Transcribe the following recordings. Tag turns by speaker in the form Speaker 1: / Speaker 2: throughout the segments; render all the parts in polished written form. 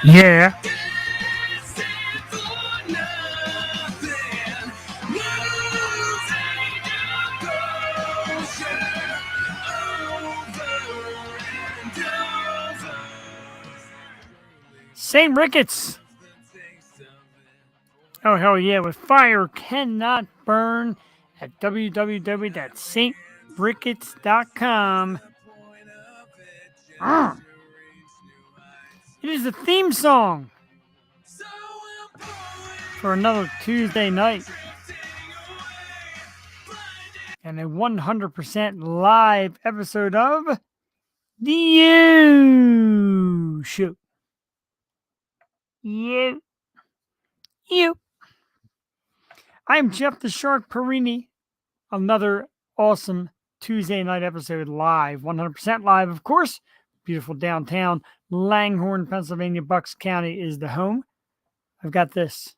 Speaker 1: Yeah. St. Ricketts. Oh, hell yeah. With fire cannot burn at www.saintricketts.com. It is the theme song for another Tuesday night. And a 100% live episode of The You Show. You. I'm Jeff the Shark Perini. Another awesome Tuesday night episode live, 100% live, of course. Beautiful downtown Langhorne, Pennsylvania. Bucks County is the home. I've got this.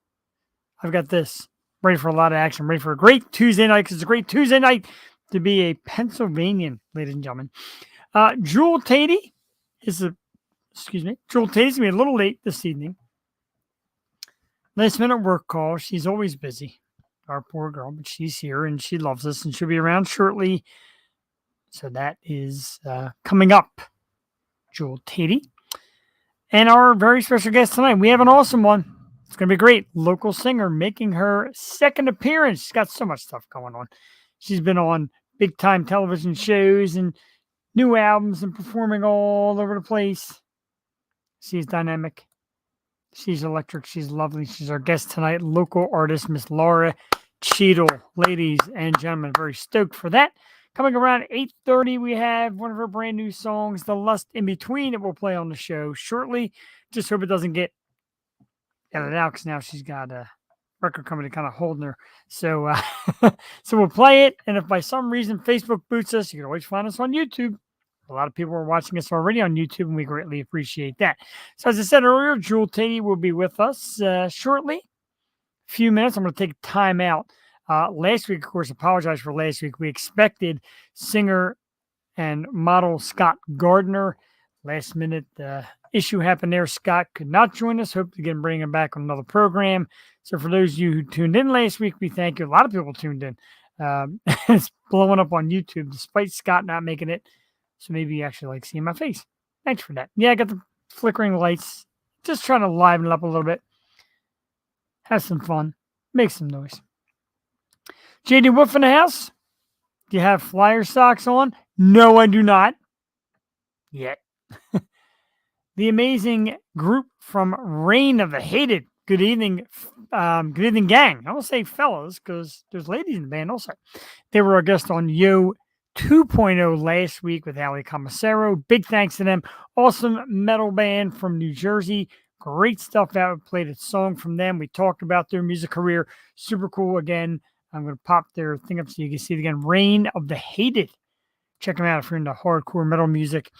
Speaker 1: Ready for a lot of action. Ready for a great Tuesday night because it's a great Tuesday night to be a Pennsylvanian, ladies and gentlemen. Jewel Tatey is Jewel Tatey's going to be a little late this evening. Last minute work call. She's always busy. Our poor girl, but she's here and she loves us and she'll be around shortly. So that is coming up. Jewel Tatey. And our very special guest tonight, we have an awesome one. It's going to be great. Local singer making her second appearance. She's got so much stuff going on. She's been on big time television shows and new albums and performing all over the place. She's dynamic. She's electric. She's lovely. She's our guest tonight, local artist, Miss Laura Cheadle. Ladies and gentlemen, very stoked for that. Coming around 8:30, we have one of her brand new songs, The Lust in Between. It will play on the show shortly. Just hope it doesn't get edited out because now she's got a record company kind of holding her. So, so we'll play it. And if by some reason Facebook boots us, you can always find us on YouTube. A lot of people are watching us already on YouTube, and we greatly appreciate that. So as I said earlier, Jewel Tatey will be with us shortly. A few minutes. I'm going to take time out. Last week, of course, apologize for last week. We expected singer and model Scott Gardner. Last minute issue happened there. Scott could not join us. Hope to bring him back on another program. So for those of you who tuned in last week, we thank you. A lot of people tuned in. It's blowing up on YouTube despite Scott not making it. So maybe you actually like seeing my face. Thanks for that. Yeah, I got the flickering lights. Just trying to liven it up a little bit. Have some fun. Make some noise. JD Wolf in the house? Do you have flyer socks on? No, I do not. Yet. The amazing group from Reign of the Hated. Good evening, gang. I will say fellas because there's ladies in the band also. They were our guest on Yo 2.0 last week with Ali Commissaro. Big thanks to them. Awesome metal band from New Jersey. Great stuff out. We played a song from them. We talked about their music career. Super cool. Again, I'm going to pop their thing up so you can see it again. Reign of the Hated. Check them out if you're into hardcore metal music.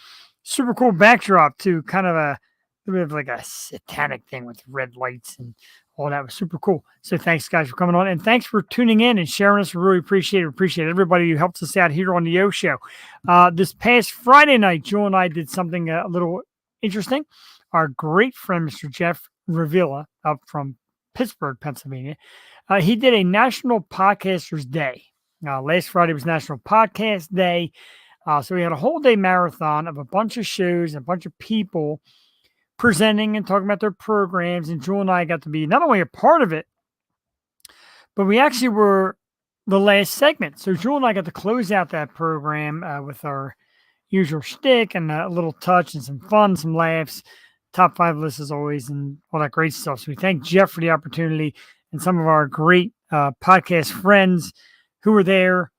Speaker 1: Super cool backdrop too. Kind of a little bit of like a satanic thing with red lights and all that. Was super cool. So thanks guys for coming on and thanks for tuning in and sharing us. We really appreciate it. Appreciate everybody who helps us out here on the Yo Show. This past Friday night, Joe and I did something a little interesting. Our great friend, Mr. Jeff Ravilla up from Pittsburgh, Pennsylvania, he did a National Podcasters Day. Last Friday was National Podcast Day. So we had a whole day marathon of a bunch of shows and a bunch of people presenting and talking about their programs. And Jewel and I got to be not only a part of it, but we actually were the last segment. So Jewel and I got to close out that program with our usual shtick and a little touch and some fun, some laughs, top 5 lists as always, and all that great stuff. So we thank Jeff for the opportunity and some of our great podcast friends who were there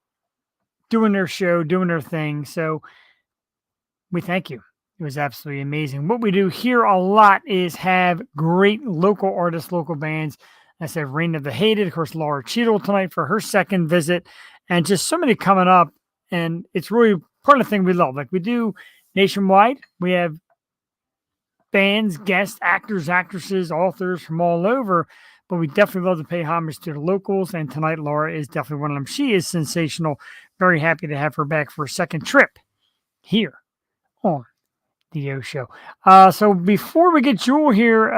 Speaker 1: doing their show, doing their thing. So we thank you. It was absolutely amazing. What we do here a lot is have great local artists, local bands. I said Reign of the Hated, of course, Laura Cheadle tonight for her second visit, and just so many coming up. And it's really part of the thing we love. Like we do nationwide. We have bands, guests, actors, actresses, authors from all over. But we definitely love to pay homage to the locals. And tonight, Laura is definitely one of them. She is sensational. Very happy to have her back for a second trip here on the O Show. So before we get Jewel here,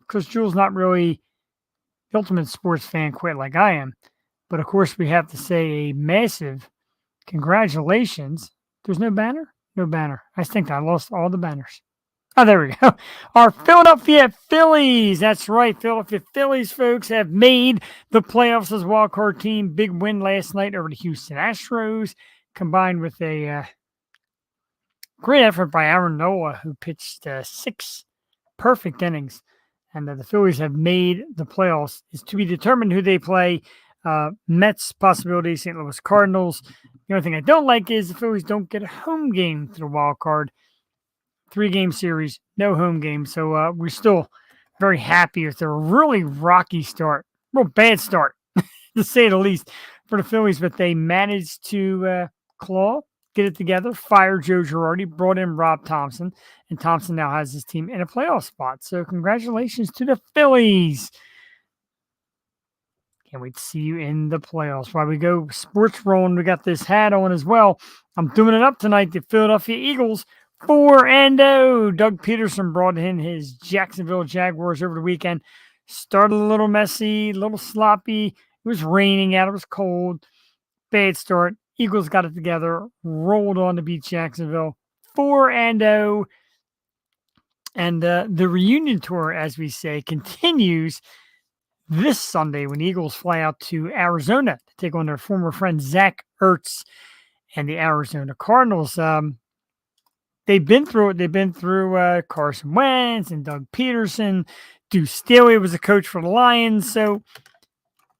Speaker 1: because Jewel's not really the ultimate sports fan quite like I am, but of course we have to say a massive congratulations. There's no banner? No banner. I think I lost all the banners. Oh, there we go. Our Philadelphia Phillies. That's right. Philadelphia Phillies, folks, have made the playoffs as wild card team. Big win last night over the Houston Astros, combined with a great effort by Aaron Nola, who pitched 6 perfect innings. And the Phillies have made the playoffs. It's to be determined who they play. Mets possibility, St. Louis Cardinals. The only thing I don't like is the Phillies don't get a home game to the wild card. 3-game series, no home game. So we're still very happy with their really rocky start, real bad start, to say the least, for the Phillies. But they managed to claw, get it together, fire Joe Girardi, brought in Rob Thompson, and Thompson now has his team in a playoff spot. So congratulations to the Phillies. Can't wait to see you in the playoffs. While we go sports rolling, we got this hat on as well. I'm doing it up tonight. The Philadelphia Eagles 4-0. Doug Peterson brought in his Jacksonville Jaguars over the weekend. Started a little messy, a little sloppy. It was raining out. It was cold. Bad start. Eagles got it together, rolled on to beat Jacksonville 4-0. And the reunion tour, as we say, continues this Sunday when Eagles fly out to Arizona to take on their former friend Zach Ertz and the Arizona Cardinals. They've been through it. They've been through Carson Wentz and Doug Peterson. Deuce Staley was a coach for the Lions. So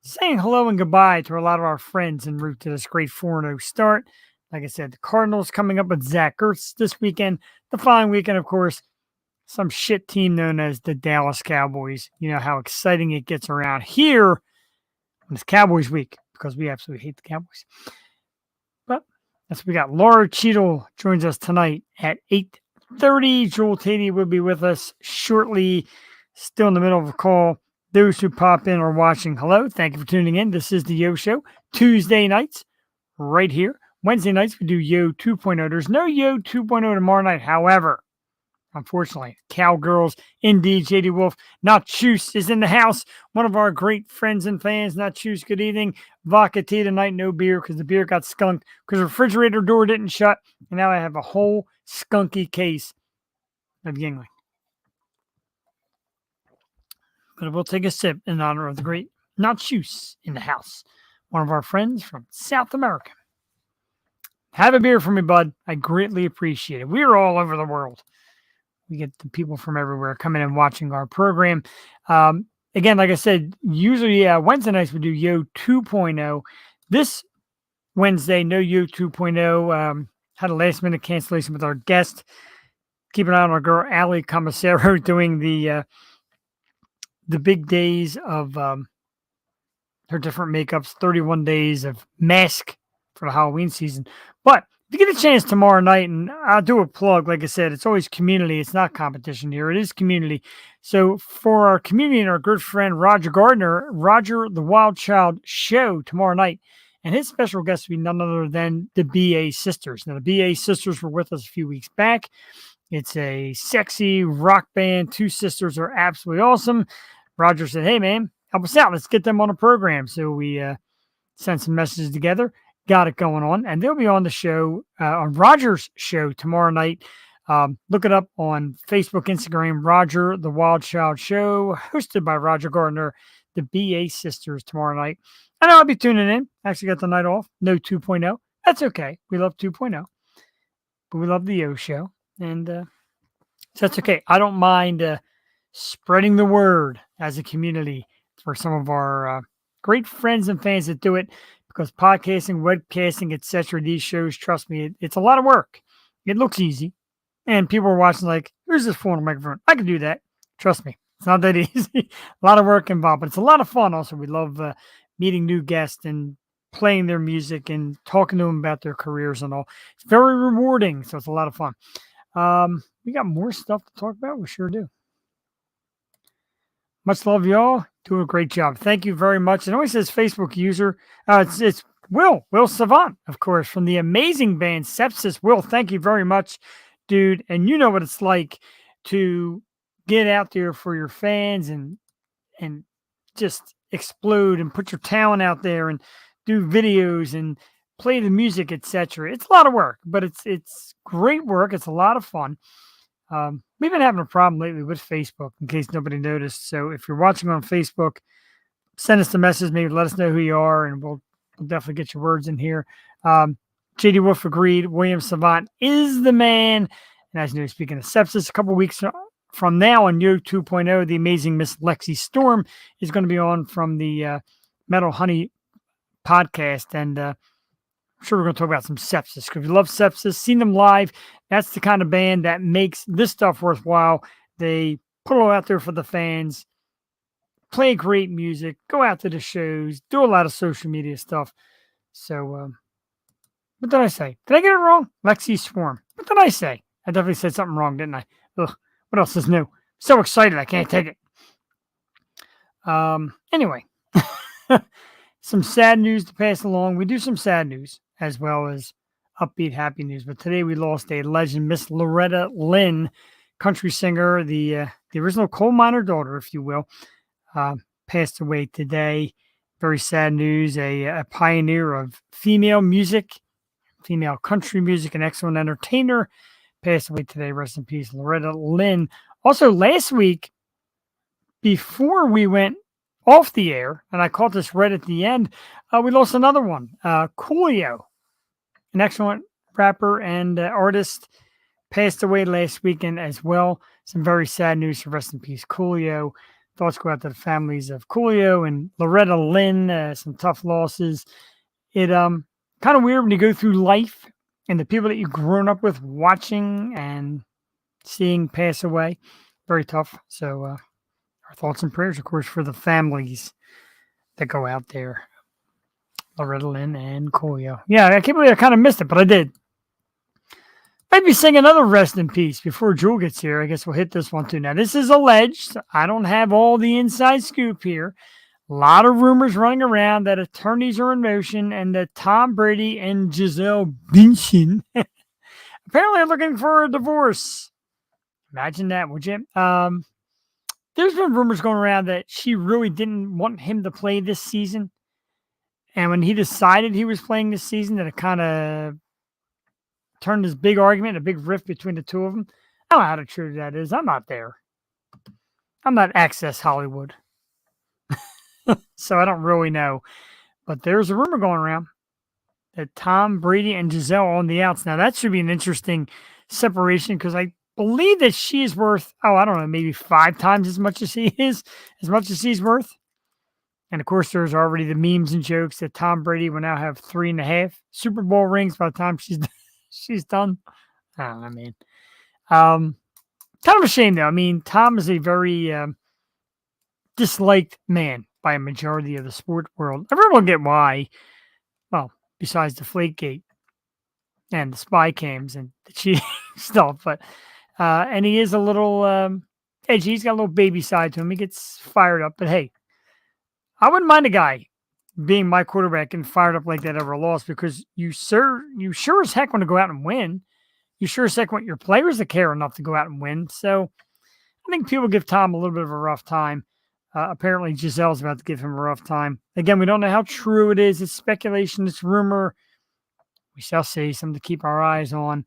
Speaker 1: saying hello and goodbye to a lot of our friends en route to this great 4-0 start. Like I said, the Cardinals coming up with Zach Ertz this weekend. The following weekend, of course, some shit team known as the Dallas Cowboys. You know how exciting it gets around here when it's Cowboys week, because we absolutely hate the Cowboys. But that's what we got. Laura Cheadle joins us tonight at 8:30. Joel Tatey will be with us shortly, still in the middle of a call. Those who pop in or watching, hello. Thank you for tuning in. This is the Yo Show. Tuesday nights, right here. Wednesday nights, we do Yo 2.0. There's no Yo 2.0 tomorrow night. However, unfortunately, Cowgirls, indeed, JD Wolf, Not Choose is in the house. One of our great friends and fans, Not Choose, good evening. Vodka tea tonight, no beer, because the beer got skunked, because the refrigerator door didn't shut, and now I have a whole skunky case of Yingling. But we'll take a sip in honor of the great Not Choose in the house. One of our friends from South America. Have a beer for me, bud. I greatly appreciate it. We are all over the world. We get the people from everywhere coming and watching our program. Again, like I said, usually Wednesday nights we do Yo 2.0. This Wednesday, no Yo 2.0. Had a last minute cancellation with our guest. Keep an eye on our girl, Ali Commissaro, doing the big days of her different makeups, 31 days of mask for the Halloween season. But if you get a chance tomorrow night, and I'll do a plug, like I said, it's always community. It's not competition here. It is community. So for our community and our good friend, Roger Gardner, Roger the Wild Child show tomorrow night. And his special guest will be none other than the BA Sisters. Now, the BA Sisters were with us a few weeks back. It's a sexy rock band. 2 sisters are absolutely awesome. Roger said, hey, man, help us out. Let's get them on a program. So we sent some messages together, got it going on, and they'll be on the show, on Roger's show tomorrow night. Look it up on Facebook, Instagram, Roger the Wild Child Show, hosted by Roger Gardner, the BA Sisters tomorrow night. I know I'll be tuning in. Actually got the night off. No 2.0. That's okay. We love 2.0. But we love the Yo Show. And so that's okay. I don't mind spreading the word as a community for some of our great friends and fans that do it, because podcasting, webcasting, etc., these shows, trust me, it's a lot of work. It looks easy. And people are watching like, here's this phone and microphone. I can do that. Trust me. It's not that easy. A lot of work involved, but it's a lot of fun also. We love meeting new guests and playing their music and talking to them about their careers and all. It's very rewarding, so it's a lot of fun. We got more stuff to talk about. We sure do. Much love, y'all. Doing a great job. Thank you very much. It always says Facebook user. It's Will Savant, of course, from the amazing band Sepsis. Will, thank you very much. dude, and you know what it's like to get out there for your fans and just explode and put your talent out there and do videos and play the music, etc. It's a lot of work, but it's great work. It's a lot of fun. We've been having a problem lately with Facebook, in case nobody noticed. So if you're watching on Facebook, send us a message. Maybe let us know who you are, and we'll definitely get your words in here. JD Wolf agreed. William Savant is the man. And as you know, speaking of sepsis, a couple weeks from now on Yo 2.0, the amazing Miss Lexi Storm is going to be on from the Metal Honey podcast. And I'm sure we're going to talk about some sepsis. Because if you love sepsis, seen them live, that's the kind of band that makes this stuff worthwhile. They put it all out there for the fans, play great music, go out to the shows, do a lot of social media stuff. So, what did I say? Did I get it wrong? Lexi Swarm. What did I say? I definitely said something wrong, didn't I? Ugh, what else is new? So excited, I can't take it. Anyway, some sad news to pass along. We do some sad news as well as upbeat, happy news. But today we lost a legend, Miss Loretta Lynn, country singer, the original coal miner daughter, if you will, passed away today. Very sad news. A pioneer of female music, female country music, an excellent entertainer, passed away today. Rest in peace, Loretta Lynn. Also, last week, before we went off the air, and I caught this right at the end, we lost another one, Coolio, an excellent rapper and artist, passed away last weekend as well. Some very sad news. So rest in peace, Coolio. Thoughts go out to the families of Coolio and Loretta Lynn. Some tough losses. It kind of weird when you go through life and the people that you've grown up with watching and seeing pass away. Very tough. So our thoughts and prayers, of course, for the families that go out there. Loretta Lynn and Coolio. Yeah, I can't believe I kind of missed it, but I did. Maybe sing another rest in peace before Jewel gets here. I guess we'll hit this one too. Now, this is alleged. I don't have all the inside scoop here. A lot of rumors running around that attorneys are in motion and that Tom Brady and Gisele Bündchen apparently are looking for a divorce. Imagine that, would you? There's been rumors going around that she really didn't want him to play this season. And when he decided he was playing this season, that it kind of turned this big argument, a big rift between the two of them. I don't know how true that is. I'm not there. I'm not Access Hollywood. So I don't really know. But there's a rumor going around that Tom Brady and Gisele are on the outs. Now, that should be an interesting separation because I believe that she is worth, I don't know, maybe 5 times as much as he is, as much as he's worth. And, of course, there's already the memes and jokes that Tom Brady will now have 3.5 Super Bowl rings by the time she's done. I don't know, man. Kind of a shame, though. I mean, Tom is a very disliked man by a majority of the sport world. Everyone will get why. Well, besides the Deflategate and the spy cams and the cheating stuff. But, and he is a little edgy. He's got a little baby side to him. He gets fired up. But, hey, I wouldn't mind a guy being my quarterback and fired up like that over a loss because you sure as heck want to go out and win. You sure as heck want your players to care enough to go out and win. So I think people give Tom a little bit of a rough time. Apparently Gisele's about to give him a rough time. Again, we don't know how true it is. It's speculation. It's rumor. We shall see. Something to keep our eyes on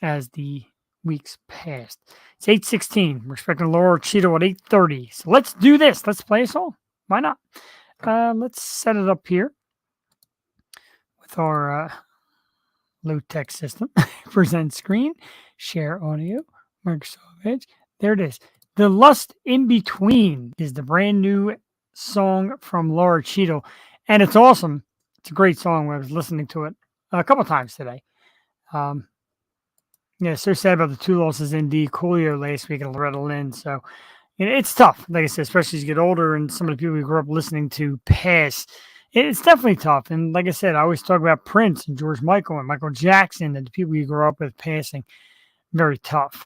Speaker 1: as the weeks passed. It's 8:16. We're expecting Laura Cheadle at 8:30. So let's do this. Let's play a song. Why not? Let's set it up here with our low-tech system. Present screen. Share audio. Microsoft Edge. There it is. The Lust in Between is the brand new song from Laura Cheadle. And it's awesome. It's a great song. I was listening to it a couple times today. Yeah, so sad about the 2 losses in Coolio last week and Loretta Lynn. So it's tough, like I said, especially as you get older and some of the people we grew up listening to pass. It's definitely tough. And like I said, I always talk about Prince and George Michael and Michael Jackson and the people you grew up with passing. Very tough.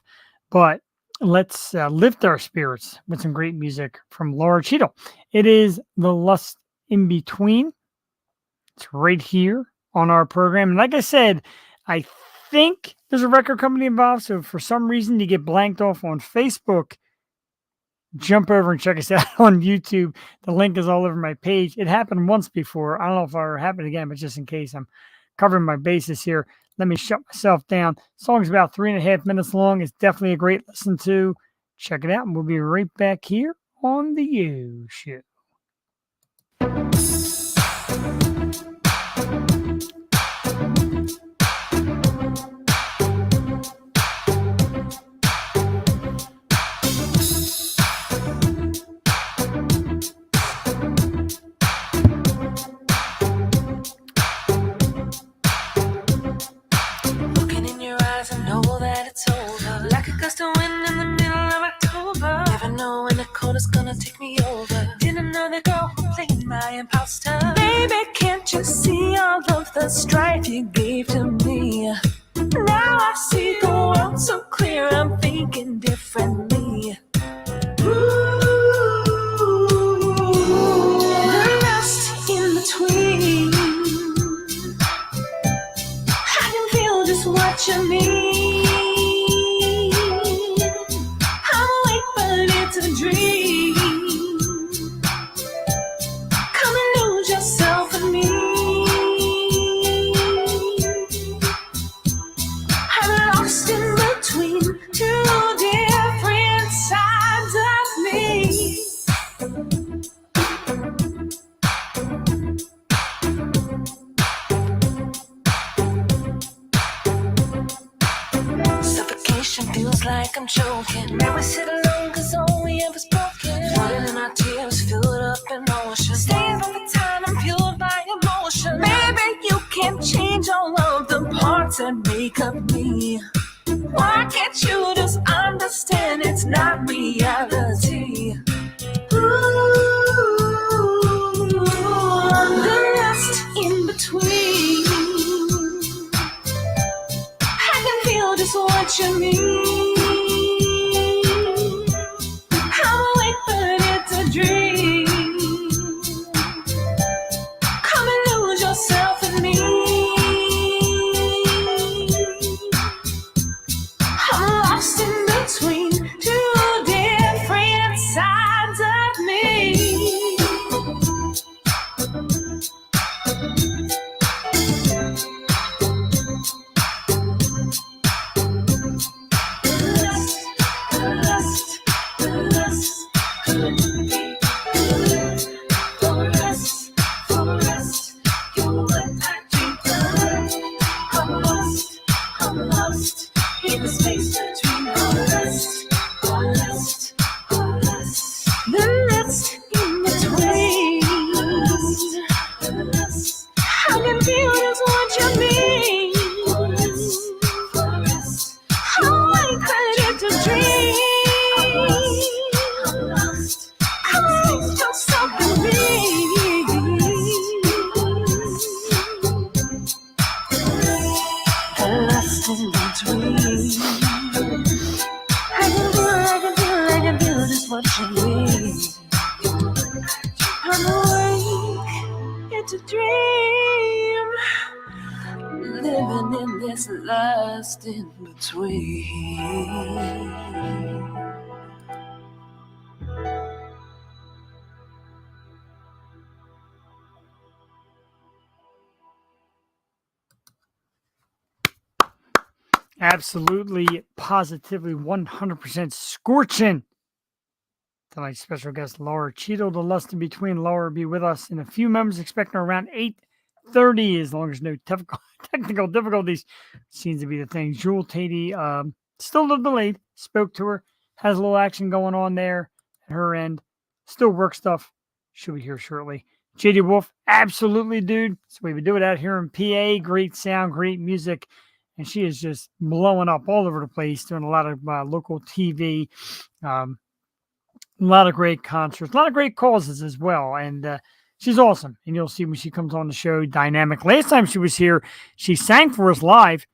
Speaker 1: But let's lift our spirits with some great music from Laura Cheadle. It is The Lust in Between. It's right here on our program. And like I said, I think there's a record company involved. So if for some reason you get blanked off on Facebook, jump over and check us out on YouTube. The link is all over my page. It happened once before. I don't know if it'll happen again, but just in case, I'm covering my bases here. Let me shut myself down. The song's about 3.5 minutes long. It's definitely a great listen to. Check it out, and we'll be right back here on the U Show.
Speaker 2: It's gonna take me over. Didn't know the girl who played my imposter. Baby, can't you see all of the strife you gave to me? Now I see the world so clear, I'm thinking differently. Ooh, the rest in between, I can feel just what you mean. I'm awake, but it's a dream. Feels like I'm choking. Now we sit alone cause all we ever spoken. Flooding in our tears, filled up in ocean. Stays all the time, I'm fueled by emotion. Maybe you can't change all of the parts that make up me. Why can't you just understand it's not reality? Ooh, the rest in between, I can feel just what you mean. I'm awake, but it's a dream. Come and lose yourself in me. I'm lost in between two different sides of me. I'm awake, it's a dream. Living in this lust in between.
Speaker 1: Absolutely, positively, 100% scorching. Tonight's special guest, Laura Cheadle, the Lust in Between. Laura will be with us in a few moments, expecting around 8:30, as long as no technical difficulties seems to be the thing. Jewel Tatey, still a little delayed, spoke to her, has a little action going on there at her end. Still work stuff. She'll be here shortly. JD Wolf, absolutely, dude. That's the way we do it out here in PA. Great sound, great music. And she is just blowing up all over the place, doing a lot of local TV. A lot of great concerts, a lot of great causes as well. And she's awesome. And you'll see when she comes on the show, dynamic. Last time she was here, she sang for us live.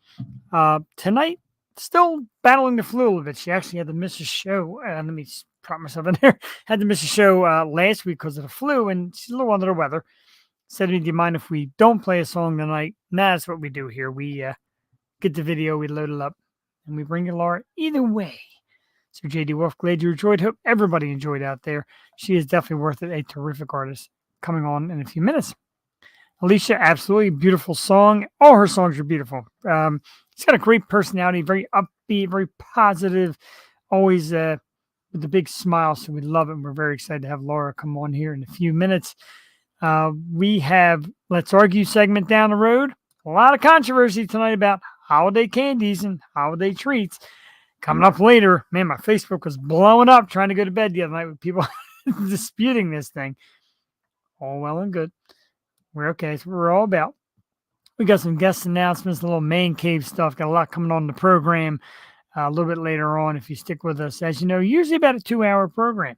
Speaker 1: Tonight, still battling the flu a little bit. She actually had to miss a show. Let me prop myself in there. Had to miss a show last week because of the flu, and she's a little under the weather. Said to me, do you mind if we don't play a song tonight? Nah, that's what we do here. We get the video, we load it up, and we bring you Laura either way. So JD Wolf, glad you enjoyed. Hope everybody enjoyed out there. She is definitely worth it. A terrific artist. Coming on in a few minutes. Alicia, absolutely beautiful song. All her songs are beautiful. She's got a great personality, very upbeat, very positive, always with a big smile. So we love it. And we're very excited to have Laura come on here in a few minutes. We have Let's Argue segment down the road. A lot of controversy tonight about holiday candies and holiday treats. Coming up later, man, my Facebook was blowing up trying to go to bed the other night with people disputing this thing. All well and good. We're okay. That's what we're all about. We got some guest announcements, a little man cave stuff. Got a lot coming on the program a little bit later on if you stick with us. As you know, usually about a 2-hour program.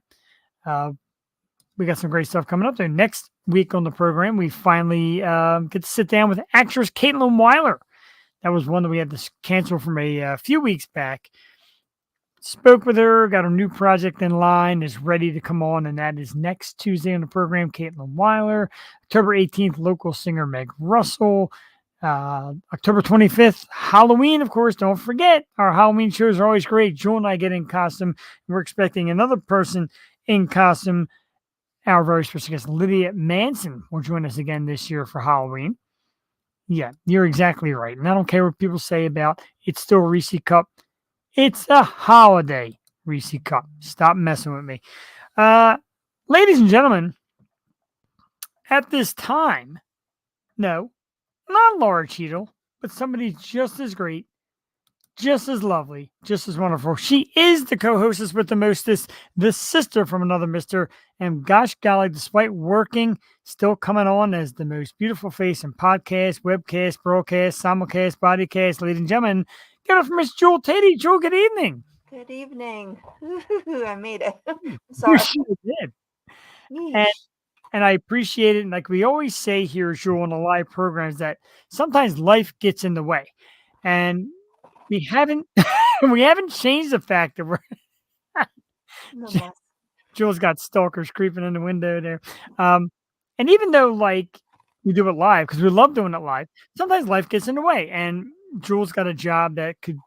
Speaker 1: We got some great stuff coming up there. Next week on the program, we finally get to sit down with actress Caitlin Weiler. That was one that we had to cancel from a few weeks back. Spoke with her, got a new project in line, is ready to come on, and that is next Tuesday on the program, Caitlin Weiler. October 18th, local singer Meg Russell. October 25th, Halloween, of course. Don't forget, our Halloween shows are always great. Jewel and I get in costume. We're expecting another person in costume. Our very special guest, Lydia Manson, will join us again this year for Halloween. Yeah, you're exactly right. And I don't care what people say about it's still Reese Cup. It's a holiday Reese Cup. Stop messing with me. Ladies and gentlemen, at this time, no, not Laura Cheadle, but somebody just as great, just as lovely, just as wonderful. She is the co-hostess with the mostest, the sister from another mister. And gosh golly, despite working, still coming on as the most beautiful face in podcast, webcast, broadcast, simulcast, bodycast. Ladies and gentlemen, get it from Miss Jewel Tatey. Jewel, good evening.
Speaker 3: Good evening. I made it.
Speaker 1: You
Speaker 3: Sorry.
Speaker 1: sure did. And I appreciate it. And like we always say here, Jewel, on the live programs, that sometimes life gets in the way. And we haven't changed the fact that we're Jewel's got stalkers creeping in the window there. And even though like we do it live, because we love doing it live, sometimes life gets in the way. And Jewel's got a job that could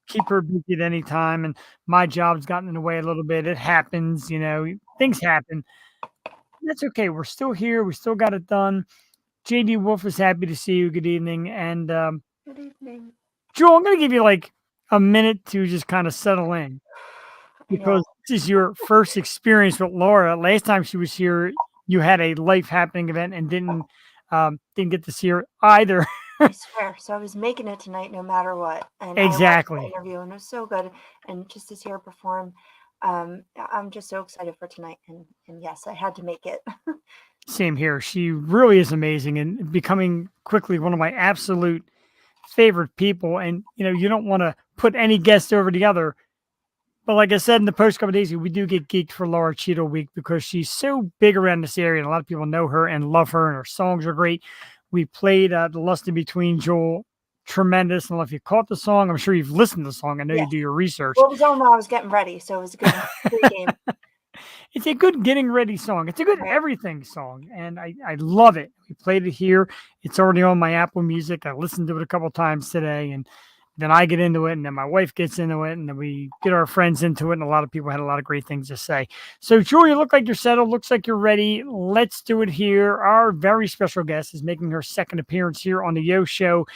Speaker 1: keep her busy at any time. And my job's gotten in the way a little bit. It happens, things happen. That's okay. We're still here. We still got it done. JD Wolf is happy to see you. Good evening. And
Speaker 3: good evening.
Speaker 1: Jewel, I'm going to give you like a minute to just kind of settle in. Because this is your first experience with Laura. Last time she was here, you had a life-happening event and didn't get to see her either.
Speaker 3: I swear. So I was making it tonight no matter what. And
Speaker 1: exactly.
Speaker 3: I watched the interview and it was so good. And just to see her perform, I'm just so excited for tonight. And yes, I had to make it.
Speaker 1: Same here. She really is amazing and becoming quickly one of my absolute favorite people. And, you don't want to put any guest over the other. But like I said in the post couple of days, we do get geeked for Laura Cheadle Week because she's so big around this area. And a lot of people know her and love her, and her songs are great. We played The Lust in Between, Jewel. Tremendous. I don't know if you caught the song. I'm sure you've listened to the song. I know you do your research.
Speaker 3: Well, it was on while I was getting ready, so it was a good game.
Speaker 1: It's a good getting ready song. It's a good everything song, and I love it. We played it here. It's already on my Apple Music. I listened to it a couple of times today, and then I get into it, and then my wife gets into it, and then we get our friends into it, and a lot of people had a lot of great things to say. So, Jewel, you look like you're settled. Looks like you're ready. Let's do it here. Our very special guest is making her second appearance here on the Yo Show.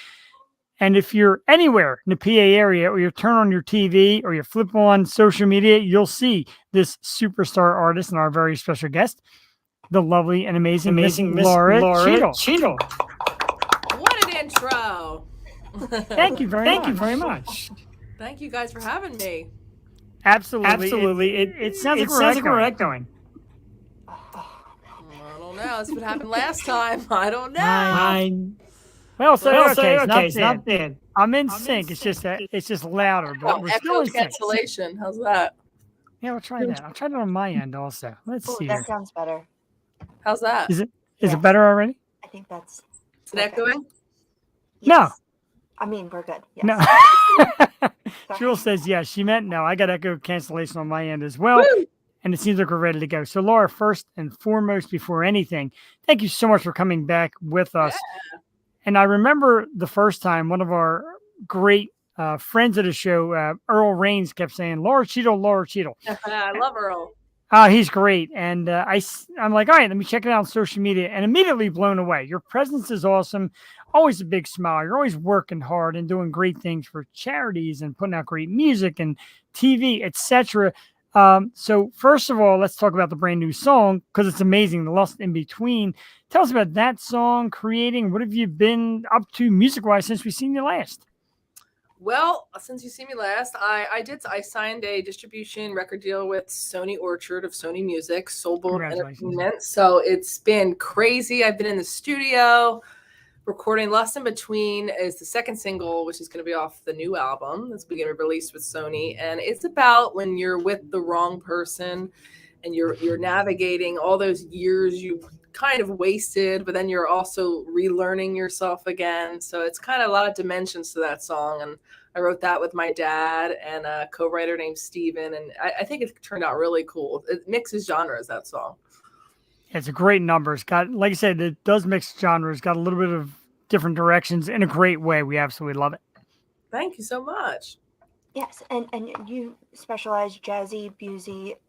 Speaker 1: And if you're anywhere in the PA area, or you turn on your TV, or you flip on social media, you'll see this superstar artist and our very special guest, the lovely and amazing Miss Laura Cheadle.
Speaker 4: What an intro!
Speaker 1: Thank you very much.
Speaker 4: Thank you guys for having me.
Speaker 1: Absolutely. It sounds like we're echoing.
Speaker 4: I don't know. That's what happened last time. I don't know.
Speaker 1: Well, it's not bad. I'm in sync. It's just louder, but we're still in sync.
Speaker 4: Cancellation. How's that?
Speaker 1: Yeah, we'll try that. I'll try that on my end also. Let's see.
Speaker 3: That sounds better.
Speaker 4: How's that?
Speaker 1: Is it better already?
Speaker 3: I think that's.
Speaker 4: Is it echoing?
Speaker 3: Yes.
Speaker 1: No.
Speaker 3: I mean, we're good. Yes.
Speaker 1: No. Jewel says yes. She meant no. I got echo cancellation on my end as well.
Speaker 4: Woo!
Speaker 1: And it seems like we're ready to go. So, Laura, first and foremost, before anything, thank you so much for coming back with us.
Speaker 4: Yeah.
Speaker 1: And I remember the first time, one of our great friends of the show, Earl Rains, kept saying, Laura Cheadle, Laura Cheadle.
Speaker 4: I love Earl.
Speaker 1: He's great. And I'm like, all right, let me check it out on social media, and immediately blown away. Your presence is awesome. Always a big smile. You're always working hard and doing great things for charities and putting out great music and TV, etc. So first of all, let's talk about the brand new song, because it's amazing. The Lost in Between. Tell us about that song, creating. What have you been up to music-wise since we've seen you last?
Speaker 4: Well, since you see me last, I signed a distribution record deal with Sony Orchard of Sony Music, Soulbolt Entertainment. So it's been crazy. I've been in the studio recording. Lost in Between is the second single, which is going to be off the new album that's being released with Sony. And it's about when you're with the wrong person and you're navigating all those years you kind of wasted, but then you're also relearning yourself again. So it's kind of a lot of dimensions to that song. And I wrote that with my dad and a co-writer named Steven. And I think it turned out really cool. It mixes genres, that song.
Speaker 1: It's a great number. It's got, like I said, it does mix genres, got a little bit of different directions in a great way. We absolutely love it.
Speaker 4: Thank you so much.
Speaker 3: Yes, and you specialize jazzy,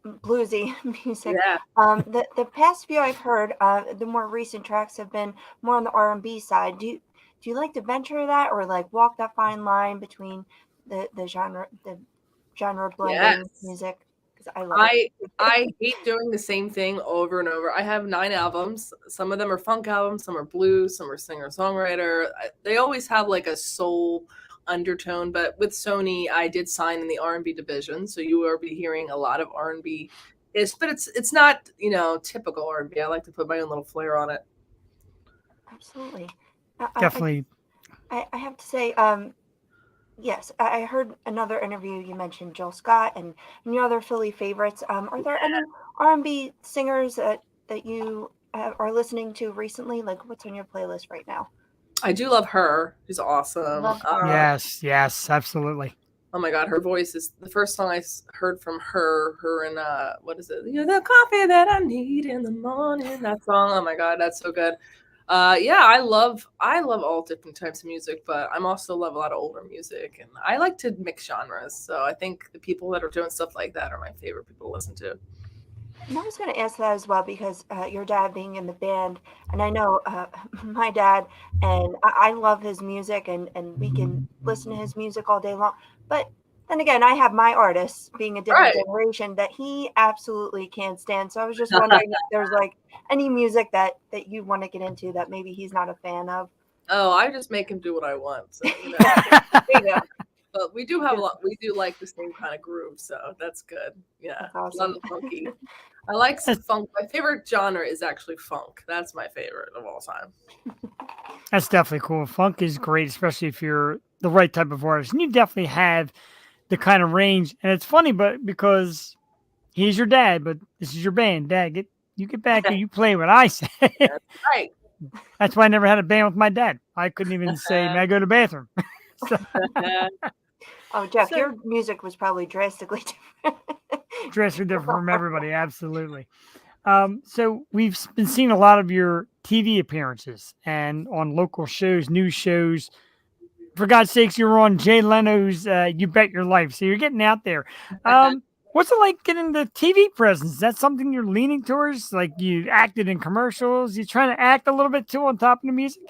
Speaker 3: bluesy music.
Speaker 4: Yeah.
Speaker 3: The past few I've heard, the more recent tracks have been more on the R&B side. Do you like to venture that, or like walk that fine line between the genre blending music? Because I love it.
Speaker 4: I hate doing the same thing over and over. I have 9 albums. Some of them are funk albums, some are blues, some are singer-songwriter. They always have like a soul undertone, but with Sony, I did sign in the R&B division, so you will be hearing a lot of R&B. But it's not, typical R&B. I like to put my own little flair on it.
Speaker 3: Absolutely.
Speaker 1: Definitely.
Speaker 3: I have to say, yes, I heard another interview. You mentioned Jill Scott and your other Philly favorites. Are there any R&B singers that you are listening to recently? Like, what's on your playlist right now?
Speaker 4: I do love her. She's awesome.
Speaker 3: Love her.
Speaker 1: Yes, absolutely.
Speaker 4: Oh my God, her voice is the first song I heard from her and what is it? You're the coffee that I need in the morning. That song. Oh my God, that's so good. I love all different types of music, but I'm also love a lot of older music, and I like to mix genres. So I think the people that are doing stuff like that are my favorite people to listen to.
Speaker 3: And I was going to ask that as well, because your dad being in the band, and I know my dad, and I love his music, and we can listen to his music all day long. But then again, I have my artists, being a different generation, that he absolutely can't stand. So I was just wondering if there's like any music that you want to get into that maybe he's not a fan of.
Speaker 4: Oh, I just make him do what I want. So, But we do have a lot. We do like the same kind of groove, so that's good. Yeah,
Speaker 3: That's awesome.
Speaker 4: a lot of funky. I like some funk. My favorite genre is actually funk. That's my favorite of all time.
Speaker 1: That's definitely cool. Funk is great, especially if you're the right type of artist. And you definitely have the kind of range. And it's funny, but because he's your dad, but this is your band. Dad, you get back here, you play what I say.
Speaker 4: That's right.
Speaker 1: That's why I never had a band with my dad. I couldn't even say, may I go to the bathroom?
Speaker 3: Oh, Jeff, your music was probably drastically
Speaker 1: different from everybody. Absolutely. So we've been seeing a lot of your TV appearances and on local shows, news shows. For God's sakes, you were on Jay Leno's You Bet Your Life. So you're getting out there. What's it like getting the TV presence? Is that something you're leaning towards? Like, you acted in commercials. You trying to act a little bit too on top of the music?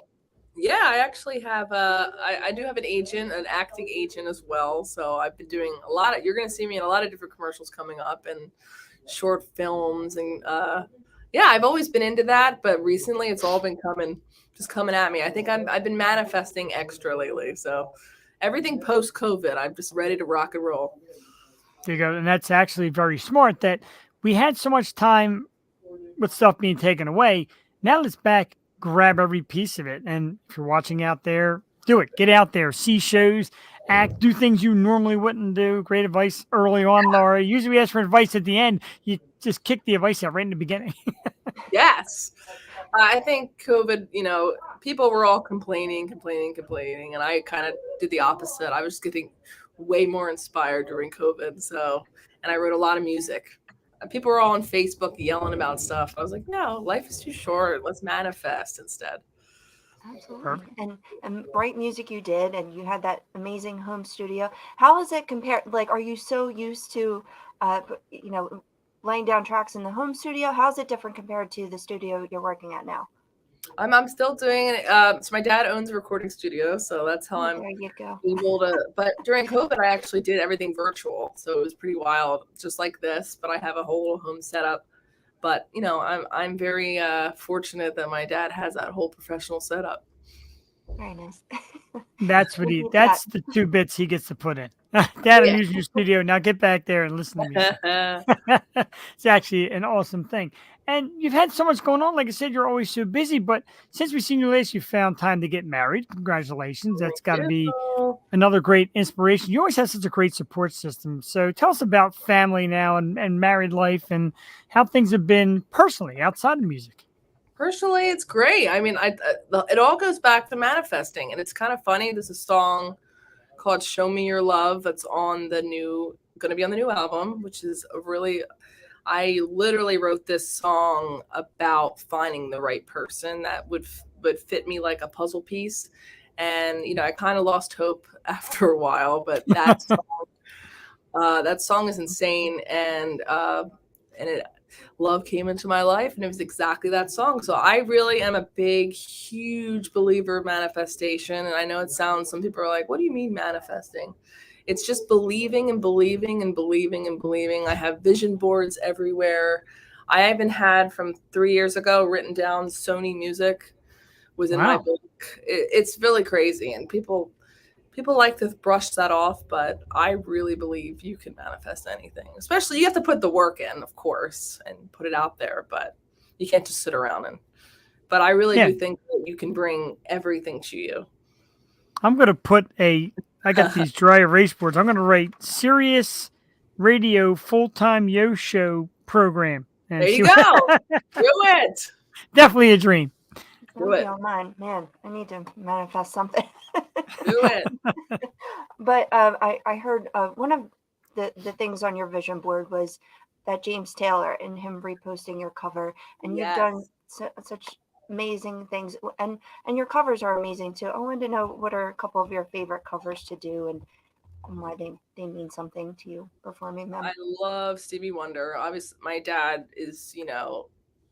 Speaker 4: Yeah, I actually have I do have an agent, an acting agent as well. So I've been doing you're going to see me in a lot of different commercials coming up and short films. And I've always been into that. But recently it's all been coming at me. I think I've been manifesting extra lately. So everything post-COVID, I'm just ready to rock and roll.
Speaker 1: There you go. And that's actually very smart that we had so much time with stuff being taken away. Now it's back. Grab every piece of it. And if you're watching out there, do it. Get out there, see shows, act, do things you normally wouldn't do. Great advice early on, Laura. Usually we ask for advice at the end. You just kick the advice out right in the beginning.
Speaker 4: Yes. I think COVID, people were all complaining. And I kind of did the opposite. I was getting way more inspired during COVID. And I wrote a lot of music. People were all on Facebook yelling about stuff. I was like, no, life is too short. Let's manifest instead.
Speaker 3: Absolutely. And bright music you did, and you had that amazing home studio. How is it compared? Like, are you so used to, you know, laying down tracks in the home studio? How's it different compared to the studio you're working at now?
Speaker 4: I'm still doing it. So my dad owns a recording studio, so that's how I'm
Speaker 3: There you go.
Speaker 4: able to. But during COVID, I actually did everything virtual, so it was pretty wild, just like this. But I have a whole home setup. But I'm very fortunate that my dad has that whole professional setup.
Speaker 3: Very nice.
Speaker 1: That's what that's the 2 bits he gets to put in. Dad, I'm using your studio. Now get back there and listen to me. It's actually an awesome thing. And you've had so much going on. Like I said, you're always so busy. But since we've seen you last, you found time to get married. Congratulations. That's got to be another great inspiration. You always have such a great support system. So tell us about family now and married life and how things have been personally outside of music.
Speaker 4: Personally, it's great. I mean, it all goes back to manifesting, and it's kind of funny. There's a song called "Show Me Your Love" that's going to be on the new album, which is I literally wrote this song about finding the right person that would fit me like a puzzle piece, and I kind of lost hope after a while, but that song is insane, and love came into my life, and it was exactly that song. So I really am a big, huge believer of manifestation. And I know some people are like, what do you mean manifesting? It's just believing and believing and believing and believing. I have vision boards everywhere. I even had from 3 years ago written down Sony music was in my book. It's really crazy. And people like to brush that off, but I really believe you can manifest anything. Especially you have to put the work in, of course, and put it out there, but you can't just sit around but I really do think that you can bring everything to you.
Speaker 1: I'm going to put I got these dry erase boards. I'm going to write Sirius Radio full-time yo show program.
Speaker 4: And there you go. Do it.
Speaker 1: Definitely a dream.
Speaker 3: Do it. On mine. Man, I need to manifest something.
Speaker 4: Do it.
Speaker 3: But I heard one of the things on your vision board was that James Taylor and him reposting your cover, and you've done such amazing things, and your covers are amazing too. I wanted to know what are a couple of your favorite covers to do and why they mean something to you performing them.
Speaker 4: I love Stevie Wonder. Obviously, my dad is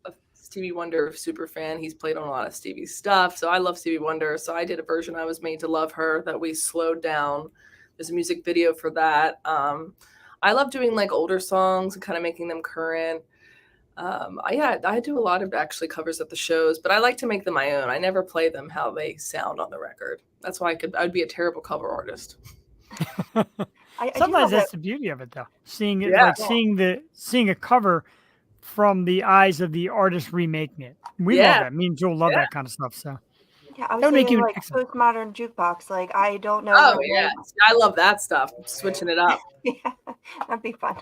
Speaker 4: a Stevie Wonder super fan. He's played on a lot of Stevie's stuff. So I love Stevie Wonder. So I did a version, I Was Made to Love Her, that we slowed down. There's a music video for that. I love doing like older songs and kind of making them current. I do a lot of actually covers at the shows, but I like to make them my own. I never play them how they sound on the record. That's why I'd be a terrible cover artist.
Speaker 1: Sometimes that's the beauty of it, though. Seeing it, like seeing a cover from the eyes of the artist remaking it. We love that. Me and Joel love that kind of stuff. So
Speaker 3: I was thinking like postmodern jukebox. Like I don't know.
Speaker 4: Oh yeah, I love that stuff. Switching it up.
Speaker 3: That'd be fun.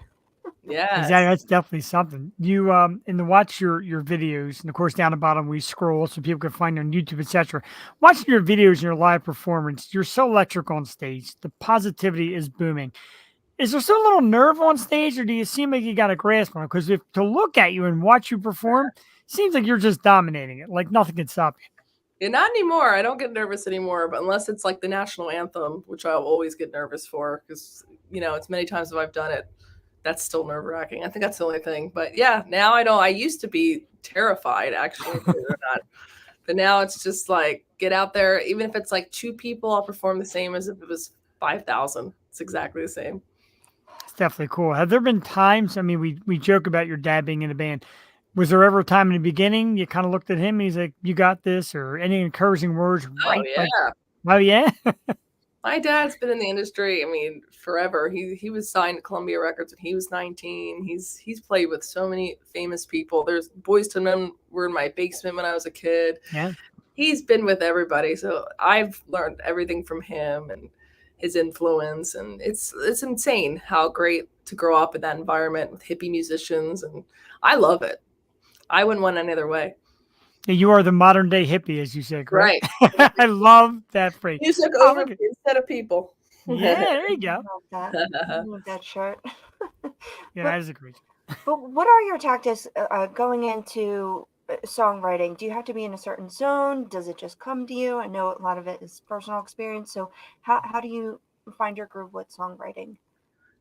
Speaker 4: Yeah,
Speaker 1: exactly. That's definitely something. You in the watch your videos, and of course down the bottom we scroll so people can find you on YouTube, etc. Watching your videos and your live performance, you're so electric on stage. The positivity is booming. Is there still a little nerve on stage, or do you seem like you got a grasp on it? Because to look at you and watch you perform, seems like you're just dominating it. Like nothing can stop you.
Speaker 4: Yeah, not anymore. I don't get nervous anymore, but unless it's like the national anthem, which I'll always get nervous for, because it's many times if I've done it, that's still nerve wracking. I think that's the only thing. But yeah, now I don't. I used to be terrified, actually, but now it's just like get out there. Even if it's like 2 people, I'll perform the same as if it was 5,000. It's exactly the same.
Speaker 1: It's definitely cool. Have there been times? I mean, we joke about your dad being in a band. Was there ever a time in the beginning you kind of looked at him and he's like, "You got this," or any encouraging words?
Speaker 4: Oh yeah.
Speaker 1: Oh yeah.
Speaker 4: My dad's been in the industry, I mean, forever. He was signed to Columbia Records when he was 19. He's played with so many famous people. There's Boyz II Men were in my basement when I was a kid.
Speaker 1: Yeah.
Speaker 4: He's been with everybody. So I've learned everything from him and his influence. And it's insane how great to grow up in that environment with hippie musicians. And I love it. I wouldn't want any other way.
Speaker 1: You are the modern day hippie, as you said, correct?
Speaker 4: Right.
Speaker 1: I love that phrase.
Speaker 4: Music over instead of people.
Speaker 1: Yeah, there you go.
Speaker 3: I love that shirt.
Speaker 1: Yeah, that is a great.
Speaker 3: But what are your tactics going into songwriting? Do you have to be in a certain zone? Does it just come to you? I know a lot of it is personal experience. So how do you find your groove with songwriting?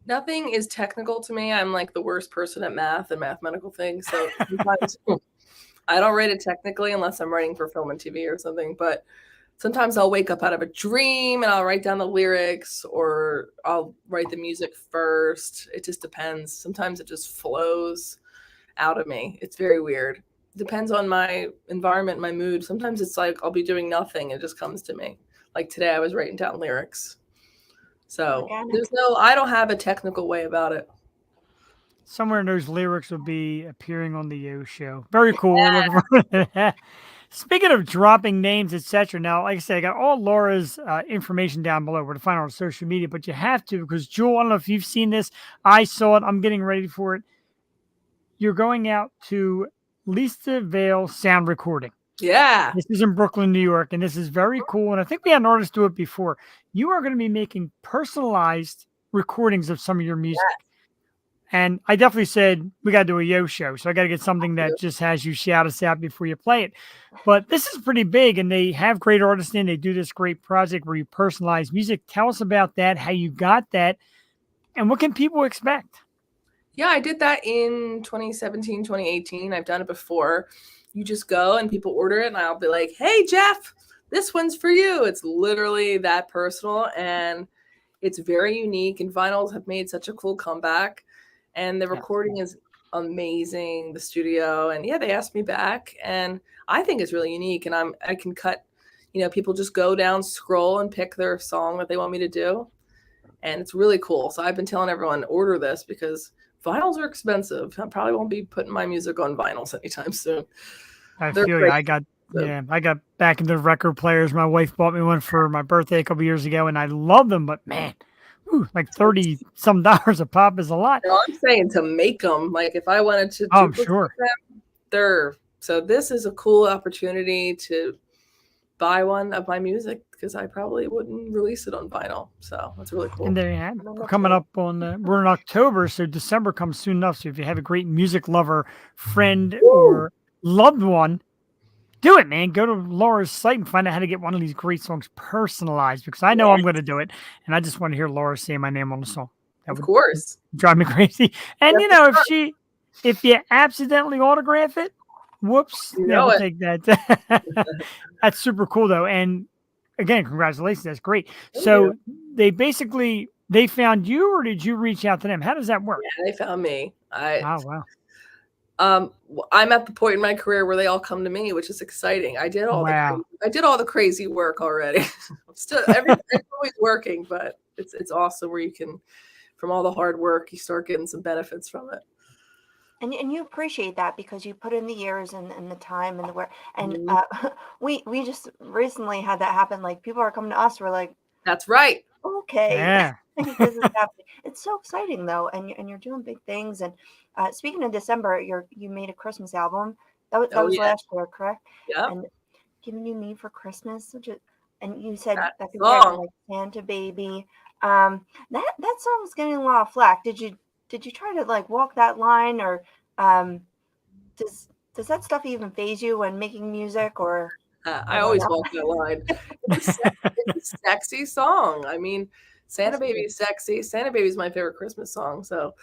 Speaker 4: Nothing is technical to me. I'm like the worst person at math and mathematical things. So sometimes I don't write it technically unless I'm writing for film and TV or something. But sometimes I'll wake up out of a dream and I'll write down the lyrics, or I'll write the music first. It just depends. Sometimes it just flows out of me. It's very weird. Depends on my environment, my mood. Sometimes it's like I'll be doing nothing. It just comes to me. Like today I was writing down lyrics. So I don't have a technical way about it.
Speaker 1: Somewhere in those lyrics will be appearing on the Yo Show. Very cool. Yeah. Speaking of dropping names, etc. Now, like I said, I got all Laura's information down below where to find her on social media, but you have to, because Jewel, I don't know if you've seen this. I saw it. I'm getting ready for it. You're going out to Lisa Vale Sound Recording.
Speaker 4: Yeah.
Speaker 1: This is in Brooklyn, New York, and this is very cool. And I think we had an artist do it before. You are going to be making personalized recordings of some of your music. Yes. And I definitely said, we got to do a Yo Show. So I got to get something that just has you shout us out before you play it. But this is pretty big, and they have great artists in. They do this great project where you personalize music. Tell us about that, how you got that, and what can people expect?
Speaker 4: Yeah, I did that in 2017, 2018. I've done it before. You just go and people order it, and I'll be like, hey, Jeff, this one's for you. It's literally that personal, and it's very unique. And vinyls have made such a cool comeback. And the recording is amazing, the studio. And yeah, they asked me back, and I think it's really unique. And I can cut, people just go down, scroll, and pick their song that they want me to do. And it's really cool. So I've been telling everyone, order this, because vinyls are expensive. I probably won't be putting my music on vinyls anytime soon.
Speaker 1: I feel you. I got back into record players. My wife bought me one for my birthday a couple years ago, and I love them, but man, like $30-some a pop is a lot.
Speaker 4: No, I'm saying to make them. Like if I wanted to
Speaker 1: sure.
Speaker 4: them, so this is a cool opportunity to buy one of my music, because I probably wouldn't release it on vinyl. So that's really cool.
Speaker 1: And there you have it. We're coming up on we're in October, so December comes soon enough. So if you have a great music lover, friend, or loved one, do it, man. Go to Laura's site and find out how to get one of these great songs personalized, because I know I'm going to do it, and I just want to hear Laura say my name on the song.
Speaker 4: That would
Speaker 1: drive me crazy. And if you accidentally autograph it, whoops, we'll take that. That's super cool though. And again, congratulations. That's great. So they found you, or did you reach out to them? How does that work?
Speaker 4: Yeah, they found me.
Speaker 1: Oh, wow.
Speaker 4: I'm at the point in my career where they all come to me, which is exciting. I did all the crazy work already. Everything's always working, but it's awesome where you can, from all the hard work, you start getting some benefits from it.
Speaker 3: And you appreciate that, because you put in the years and the time and the work. And we just recently had that happen. Like, people are coming to us. We're like,
Speaker 4: that's right.
Speaker 3: Okay.
Speaker 1: Yeah.
Speaker 3: This is happening. It's so exciting though, and you're doing big things. And speaking of December, you made a Christmas album. That was last year, correct?
Speaker 4: Yeah.
Speaker 3: And Giving You Me for Christmas, and you said that
Speaker 4: song,
Speaker 3: like Santa Baby. That song's getting a lot of flack. Did you try to like walk that line, or does that stuff even faze you when making music? Or
Speaker 4: I always walk that line. It's a sexy song. I mean, Santa Baby is sexy. Santa Baby is my favorite Christmas song. So,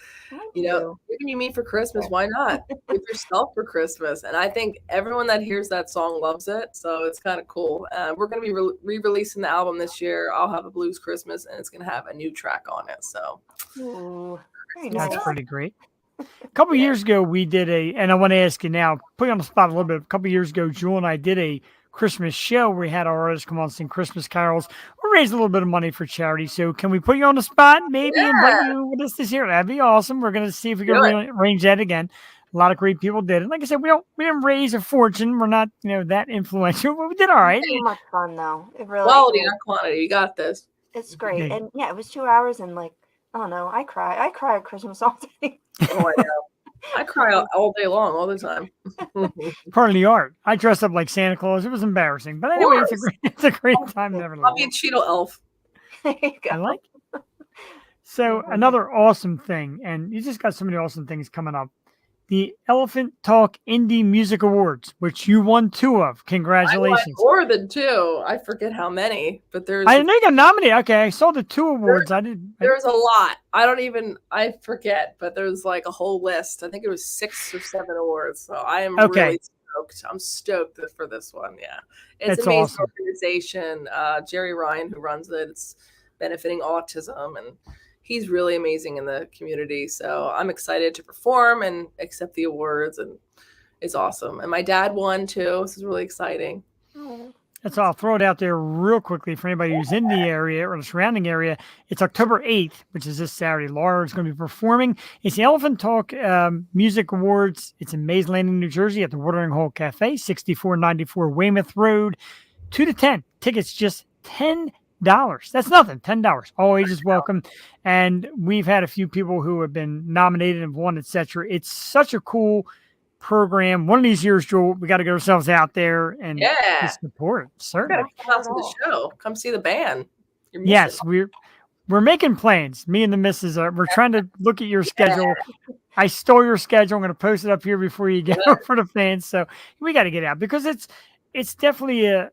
Speaker 4: Giving You Me for Christmas, why not? Give yourself for Christmas. And I think everyone that hears that song loves it. So it's kind of cool. We're going to be re-releasing the album this year. I'll have a Blues Christmas, and it's going to have a new track on it. So
Speaker 3: very nice.
Speaker 1: That's pretty great. A couple of years ago, we did and I want to ask you now, put you on the spot a little bit. A couple of years ago, Jewel and I did a Christmas show where we had our artists come on and sing Christmas carols. We raised a little bit of money for charity. So can we put you on the spot? Maybe invite you with us this year. That'd be awesome. We're going to see if we can arrange that again. A lot of great people did it. Like I said, we didn't raise a fortune. We're not, that influential, but we did all right.
Speaker 3: It's so much fun though. It really
Speaker 4: quality, not quantity. You got this.
Speaker 3: It's great. And it was 2 hours, and like, I don't know, I cry at Christmas all day.
Speaker 4: Oh, I know. I cry all day long, all the time.
Speaker 1: Part of the art. I dressed up like Santa Claus. It was embarrassing, but anyway, it's a great time.
Speaker 4: I'll be a Cheadle elf.
Speaker 3: There you go.
Speaker 1: I like it. So another awesome thing, and you just got so many awesome things coming up. the Elephant Talk Indie Music Awards, which you won 2 of. Congratulations.
Speaker 4: I won more than 2. I forget how many, but there's.
Speaker 1: I know you got nominated. Okay, I saw the 2 awards.
Speaker 4: There's a lot. I forget, but there's like a whole list. I think it was 6 or 7 awards. So I am really stoked. I'm stoked for this one. Yeah, it's an amazing organization. Jerry Ryan, who runs it, it's benefiting autism, and he's really amazing in the community. So I'm excited to perform and accept the awards, and it's awesome. And my dad won too. This is really exciting.
Speaker 1: That's all. I'll throw it out there real quickly for anybody who's in the area or the surrounding area. It's October 8th, which is this Saturday. Laura is going to be performing. It's the Elephant Talk Music Awards. It's in Mays Landing, New Jersey at the Watering Hole Cafe, 6494 Weymouth Road, 2 to 10. Tickets just $10. That's nothing. $10. All ages welcome. And we've had a few people who have been nominated and won, etc. It's such a cool program. One of these years, Joel, we got to get ourselves out there and support. Certainly,
Speaker 4: come out to the show. Come see the band.
Speaker 1: Yes, we're making plans. Me and the missus we're trying to look at your schedule. I stole your schedule. I'm going to post it up here before you go for the fans. So we got to get out because it's definitely a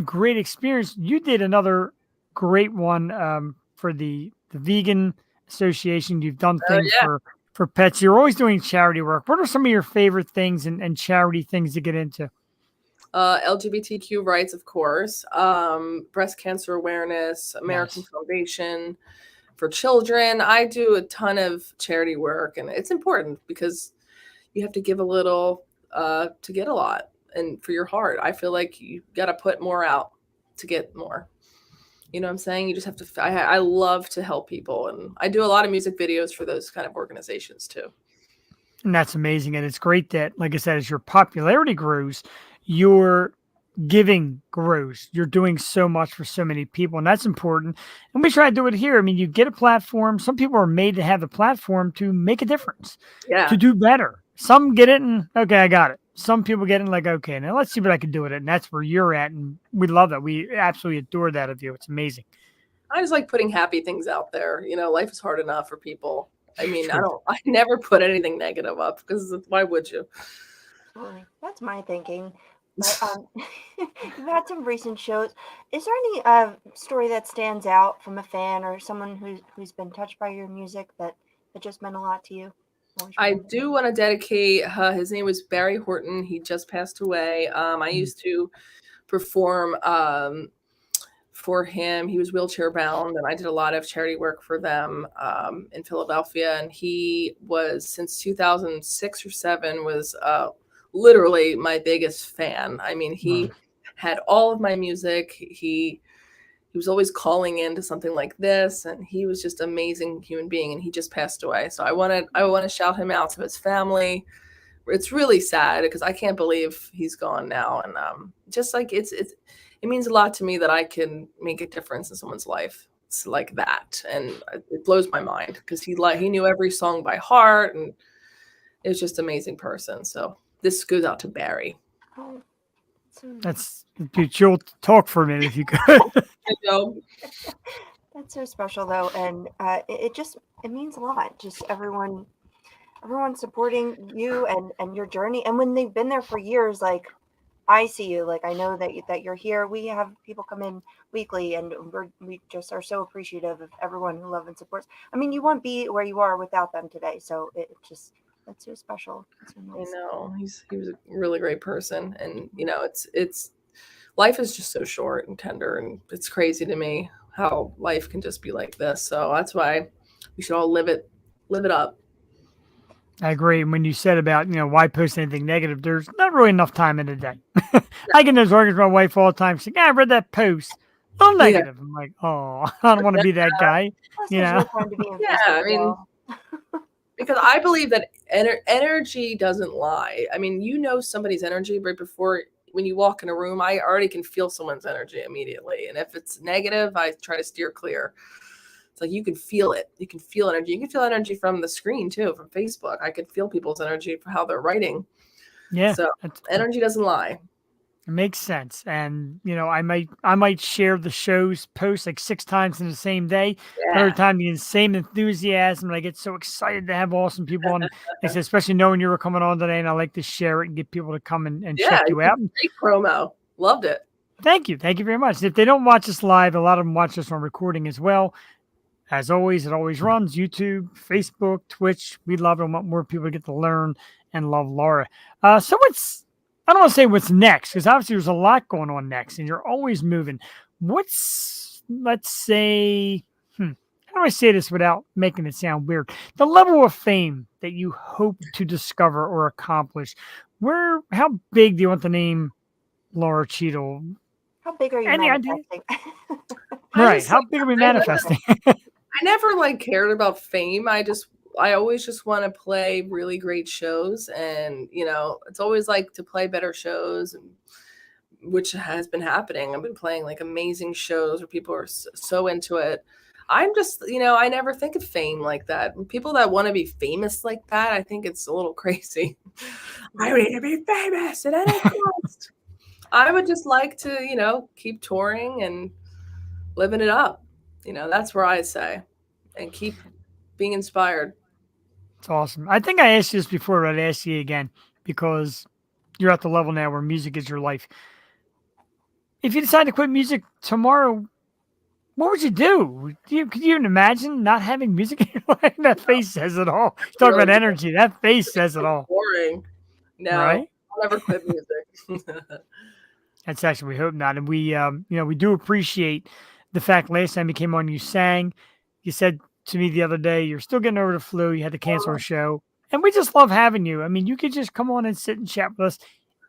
Speaker 1: great experience. You did another great one for the vegan association. You've done things for pets. You're always doing charity work. What are some of your favorite things and charity things to get into?
Speaker 4: LGBTQ rights, of course, breast cancer awareness, American Foundation for Children. I do a ton of charity work, and it's important because you have to give a little to get a lot, and for your heart. I feel like you got to put more out to get more. You know what I'm saying? You just have to, I love to help people. And I do a lot of music videos for those kind of organizations too.
Speaker 1: And that's amazing. And it's great that, like I said, as your popularity grows, your giving grows. You're doing so much for so many people. And that's important. And we try to do it here. I mean, you get a platform. Some people are made to have a platform to make a difference, to do better. Some get it and, okay, I got it. Some people get in like, okay, now let's see what I can do with it. And that's where you're at. And we love that. We absolutely adore that of you. It's amazing.
Speaker 4: I just like putting happy things out there. You know, life is hard enough for people. I mean, I never put anything negative up because why would you?
Speaker 3: That's my thinking. But you've had some recent shows. Is there any story that stands out from a fan or someone who's been touched by your music that just meant a lot to you?
Speaker 4: I do want to dedicate, his name was Barry Horton. He just passed away. I used to perform for him. He was wheelchair bound, and I did a lot of charity work for them in Philadelphia. And he was, since 2006 or 7, was literally my biggest fan. I mean, he had all of my music. He was always calling into something like this, and he was just an amazing human being, and he just passed away. So I want to shout him out to his family. It's really sad because I can't believe he's gone now. And just like it means a lot to me that I can make a difference in someone's life. It's like that. And it blows my mind because he knew every song by heart, and it was just an amazing person. So this goes out to Barry.
Speaker 1: That's you'll talk for a minute if you could.
Speaker 3: That's so special though, and it means a lot. Just everyone supporting you and your journey, and when they've been there for years, like I see you, like I know that you're here. We have people come in weekly, and we just are so appreciative of everyone who loves and supports. I mean, you wouldn't be where you are without them today. So that's so special. So nice.
Speaker 4: I know he was a really great person, and you know it's life is just so short and tender, and it's crazy to me how life can just be like this. So that's why we should all live it up.
Speaker 1: I agree. And when you said about, why post anything negative, there's not really enough time in the day. I get in those arguments with my wife all the time. She's like, I read that post. Oh, negative. Yeah. I'm like, oh, I don't want to be that guy.
Speaker 4: I mean, because I believe that energy doesn't lie. I mean, somebody's energy right before when you walk in a room. I already can feel someone's energy immediately. And if it's negative, I try to steer clear. Like you can feel it. You can feel energy. You can feel energy from the screen too, from Facebook. I could feel people's energy for how they're writing.
Speaker 1: Yeah.
Speaker 4: So energy doesn't lie.
Speaker 1: It makes sense. And, I might share the show's post like 6 times in the same day. But every
Speaker 4: Yeah.
Speaker 1: time the same enthusiasm, and I get so excited to have awesome people on. Like I said, especially knowing you were coming on today, and I like to share it and get people to come and
Speaker 4: Yeah,
Speaker 1: check you out.
Speaker 4: great promo. Loved it.
Speaker 1: Thank you. Thank you very much. If they don't watch us live, a lot of them watch us on recording as well. As always, it always runs YouTube, Facebook, Twitch. We love it and want more people to get to learn and love Laura. So I don't want to say what's next, because obviously there's a lot going on next and you're always moving. Let's say, how do I say this without making it sound weird? The level of fame that you hope to discover or accomplish. How big do you want the name Laura Cheadle?
Speaker 3: How big are you
Speaker 1: Any idea?
Speaker 3: manifesting?
Speaker 1: Right. How big are we manifesting?
Speaker 4: I never cared about fame. I always just want to play really great shows, and it's always to play better shows, and which has been happening. I've been playing amazing shows where people are so into it. I'm just, I never think of fame like that. People that want to be famous like that, I think it's a little crazy. I need to be famous at any cost. I would just like to, keep touring and living it up. That's where I say, and keep being inspired.
Speaker 1: It's awesome. I think I asked you this before, but I'd ask you again because you're at the level now where music is your life. If you decide to quit music tomorrow, what would you do? Could you even imagine not having music in your life? That face says it all. Talk about energy. That face says it all.
Speaker 4: Boring. No,
Speaker 1: right?
Speaker 4: I'll never quit music.
Speaker 1: That's actually, we hope not. And we, we do appreciate the fact last time you came on, you sang. You said to me the other day, you're still getting over the flu. You had to cancel a show. And we just love having you. I mean, you could just come on and sit and chat with us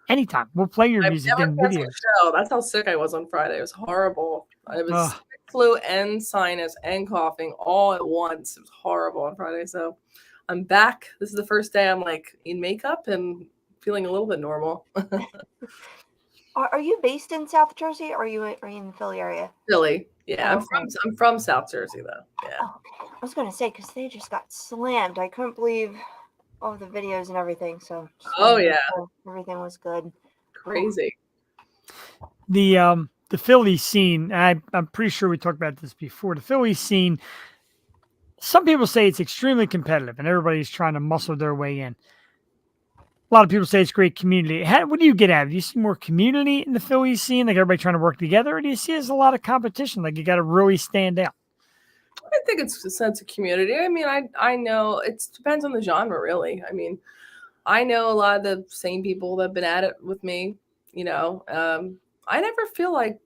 Speaker 1: anytime. We'll play your music and videos.
Speaker 4: That's how sick I was on Friday. It was horrible. I was flu and sinus and coughing all at once. It was horrible on Friday. So I'm back. This is the first day I'm in makeup and feeling a little bit normal.
Speaker 3: Are you based in South Jersey, or are you in the Philly area?
Speaker 4: Philly. Yeah, I'm from South Jersey though. Yeah.
Speaker 3: Oh, I was gonna say, because they just got slammed. I couldn't believe all the videos and everything. So everything was good.
Speaker 4: Crazy.
Speaker 1: The Philly scene, I'm pretty sure we talked about this before. The Philly scene, some people say it's extremely competitive and everybody's trying to muscle their way in. A lot of people say it's great community. What do you get out of it? Do you see more community in the Philly scene, like everybody trying to work together, or do you see there's a lot of competition, like you got to really stand out?
Speaker 4: I think it's a sense of community. I mean, I know it depends on the genre, really. I mean, I know a lot of the same people that have been at it with me. I never feel like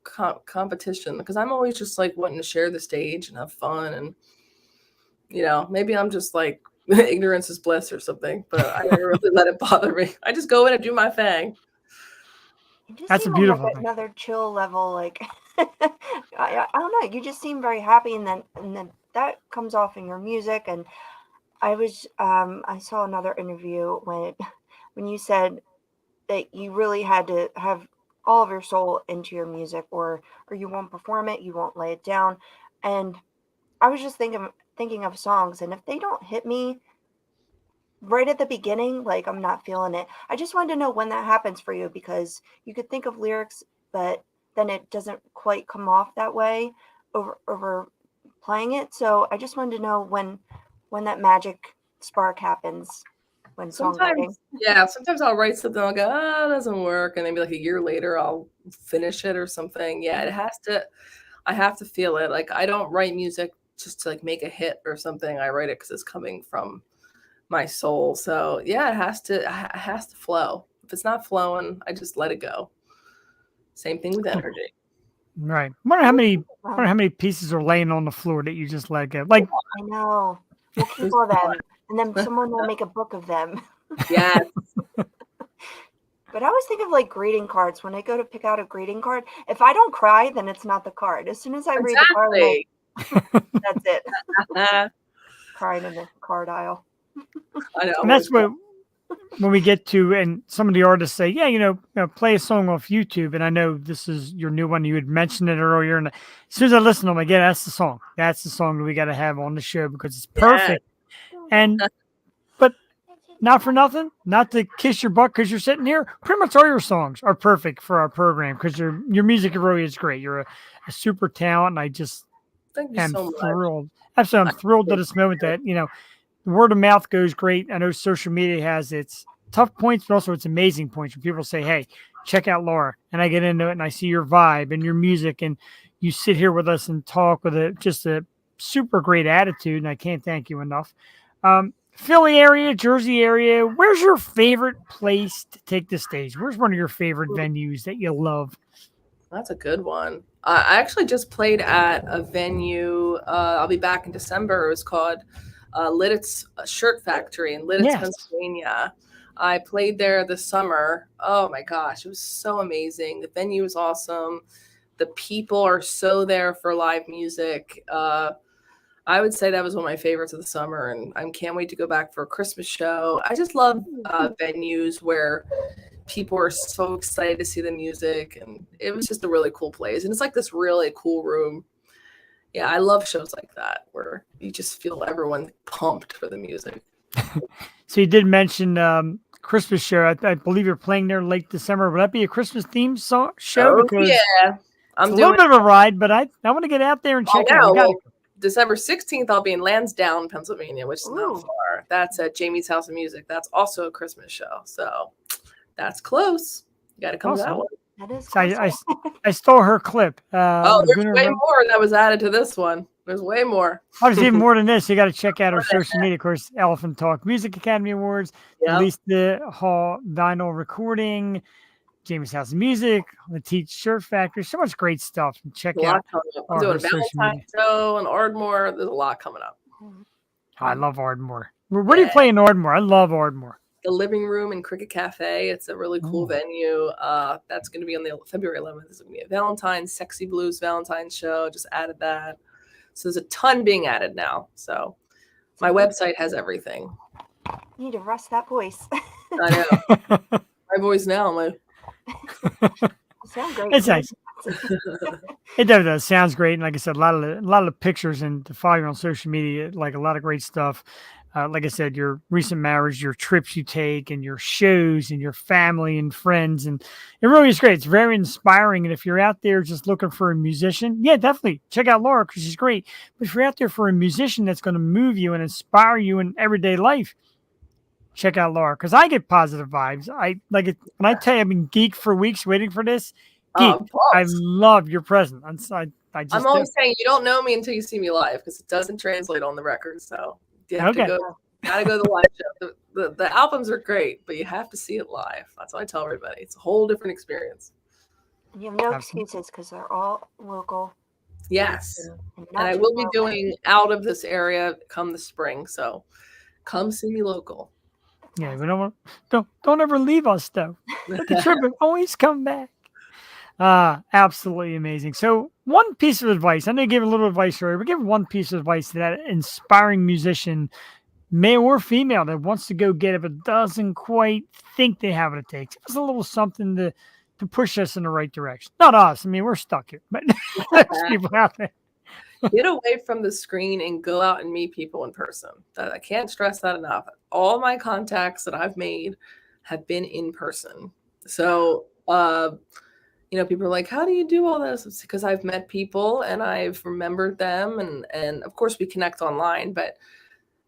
Speaker 4: competition, because I'm always just wanting to share the stage and have fun, and maybe I'm just ignorance is bliss or something, but I never really let it bother me. I just go in and do my thing.
Speaker 1: That's a beautiful thing.
Speaker 3: Another chill level, I don't know. You just seem very happy, and then that comes off in your music. And I saw another interview when you said that you really had to have all of your soul into your music, or you won't perform it, you won't lay it down. And I was just thinking of songs, and if they don't hit me right at the beginning, I'm not feeling it. I just wanted to know when that happens for you, because you could think of lyrics, but then it doesn't quite come off that way over playing it. So I just wanted to know when that magic spark happens when songwriting.
Speaker 4: Sometimes I'll write something, I'll go, it doesn't work, and maybe a year later I'll finish it or something. I have to feel it. I don't write music just to make a hit or something. I write it because it's coming from my soul. So it has to flow. If it's not flowing, I just let it go. Same thing with energy.
Speaker 1: Right. I wonder how many pieces are laying on the floor that you just let go.
Speaker 3: I know. We'll keep all them, and then someone will make a book of them.
Speaker 4: Yes.
Speaker 3: But I always think of greeting cards. When I go to pick out a greeting card, if I don't cry, then it's not the card. As soon as I read the card, that's it. Crying in the card aisle.
Speaker 1: I know. And that's what when we get to, and some of the artists say, play a song off YouTube. And I know this is your new one. You had mentioned it earlier. And as soon as I listen, I'm like, yeah, that's the song. That's the song that we got to have on the show because it's perfect. And, but not for nothing, not to kiss your butt because you're sitting here. Pretty much all your songs are perfect for our program because your music really is great. You're a super talent, and I just
Speaker 4: Thank you
Speaker 1: am
Speaker 4: so much.
Speaker 1: thrilled. Absolutely, I'm thrilled to this moment that the word of mouth goes great. I know social media has its tough points, but also its amazing points. When people say, "Hey, check out Laura," and I get into it and I see your vibe and your music, and you sit here with us and talk with just a super great attitude, and I can't thank you enough. Philly area, Jersey area. Where's your favorite place to take the stage? Where's one of your favorite venues that you love?
Speaker 4: That's a good one. I actually just played at a venue. I'll be back in December. It was called Lidditz Shirt Factory in Lidditz,
Speaker 1: Yes.
Speaker 4: Pennsylvania. I played there this summer. Oh my gosh, it was so amazing. The venue was awesome. The people are so there for live music. I would say that was one of my favorites of the summer, and I can't wait to go back for a Christmas show. I just love venues where people are so excited to see the music, and it was just a really cool place. And it's like this really cool room. Yeah, I love shows like that where you just feel everyone pumped for the music.
Speaker 1: So you did mention Christmas show. I believe you're playing there late December. Would that be a Christmas themed show?
Speaker 4: Oh,
Speaker 1: Because
Speaker 4: yeah.
Speaker 1: it's a little bit of a ride, but I want to get out there and check it out.
Speaker 4: Well, December 16th, I'll be in Lansdowne, Pennsylvania, which is not far. That's at Jamie's House of Music. That's also a Christmas show. So that's close. You got to come to that one.
Speaker 3: That is
Speaker 1: I stole her clip.
Speaker 4: There's way more that was added to this one. There's way more.
Speaker 1: Oh, there's even more than this. You got to check out our social media. Of course, Elephant Talk Music Academy Awards, released the Hall vinyl recording, Jamie's House of Music, the Teach Shirt Factory. So much great stuff. Check out.
Speaker 4: I'm doing a Valentine's show and Ardmore. There's a lot coming up.
Speaker 1: I love Ardmore. Where do you play in Ardmore? I love Ardmore.
Speaker 4: The Living Room and Cricket Cafe. It's a really cool venue. That's going to be on the February 11th. There's going to be a Valentine's Sexy Blues Valentine's show. Just added that. So there's a ton being added now. So my website has everything.
Speaker 3: You need to rest that voice.
Speaker 4: I know. My voice now.
Speaker 3: Sound great.
Speaker 1: It's nice. It does. Sounds great. And like I said, a lot of the pictures and to follow you on social media, like a lot of great stuff. Like I said, your recent marriage, your trips you take, and your shows, and your family and friends, and it really is great. It's very inspiring. And if you're out there just looking for a musician, yeah, definitely check out Laura because she's great. But if you're out there for a musician that's going to move you and inspire you in everyday life, check out Laura because I get positive vibes. I like it when I tell you I've been geek for weeks waiting for this. Geek, I love your presence.
Speaker 4: I'm always saying you don't know me until you see me live because it doesn't translate on the record. So you have to gotta go to the live show. The albums are great, but you have to see it live. That's what I tell everybody. It's a whole different experience.
Speaker 3: You have no excuses because they're all local.
Speaker 4: Yes, and I will be doing out of this area come the spring. So come see me local.
Speaker 1: Yeah, we don't ever leave us though. The trip will always come back. Absolutely amazing. So one piece of advice, I know you gave a little advice earlier, but give one piece of advice to that inspiring musician, male or female, that wants to go get it but doesn't quite think they have what it takes. Give us a little something to push us in the right direction. Not us. I mean, we're stuck here, but there's people out there.
Speaker 4: Get away from the screen and go out and meet people in person. I can't stress that enough. All my contacts that I've made have been in person. So, people are like, how do you do all this? It's because I've met people and I've remembered them. And of course we connect online, but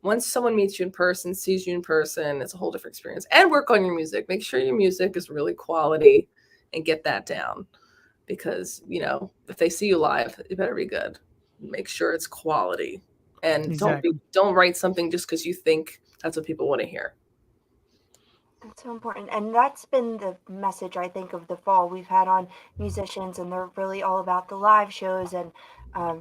Speaker 4: once someone meets you in person, sees you in person, it's a whole different experience. And work on your music. Make sure your music is really quality and get that down because, if they see you live, it better be good. Make sure it's quality and don't write something just because you think that's what people want to hear.
Speaker 3: That's so important. And that's been the message, I think, of the fall we've had on musicians, and they're really all about the live shows. And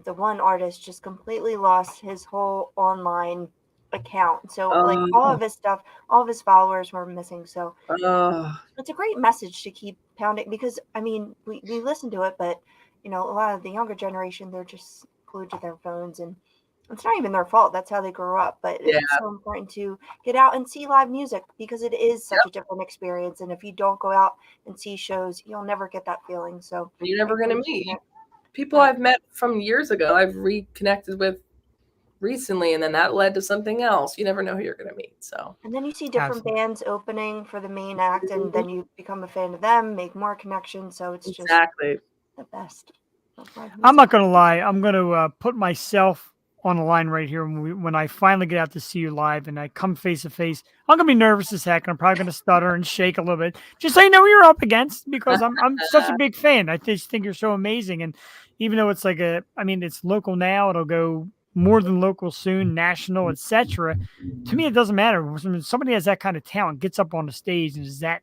Speaker 3: the one artist just completely lost his whole online account. So all of his stuff, all of his followers were missing. So it's a great message to keep pounding because, I mean, we listen to it, but, a lot of the younger generation, they're just glued to their phones and it's not even their fault. That's how they grew up. But it's so important to get out and see live music because it is such a different experience. And if you don't go out and see shows, you'll never get that feeling. So
Speaker 4: you're never going to meet people I've met from years ago. I've reconnected with recently, and then that led to something else. You never know who you're going to meet. So,
Speaker 3: And then you see different bands opening for the main act, and then you become a fan of them, make more connections. So it's just the best.
Speaker 1: I'm not gonna lie. I'm gonna put myself on the line right here when I finally get out to see you live and I come face to face. I'm gonna be nervous as heck, and I'm probably gonna stutter and shake a little bit, just so you know who you're up against, because I'm such a big fan. I just think you're so amazing, and even though it's like it's local now, it'll go more than local soon, national, etc. To me, it doesn't matter. When somebody has that kind of talent, gets up on the stage and is that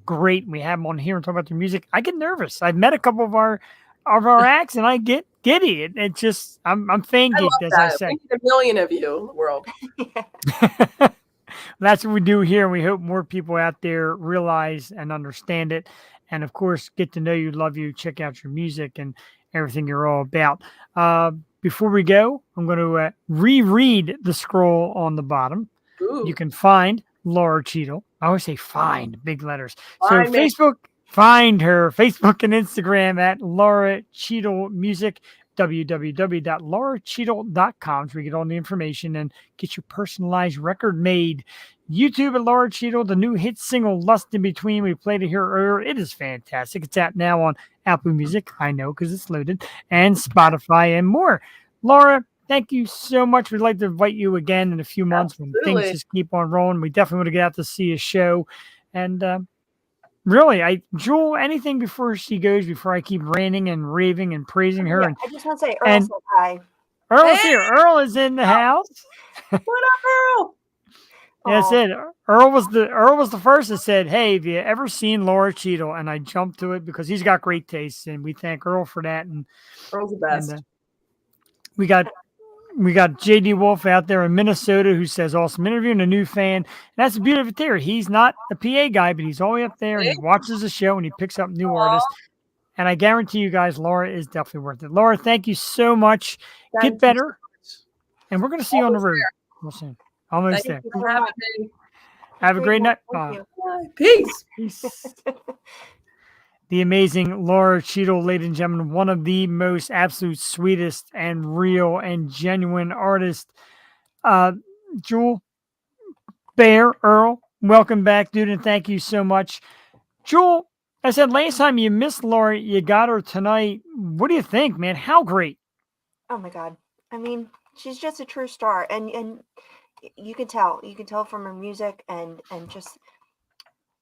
Speaker 1: great, and we have them on here and talk about their music, I get nervous. I've met a couple of our acts, and I get giddy. It just I'm fan geeked, as I say.
Speaker 4: We need a million of you in the world.
Speaker 1: That's what we do here, and we hope more people out there realize and understand it, and of course get to know you, love you, check out your music and everything you're all about. Before we go, I'm going to reread the scroll on the bottom.
Speaker 4: Ooh.
Speaker 1: You can find Laura Cheadle. I always say find, big letters.
Speaker 4: Find
Speaker 1: so Facebook, find her, Facebook and Instagram at Laura Cheadle Music, www.lauracheadle.com, so we get all the information and get your personalized record made. YouTube at Laura Cheadle, the new hit single Lust in Between. We played it here earlier. It is fantastic. It's out now on Apple Music. I know because it's loaded, and Spotify and more. Laura, thank you so much. We'd like to invite you again in a few months when things just keep on rolling. We definitely want to get out to see a show. And really, Jewel, anything before she goes, before I keep ranting and raving and praising her?
Speaker 3: Yeah, I just want to say, Earl said hi.
Speaker 1: Earl's here. Earl is in the house.
Speaker 4: What up, Earl?
Speaker 1: That's it. Earl was the first that said, "Hey, have you ever seen Laura Cheadle?" And I jumped to it because he's got great taste, and we thank Earl for that. And
Speaker 4: Earl's the best.
Speaker 1: And, we got JD Wolf out there in Minnesota who says, "Awesome interview and a new fan." And that's a beautiful theory. He's not a PA guy, but he's all the way up there and he watches the show and he picks up new artists. And I guarantee you guys, Laura is definitely worth it. Laura, thank you so much. Get better. And we're going to see you on the road. We'll see. Almost there. Have a great night.
Speaker 4: Peace.
Speaker 1: The amazing Laura Cheadle, ladies and gentlemen, one of the most absolute sweetest and real and genuine artists. Jewel, Bear, Earl, welcome back, dude, and thank you so much. Jewel, I said last time you missed Laura, you got her tonight. What do you think, man? How great?
Speaker 3: Oh my God. I mean, she's just a true star, and you can tell from her music and just,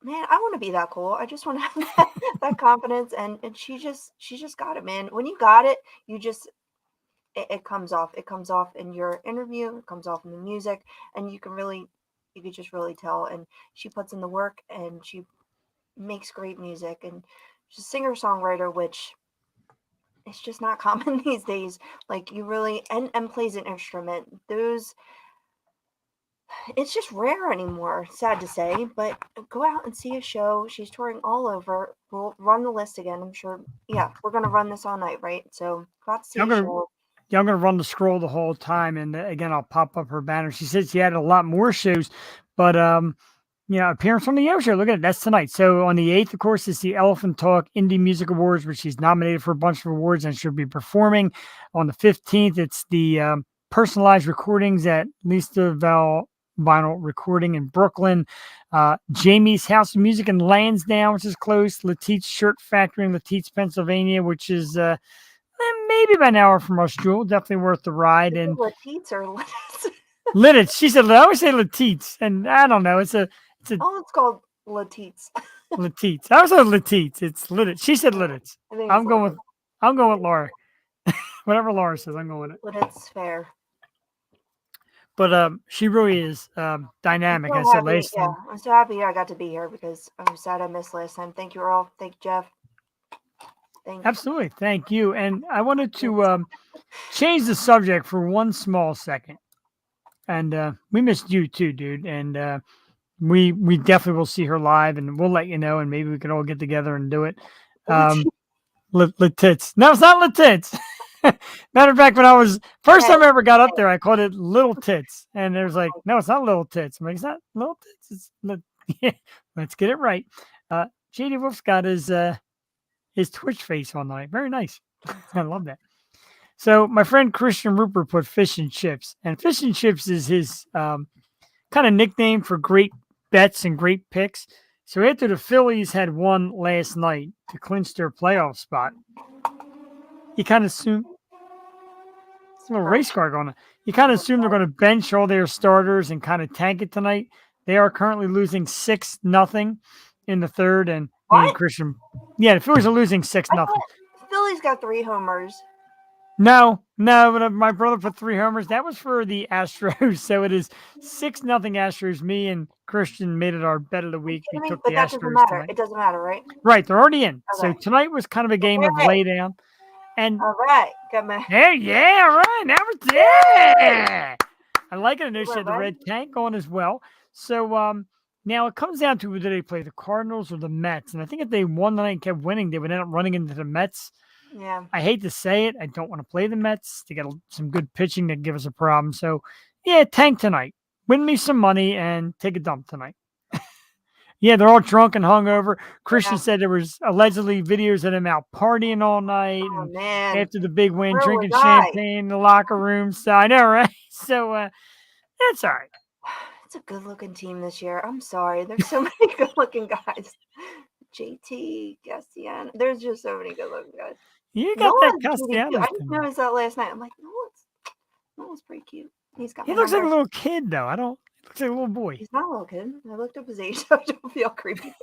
Speaker 3: man, I want to be that cool. I just want to have that confidence, and she just got it, man. When you got it, you just it comes off. It comes off in your interview. It comes off in the music, and you could just really tell. And she puts in the work, and she makes great music, and she's a singer-songwriter, which it's just not common these days. Like, you really and plays an instrument. It's just rare anymore, sad to say, but go out and see a show. She's touring all over. We'll run the list again, I'm sure. Yeah, we're going to run this all night, right? So go out to see a show.
Speaker 1: Yeah, I'm going to run the scroll the whole time, and again, I'll pop up her banner. She said she had a lot more shows, but appearance on the Yo Show. Look at it. That's tonight. So on the 8th, of course, is the Elephant Talk Indie Music Awards, which she's nominated for a bunch of awards and she'll be performing. On the 15th, it's the personalized recordings at Lisa Val Vinyl Recording in Brooklyn. Jamie's House of Music in Lansdowne, which is close. Latit's Shirt Factory in Latitz, Pennsylvania, which is maybe about an hour from us, Jewel. Definitely worth the ride. And
Speaker 3: Latitz or Lititz?
Speaker 1: Lititz. She said, I always say Latitz, and I don't know. It's
Speaker 3: called Latitz.
Speaker 1: Latitz. I was on Latitz. It's Lititz. She said Lititz. I'm going with Laura. Whatever Laura says, I'm going with it.
Speaker 3: Lititz fair.
Speaker 1: But she really is dynamic. I said last time.
Speaker 3: I'm so happy I got to be here because I'm sad I missed last time. Thank you, Earl. Thank you, Jeff.
Speaker 1: Absolutely. Thank you. And I wanted to change the subject for one small second. And we missed you too, dude. And we definitely will see her live, and we'll let you know, and maybe we can all get together and do it. Latitz. No, it's not Latitz. Matter of fact, when I was first time I ever got up there, I called it Little Tits, and there's like, no, it's not Little Tits. I'm like, it's not Little Tits. It's let's get it right. JD Wolf's got his Twitch face on night. Very nice. I love that. So my friend Christian Rupert put fish and chips, and fish and chips is his kind of nickname for great bets and great picks. So after the Phillies had won last night to clinch their playoff spot, he kind of assumed a little race car going on. You kind of assume they're going to bench all their starters and kind of tank it tonight. They are currently losing 6-0 in the third, and me and Christian, the Phillies are losing 6-0.
Speaker 3: Phillies got 3 homers.
Speaker 1: No, but my brother put 3 homers. That was for the Astros, so it is 6-0 Astros. Me and Christian made it our bet of the week. We took
Speaker 3: but
Speaker 1: the
Speaker 3: that
Speaker 1: Astros
Speaker 3: doesn't matter.
Speaker 1: tonight.
Speaker 3: It doesn't matter, right?
Speaker 1: Right, they're already in.
Speaker 3: Okay.
Speaker 1: So tonight was kind of a game of lay down. And
Speaker 3: all right, got my
Speaker 1: all right, now we're there. I like it. I know she had the red tank on as well. So now it comes down to whether they play the Cardinals or the Mets. And I think if they won the night and kept winning, they would end up running into the Mets.
Speaker 3: Yeah.
Speaker 1: I hate to say it. I don't want to play the Mets. They got some good pitching that give us a problem. So, tank tonight. Win me some money and take a dump tonight. Yeah, they're all drunk and hungover. Christian said there was allegedly videos of them out partying all night.
Speaker 3: Oh, man.
Speaker 1: After the big win, drinking champagne in the locker room. So I know, right? So that's all right.
Speaker 3: It's a good-looking team this year. I'm sorry. There's so many good-looking guys. JT, Castellanos. There's just so many good-looking guys.
Speaker 1: You got that Castellanos.
Speaker 3: I just noticed that last night. I'm like, Noah's pretty cute.
Speaker 1: He looks like a little kid, though. He looks like a little boy.
Speaker 3: He's not a little kid. I looked up his age, so I don't feel creepy.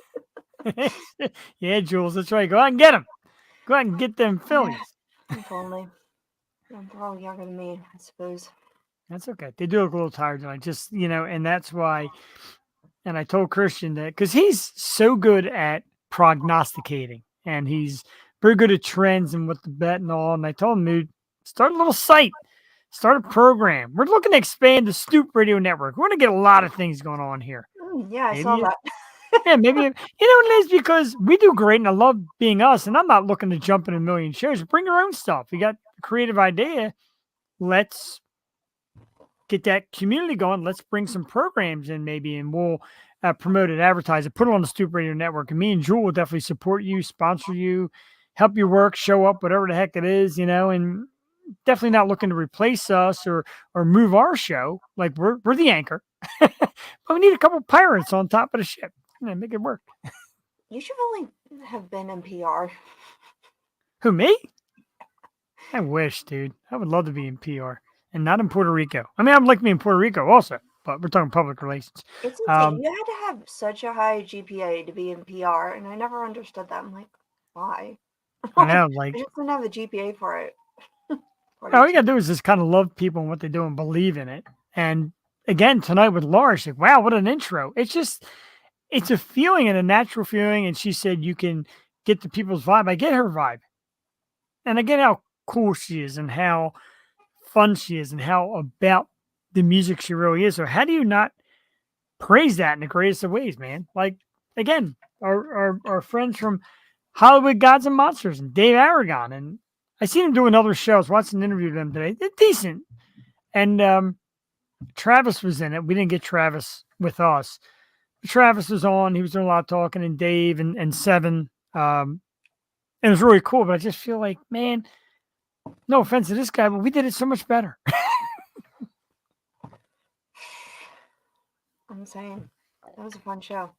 Speaker 1: Yeah, Jules, that's right. Go out and get him. Go out and get them Phillies.
Speaker 3: If only. They're all younger than me, I suppose.
Speaker 1: That's okay. They do look a little tired tonight. Just, and that's why. And I told Christian that because he's so good at prognosticating and he's very good at trends and what to bet and all. And I told him, dude, start a little site. Start a program. We're looking to expand the Stoop Radio Network. We're going to get a lot of things going on here.
Speaker 3: Yeah, I saw that.
Speaker 1: Yeah, maybe. You know what it is? Because we do great and I love being us. And I'm not looking to jump in a million shows. Bring your own stuff. You got a creative idea. Let's get that community going. Let's bring some programs in maybe and we'll promote it, advertise it, put it on the Stoop Radio Network. And me and Jewel will definitely support you, sponsor you, help your work, show up, whatever the heck it is, and definitely not looking to replace us or move our show. Like we're the anchor, but we need a couple pirates on top of the ship. Make it work.
Speaker 3: You should only have been in PR.
Speaker 1: Who, me? I wish, dude. I would love to be in PR and not in Puerto Rico. I mean, I'd like to be in Puerto Rico also, but we're talking public relations.
Speaker 3: It's insane. You had to have such a high GPA to be in PR, and I never understood that. I'm like, why?
Speaker 1: I know,
Speaker 3: I just didn't have the GPA for it.
Speaker 1: All you got to do is just kind of love people and what they do and believe in it. And again, tonight with Laura, she's like, wow, what an intro. It's a feeling and a natural feeling. And she said, you can get the people's vibe. I get her vibe. And I get how cool she is and how fun she is and how about the music she really is. So how do you not praise that in the greatest of ways, man? Like, again, our friends from Hollywood Gods and Monsters and Dave Aragon. And I seen him doing other shows, watched an interview with them today. They're decent. And Travis was in it. We didn't get Travis with us. Travis was on. He was doing a lot of talking, and Dave and Seven. And it was really cool, but I just feel like, man, no offense to this guy, but we did it so much better.
Speaker 3: I'm saying that was a fun show.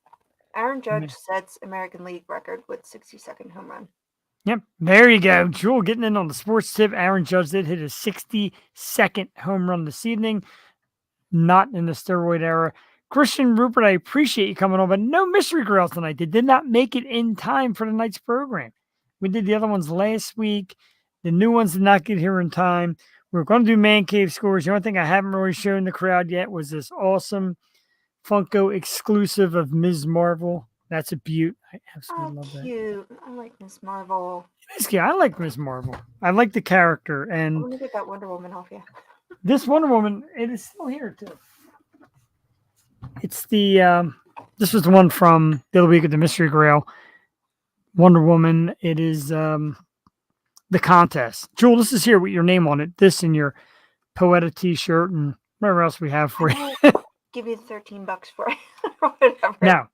Speaker 3: Aaron Judge sets American League record with 60-second home run.
Speaker 1: Yep, there you go. Jewel getting in on the sports tip. Aaron Judge did hit a 60-second home run this evening. Not in the steroid era. Christian Rupert, I appreciate you coming on, but no mystery girls tonight. They did not make it in time for tonight's program. We did the other ones last week. The new ones did not get here in time. We were going to do Man Cave scores. The only thing I haven't really shown the crowd yet was this awesome Funko exclusive of Ms. Marvel. That's a beaut. I absolutely love that.
Speaker 3: Cute. I like Ms. Marvel.
Speaker 1: I like Ms. Marvel. I like the character. And
Speaker 3: I'm going to get that Wonder Woman off you.
Speaker 1: This Wonder Woman, it is still here too. It's the, this was the one from the other week at the Mystery Grail. Wonder Woman. It is the contest. Jewel, this is here with your name on it. This and your Poeta t-shirt and whatever else we have for you.
Speaker 3: Give you the $13 for it. Or whatever.
Speaker 1: No,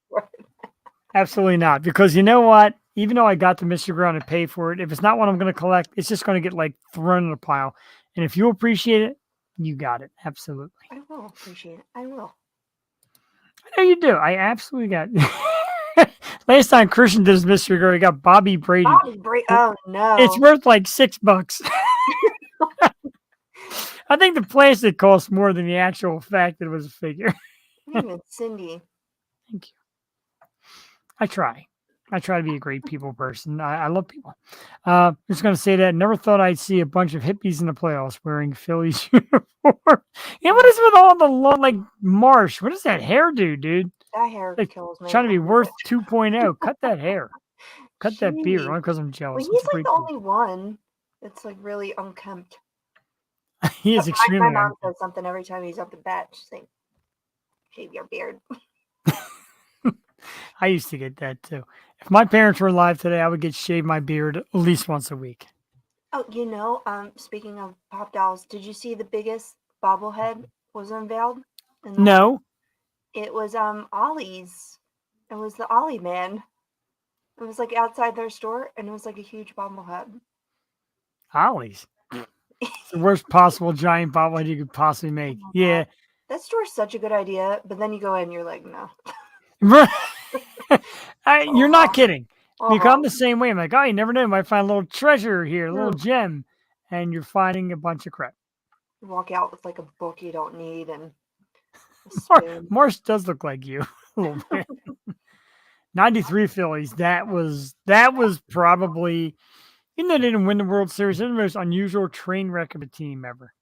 Speaker 1: absolutely not. Because you know what? even though I got the mystery ground and pay for it, if it's not one I'm going to collect, it's just going to get like thrown in a pile. And if you appreciate it, you got it. Absolutely.
Speaker 3: I will appreciate it. I will.
Speaker 1: I know you do. I absolutely got it. Last time Christian did his mystery girl, he got Bobby Brady.
Speaker 3: Oh no.
Speaker 1: It's worth like $6. I think the plastic costs more than the actual fact that it was a figure.
Speaker 3: Even Cindy.
Speaker 1: Thank you. I try to be a great people person. I love people. I'm just going to say that. Never thought I'd see a bunch of hippies in the playoffs wearing Phillies uniform. And what is with all the long, like, Marsh? What is that hairdo, dude?
Speaker 3: That hair
Speaker 1: Like,
Speaker 3: kills me.
Speaker 1: trying to be worth 2.0. Cut that hair. Cut that beard.
Speaker 3: Jeez.
Speaker 1: Only because I'm jealous.
Speaker 3: Well, he's like the only one that's like really unkempt.
Speaker 1: He is extremely.
Speaker 3: My mom says something every time he's up to bat. She's like, "Shave your beard."
Speaker 1: I used to get that too. If my parents were alive today, I would get shaved my beard at least once a week.
Speaker 3: Oh, speaking of pop dolls, did you see the biggest bobblehead was unveiled?
Speaker 1: No.
Speaker 3: It was Ollie's. It was the Ollie man. It was like outside their store, and it was like a huge bobblehead.
Speaker 1: Ollie's. It's the worst possible giant bobblehead you could possibly make.
Speaker 3: Oh
Speaker 1: yeah.
Speaker 3: God. That store's such a good idea, but then you go in and you're like, no.
Speaker 1: You're not kidding. Because I'm the same way. I'm like, oh, you never know. You might find a little treasure here, a little gem, and you're finding a bunch of crap.
Speaker 3: You walk out with like a book you don't need and
Speaker 1: Marsh does look like you a little bit. 93 Phillies. That was probably, even though they didn't win the World Series, it was the most unusual train wreck of a team ever.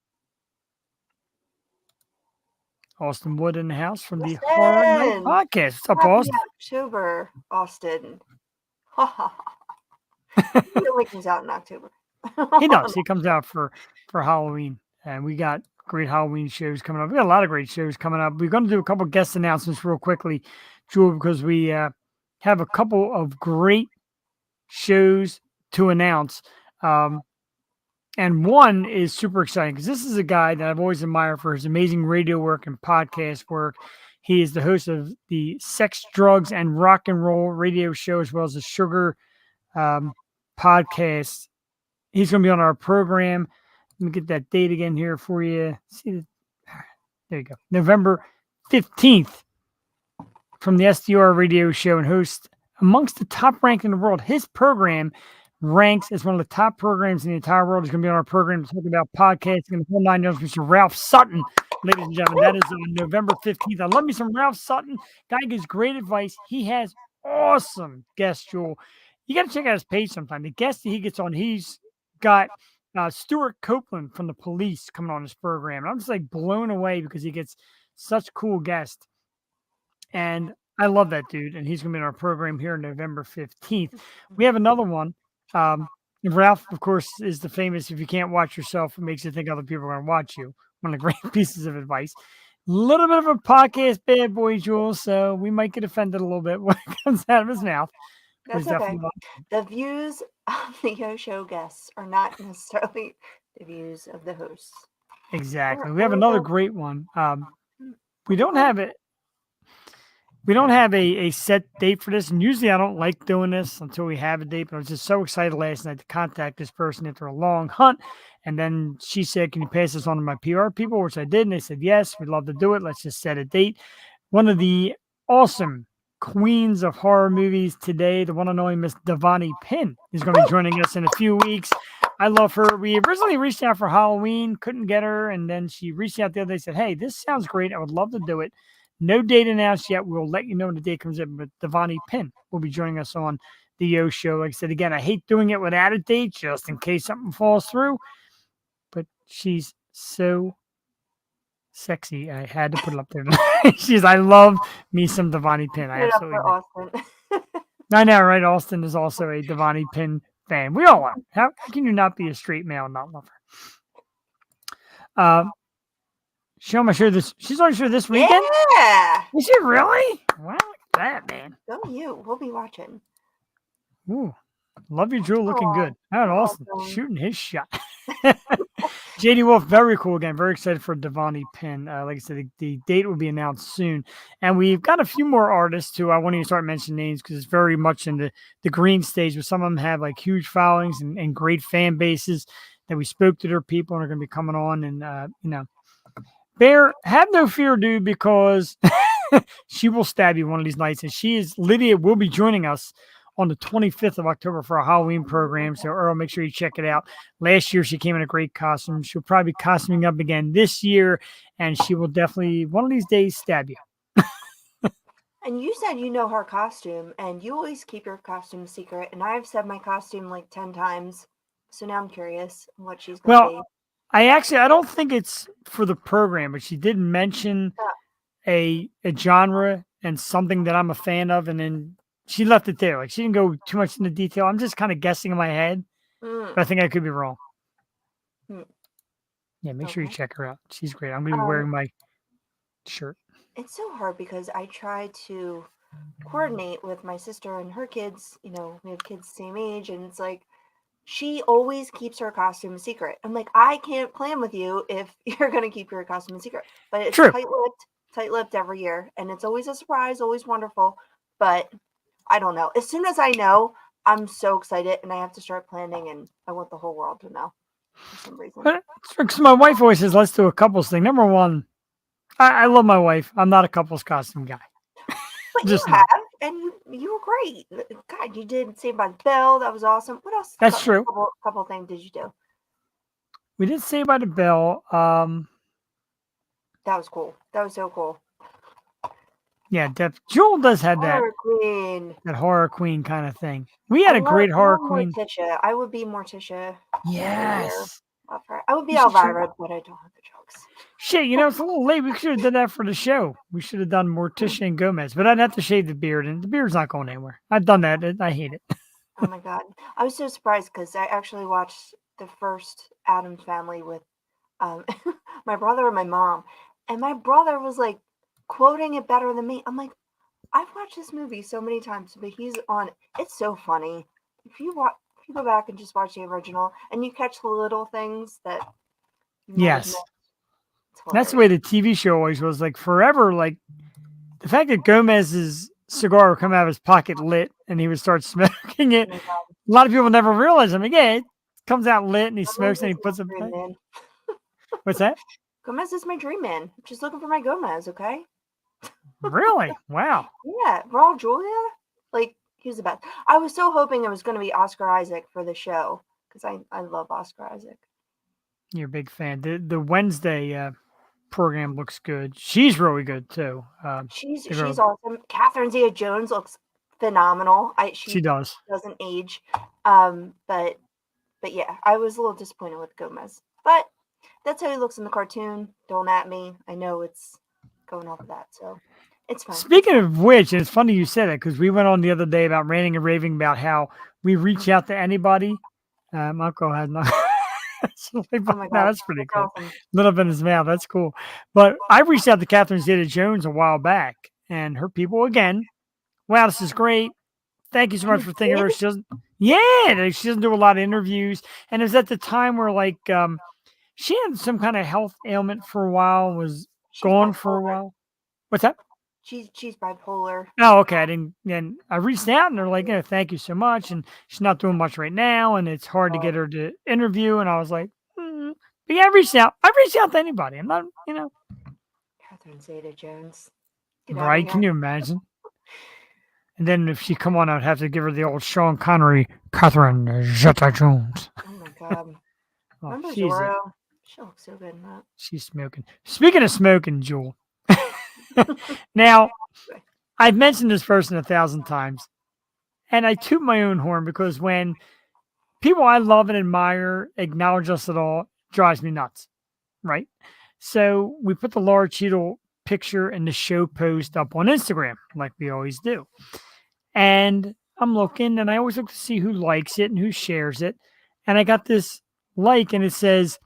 Speaker 1: Austin Wood in the house from the Hard Night Podcast. What's up, Austin?
Speaker 3: October, Austin. He only comes out in October.
Speaker 1: He does. He comes out for Halloween, and we got great Halloween shows coming up. We got a lot of great shows coming up. We're going to do a couple of guest announcements real quickly, Jewel, because we have a couple of great shows to announce. And one is super exciting because this is a guy that I've always admired for his amazing radio work and podcast work. He is the host of the Sex, Drugs, and Rock and Roll radio show, as well as the Sugar podcast. He's going to be on our program. Let me get that date again here for you. See, there you go. November 15th from the SDR radio show, and host amongst the top ranked in the world. His program ranks as one of the top programs in the entire world. He's going to be on our program to talk about podcasting and the whole nine yards. Mr. Ralph Sutton, ladies and gentlemen. That is on November 15th. I love me some Ralph Sutton. Guy gives great advice. He has awesome guests, Jewel. You got to check out his page sometime. The guests that he gets on, he's got Stuart Copeland from the Police coming on his program. And I'm just like blown away because he gets such cool guests. And I love that dude. And he's going to be in our program here on November 15th. We have another one. Ralph, of course, is the famous, if you can't watch yourself, it makes you think other people are going to watch you. One of the great pieces of advice. A little bit of a podcast bad boy, Jules, so we might get offended a little bit when it comes out of his mouth.
Speaker 3: That's okay. The views of the Yo Show guests are not necessarily the views of the hosts.
Speaker 1: Exactly. We have another great one. We don't have it. We don't have a set date for this, and usually I don't like doing this until we have a date, but I was just so excited last night to contact this person after a long hunt, and then she said, can you pass this on to my PR people, which I did, and they said, yes, we'd love to do it. Let's just set a date. One of the awesome queens of horror movies today, the one and only Miss Devani Pinn, is going to be joining us in a few weeks. I love her. We originally reached out for Halloween, couldn't get her, and then she reached out the other day and said, hey, this sounds great. I would love to do it. No date announced yet. We'll let you know when the date comes in. But Devani Pinn will be joining us on the Yo Show. Like I said, again, I hate doing it without a date just in case something falls through. But she's so sexy. I had to put it up there. I love me some Devani Pinn. I absolutely love. I know, right? Austin is also a Devani Pinn fan. We all are. How can you not be a straight male and not love her? Show my show this. She's on show this weekend.
Speaker 3: Yeah.
Speaker 1: Is she really? Wow, look at that, man.
Speaker 3: Go you. We'll be watching.
Speaker 1: Ooh, love you, Drew. Looking good. How about Austin shooting his shot? JD Wolf, very cool again. Very excited for Devani Penn. Like I said, the date will be announced soon. And we've got a few more artists who I won't even start mentioning names because it's very much in the green stage, where some of them have like huge followings and great fan bases that we spoke to their people and are going to be coming on. And, Bear, have no fear, dude, because she will stab you one of these nights. And Lydia will be joining us on the 25th of October for a Halloween program. So, Earl, make sure you check it out. Last year, she came in a great costume. She'll probably be costuming up again this year, and she will definitely, one of these days, stab you.
Speaker 3: And you said you know her costume, and you always keep your costume a secret. And I've said my costume like 10 times. So now I'm curious what she's going to be.
Speaker 1: I don't think it's for the program, but she did mention a genre and something that I'm a fan of, and then she left it there. Like, she didn't go too much into detail. I'm just kind of guessing in my head, but I think I could be wrong. Yeah, make sure you check her out. She's great. I'm going to be wearing my shirt.
Speaker 3: It's so hard because I try to coordinate with my sister and her kids. We have kids the same age, and it's like she always keeps her costume a secret. I'm like, I can't plan with you if you're going to keep your costume a secret. But it's tight-lipped every year, and it's always a surprise, always wonderful. But I don't know. As soon as I know, I'm so excited, and I have to start planning, and I want the whole world to know for some reason.
Speaker 1: Because my wife always says, let's do a couples thing. Number one, I love my wife. I'm not a couples costume guy.
Speaker 3: But just you have, and you were great. God, you did Saved by the Bell. That was awesome. What else?
Speaker 1: That's true.
Speaker 3: Couple things did you do?
Speaker 1: We did Saved by the Bell.
Speaker 3: That was cool. That was so cool.
Speaker 1: Yeah, Jewel does have that horror queen kind of thing. We had a great horror queen.
Speaker 3: Morticia. I would be Morticia.
Speaker 1: Yes.
Speaker 3: I would be Elvira, but I don't have the jokes.
Speaker 1: Shit, it's a little late. We should have done that for the show. We should have done Morticia and Gomez, but I'd have to shave the beard, and the beard's not going anywhere. I've done that. I hate it.
Speaker 3: Oh my God. I was so surprised because I actually watched the first Addams Family with my brother and my mom, and my brother was like quoting it better than me. I'm like, I've watched this movie so many times, but he's on. It's so funny. If you go back and just watch the original, and you catch the little things that.
Speaker 1: Yes. That's the way the TV show always was. Like forever, like the fact that Gomez's cigar would come out of his pocket lit and he would start smoking it. A lot of people never realize. I mean, yeah, it comes out lit and he smokes and he puts it back. What's that?
Speaker 3: Gomez is my dream man. Just looking for my Gomez, okay?
Speaker 1: Really? Wow.
Speaker 3: Yeah. Raul Julia? Like, he's the best. I was so hoping it was going to be Oscar Isaac for the show because I love Oscar Isaac.
Speaker 1: You're a big fan. The Wednesday program looks good. She's really good too.
Speaker 3: She's awesome. Catherine Zeta-Jones looks phenomenal. She
Speaker 1: does.
Speaker 3: Doesn't age. But yeah, I was a little disappointed with Gomez. But that's how he looks in the cartoon. Don't at me. I know it's going off of that, so it's fine.
Speaker 1: Speaking of which, and it's funny you said it because we went on the other day about ranting and raving about how we reach out to anybody. Marco had not. Oh my God, that's pretty cool. Awesome. Little bit in his mouth. That's cool. But I reached out to Catherine Zeta-Jones a while back, and her people again. Wow, this is great. Thank you so much for thinking of her. She doesn't do a lot of interviews, and it was at the time where like she had some kind of health ailment for a while, was gone for a while. What's that?
Speaker 3: She's bipolar.
Speaker 1: Oh, okay. And I reached out and they're like, thank you so much. And she's not doing much right now. And it's hard to get her to interview. And I was like, But yeah, I reached out. I reached out to anybody. I'm not,
Speaker 3: Catherine Zeta-Jones.
Speaker 1: Right. Can you imagine? And then if she come on, I'd have to give her the old Sean Connery, Catherine Zeta-Jones.
Speaker 3: Oh my God. Remember Zorro? She looks so good in that.
Speaker 1: She's smoking. Speaking of smoking, Jewel. Now, I've mentioned this person 1,000 times, and I toot my own horn because when people I love and admire acknowledge us at all, it drives me nuts, right? So we put the Laura Cheadle picture and the show post up on Instagram, like we always do. And I'm looking, and I always look to see who likes it and who shares it. And I got this like, and it says,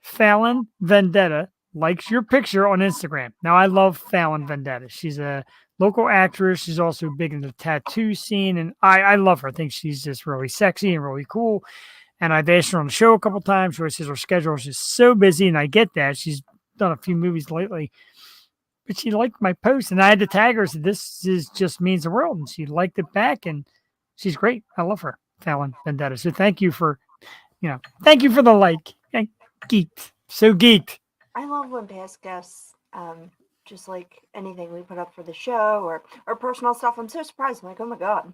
Speaker 1: Fallon Vendetta likes your picture on Instagram. Now, I love Fallon Vendetta. She's a local actress. She's also big in the tattoo scene, and I love her. I think she's just really sexy and really cool. And I've asked her on the show a couple times. She always says her schedule is just so busy, and I get that. She's done a few movies lately, but she liked my post, and I had to tag her. Said this is just means the world, and she liked it back, and she's great. I love her, Fallon Vendetta. So thank you for, thank you for the like. Geeked, so geeked.
Speaker 3: I love when past guests, just like anything we put up for the show or personal stuff. I'm so surprised. I'm like, oh my god,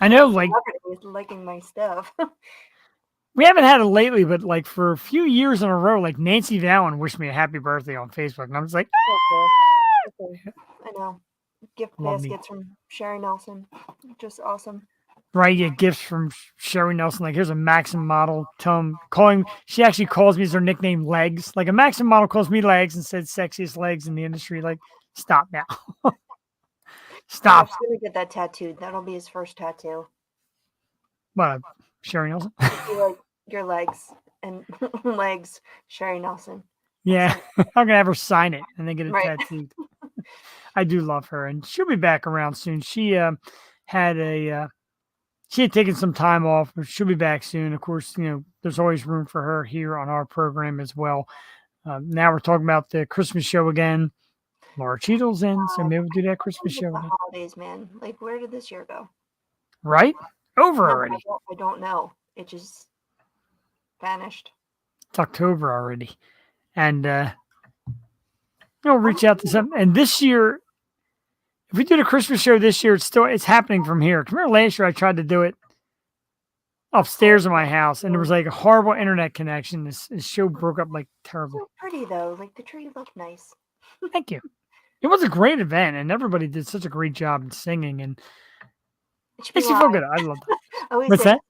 Speaker 1: I know, like
Speaker 3: liking my stuff.
Speaker 1: we haven't had it lately, but like for a few years in a row, like Nancy Vallon wished me a happy birthday on Facebook, and I was like,
Speaker 3: Okay. I know. Gift
Speaker 1: Love me.
Speaker 3: baskets from Sherry Nelson, just awesome.
Speaker 1: Right, you get gifts from Sherry Nelson. Like, here's a Maxim model. She actually calls me as her nickname, Legs. Like, a Maxim model calls me Legs and said sexiest legs in the industry. Like, stop now. Stop.
Speaker 3: He's gonna get that tattooed. That'll be his first tattoo.
Speaker 1: What, Sherry Nelson?
Speaker 3: Like your legs and legs, Sherry Nelson.
Speaker 1: Yeah, I'm gonna have her sign it and then get it
Speaker 3: Right.
Speaker 1: tattooed. I do love her, and she'll be back around soon. She she had taken some time off, but she'll be back soon. Of course, there's always room for her here on our program as well. Now we're talking about the Christmas show again. Laura Cheadle's in, so maybe we'll do that Christmas show
Speaker 3: The
Speaker 1: again.
Speaker 3: holidays, man. Like, where did this year go?
Speaker 1: Right? Over already.
Speaker 3: I don't know. It just vanished.
Speaker 1: It's October already. And we'll reach out to some. And this year, if we do the Christmas show this year, it's happening from here. Remember last year I tried to do it upstairs in my house, and there was like a horrible internet connection. This show broke up like terrible.
Speaker 3: So pretty though. Like the tree looked nice.
Speaker 1: Thank you. It was a great event, and everybody did such a great job in singing, and it makes you feel good. I love that. What's that?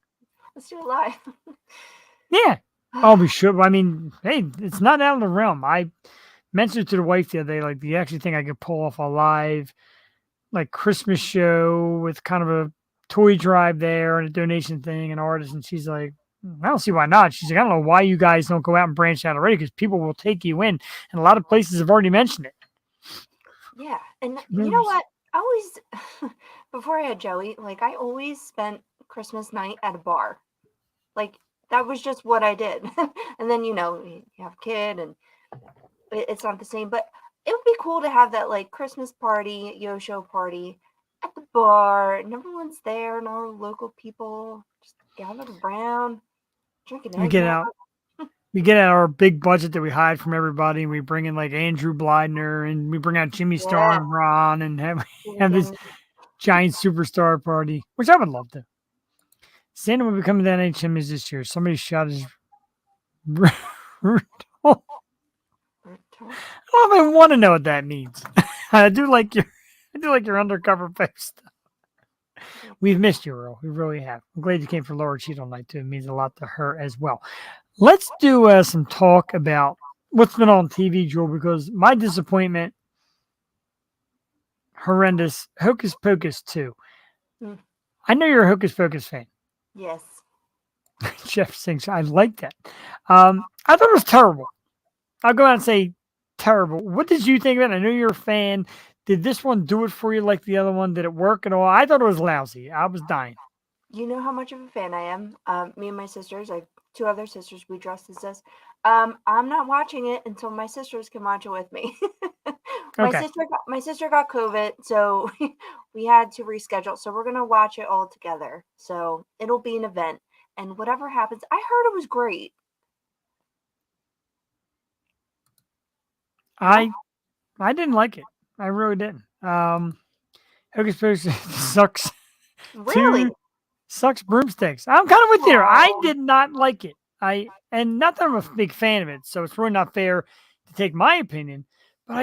Speaker 3: Let's do it live.
Speaker 1: Yeah. Oh, we should. I mean, hey, it's not out of the realm. I mentioned to the wife the other day, like, do you actually think I could pull off a live, like, Christmas show with kind of a toy drive there and a donation thing and artists? And she's like, I don't see why not. She's like, I don't know why you guys don't go out and branch out already, because people will take you in. And a lot of places have already mentioned it.
Speaker 3: Yeah. And you know what? I always, before I had Joey, like, I always spent Christmas night at a bar. Like, that was just what I did. And then, you have a kid and it's not the same, but it would be cool to have that like Christmas party, show party at the bar, and everyone's there and all the local people just gathered around, drinking.
Speaker 1: We get out our big budget that we hide from everybody, and we bring in like Andrew Blydner, and we bring out Jimmy Starr and Ron, and have this giant superstar party, which I would love to. Santa will be coming to NHMs this year. Somebody shot his Rudolph. I don't even want to know what that means. I do like your undercover post. We've missed you, Earl. We really have. I'm glad you came for Laura Cheadle night too. It means a lot to her as well. Let's do some talk about what's been on TV, Joel, because my disappointment, horrendous. Hocus Pocus 2. I know you're a Hocus Pocus fan.
Speaker 3: Yes.
Speaker 1: Jeff sings. I like that. I thought it was terrible. I'll go out and say terrible. What did you think of it? I know you're a fan. Did this one do it for you like the other one? Did it work at all? I thought it was lousy. I was dying.
Speaker 3: You know how much of a fan I am. Me and my sisters, I have 2 other sisters, we dressed as this. I'm not watching it until my sisters can watch it with me. My sister got COVID, so we had to reschedule. So we're gonna watch it all together. So it'll be an event, and whatever happens, I heard it was great.
Speaker 1: I didn't like it. I really didn't. Hocus Pocus sucks.
Speaker 3: Really?
Speaker 1: Sucks broomsticks. I'm kind of with you. I did not like it. And not that I'm a big fan of it, so it's really not fair to take my opinion. But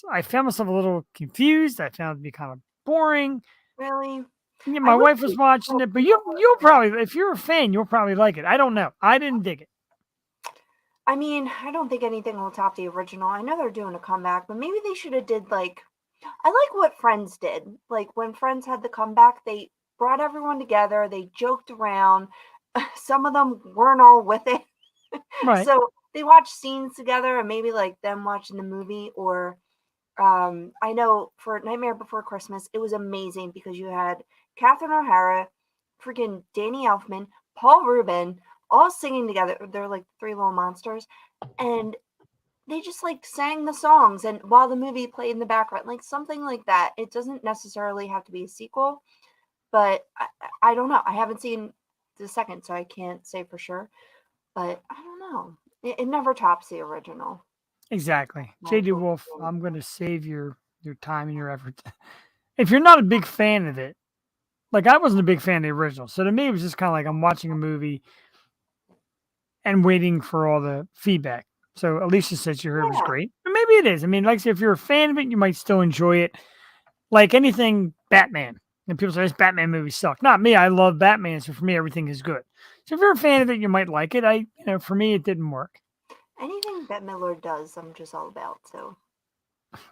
Speaker 1: I found myself a little confused. I found it to be kind of boring.
Speaker 3: Really?
Speaker 1: Yeah, my wife was watching it, but you'll probably, if you're a fan, you'll probably like it. I don't know. I didn't dig it.
Speaker 3: I mean, I don't think anything will top the original. I know they're doing a comeback, but maybe they should have did like, I like what Friends did. Like when Friends had the comeback, they brought everyone together. They joked around. Some of them weren't all with it.
Speaker 1: Right.
Speaker 3: So they watched scenes together and maybe like them watching the movie or I know for Nightmare Before Christmas, it was amazing because you had Catherine O'Hara, freaking Danny Elfman, Paul Rubin, all singing together. They're like three little monsters, and they just like sang the songs, and while the movie played in the background, like something like that. It doesn't necessarily have to be a sequel, but I don't know. I haven't seen the second, so I can't say for sure. But I don't know. It never tops the original.
Speaker 1: Exactly. J.D. Wolf, I'm going to save your time and your effort. If you're not a big fan of it, like I wasn't a big fan of the original, so to me it was just kind of like I'm watching a movie and waiting for all the feedback. So Alicia said you heard it was great. But maybe it is. I mean, like I said, if you're a fan of it, you might still enjoy it. Like anything Batman. And people say this Batman movie sucked. Not me. I love Batman, so for me everything is good. So if you're a fan of it, you might like it. For me it didn't work.
Speaker 3: Anything Bette Midler does, I'm just all about. So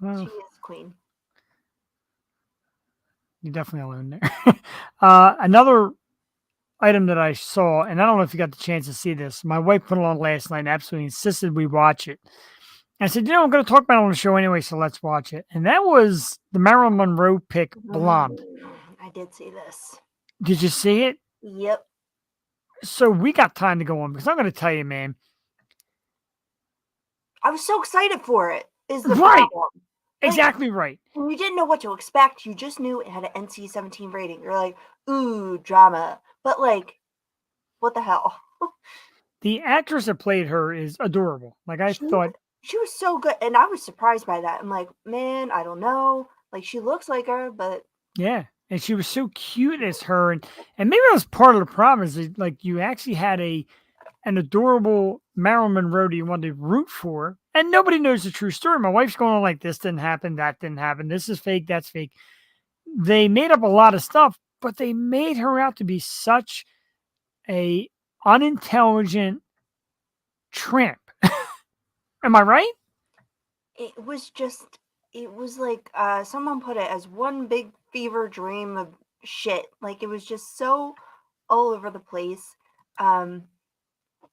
Speaker 3: she is queen.
Speaker 1: You're definitely alone there. Another item that I saw, and I don't know if you got the chance to see this. My wife put it on last night and absolutely insisted we watch it. I said, I'm going to talk about it on the show anyway, so let's watch it. And that was the Marilyn Monroe pick, Blonde.
Speaker 3: I did see this.
Speaker 1: Did you see it?
Speaker 3: Yep.
Speaker 1: So we got time to go on because I'm going to tell you, man.
Speaker 3: I was so excited for it. Is the
Speaker 1: right.
Speaker 3: problem.
Speaker 1: Exactly right.
Speaker 3: You didn't know what to expect. You just knew it had an NC-17 rating. You're like, ooh, drama. But like, what the hell?
Speaker 1: The actress that played her is adorable. Like I thought.
Speaker 3: She was so good. And I was surprised by that. I'm like, man, I don't know. Like she looks like her, but.
Speaker 1: Yeah. And she was so cute as her. And maybe that was part of the problem is that, like you actually had an adorable Marilyn Monroe that you wanted to root for. And nobody knows the true story. My wife's going on like, this didn't happen. That didn't happen. This is fake. That's fake. They made up a lot of stuff, but they made her out to be such a unintelligent tramp. Am I right?
Speaker 3: It was like someone put it as one big fever dream of shit. Like it was just so all over the place.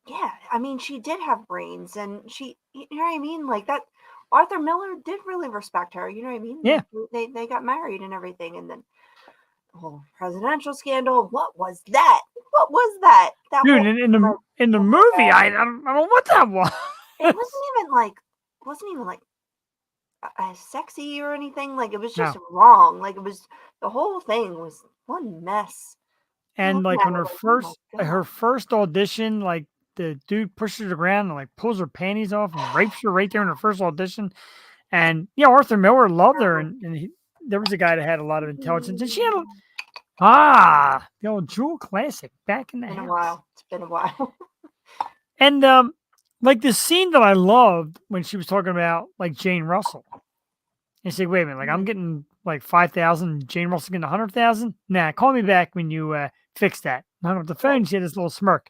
Speaker 3: Yeah, I mean, she did have brains, and you know what I mean? Like that, Arthur Miller did really respect her. You know what I mean?
Speaker 1: Yeah.
Speaker 3: They got married and everything, and then the whole presidential scandal. What was that? What was that?
Speaker 1: Dude, in the movie, I don't know what that was.
Speaker 3: It wasn't even like sexy or anything. Like it was just wrong. Like the whole thing was one mess.
Speaker 1: And like on her first audition, like the dude pushes her to the ground and like pulls her panties off and rapes her right there in her first audition. And Arthur Miller loved her, and there was a guy that had a lot of intelligence, and she had the old Jewel classic back in the house.
Speaker 3: It's been a while.
Speaker 1: And like the scene that I loved when she was talking about like Jane Russell. And say, wait a minute, like I'm getting like 5,000, Jane Russell getting 100,000. Nah, call me back when you fix that. Hung up the phone. She had this little smirk.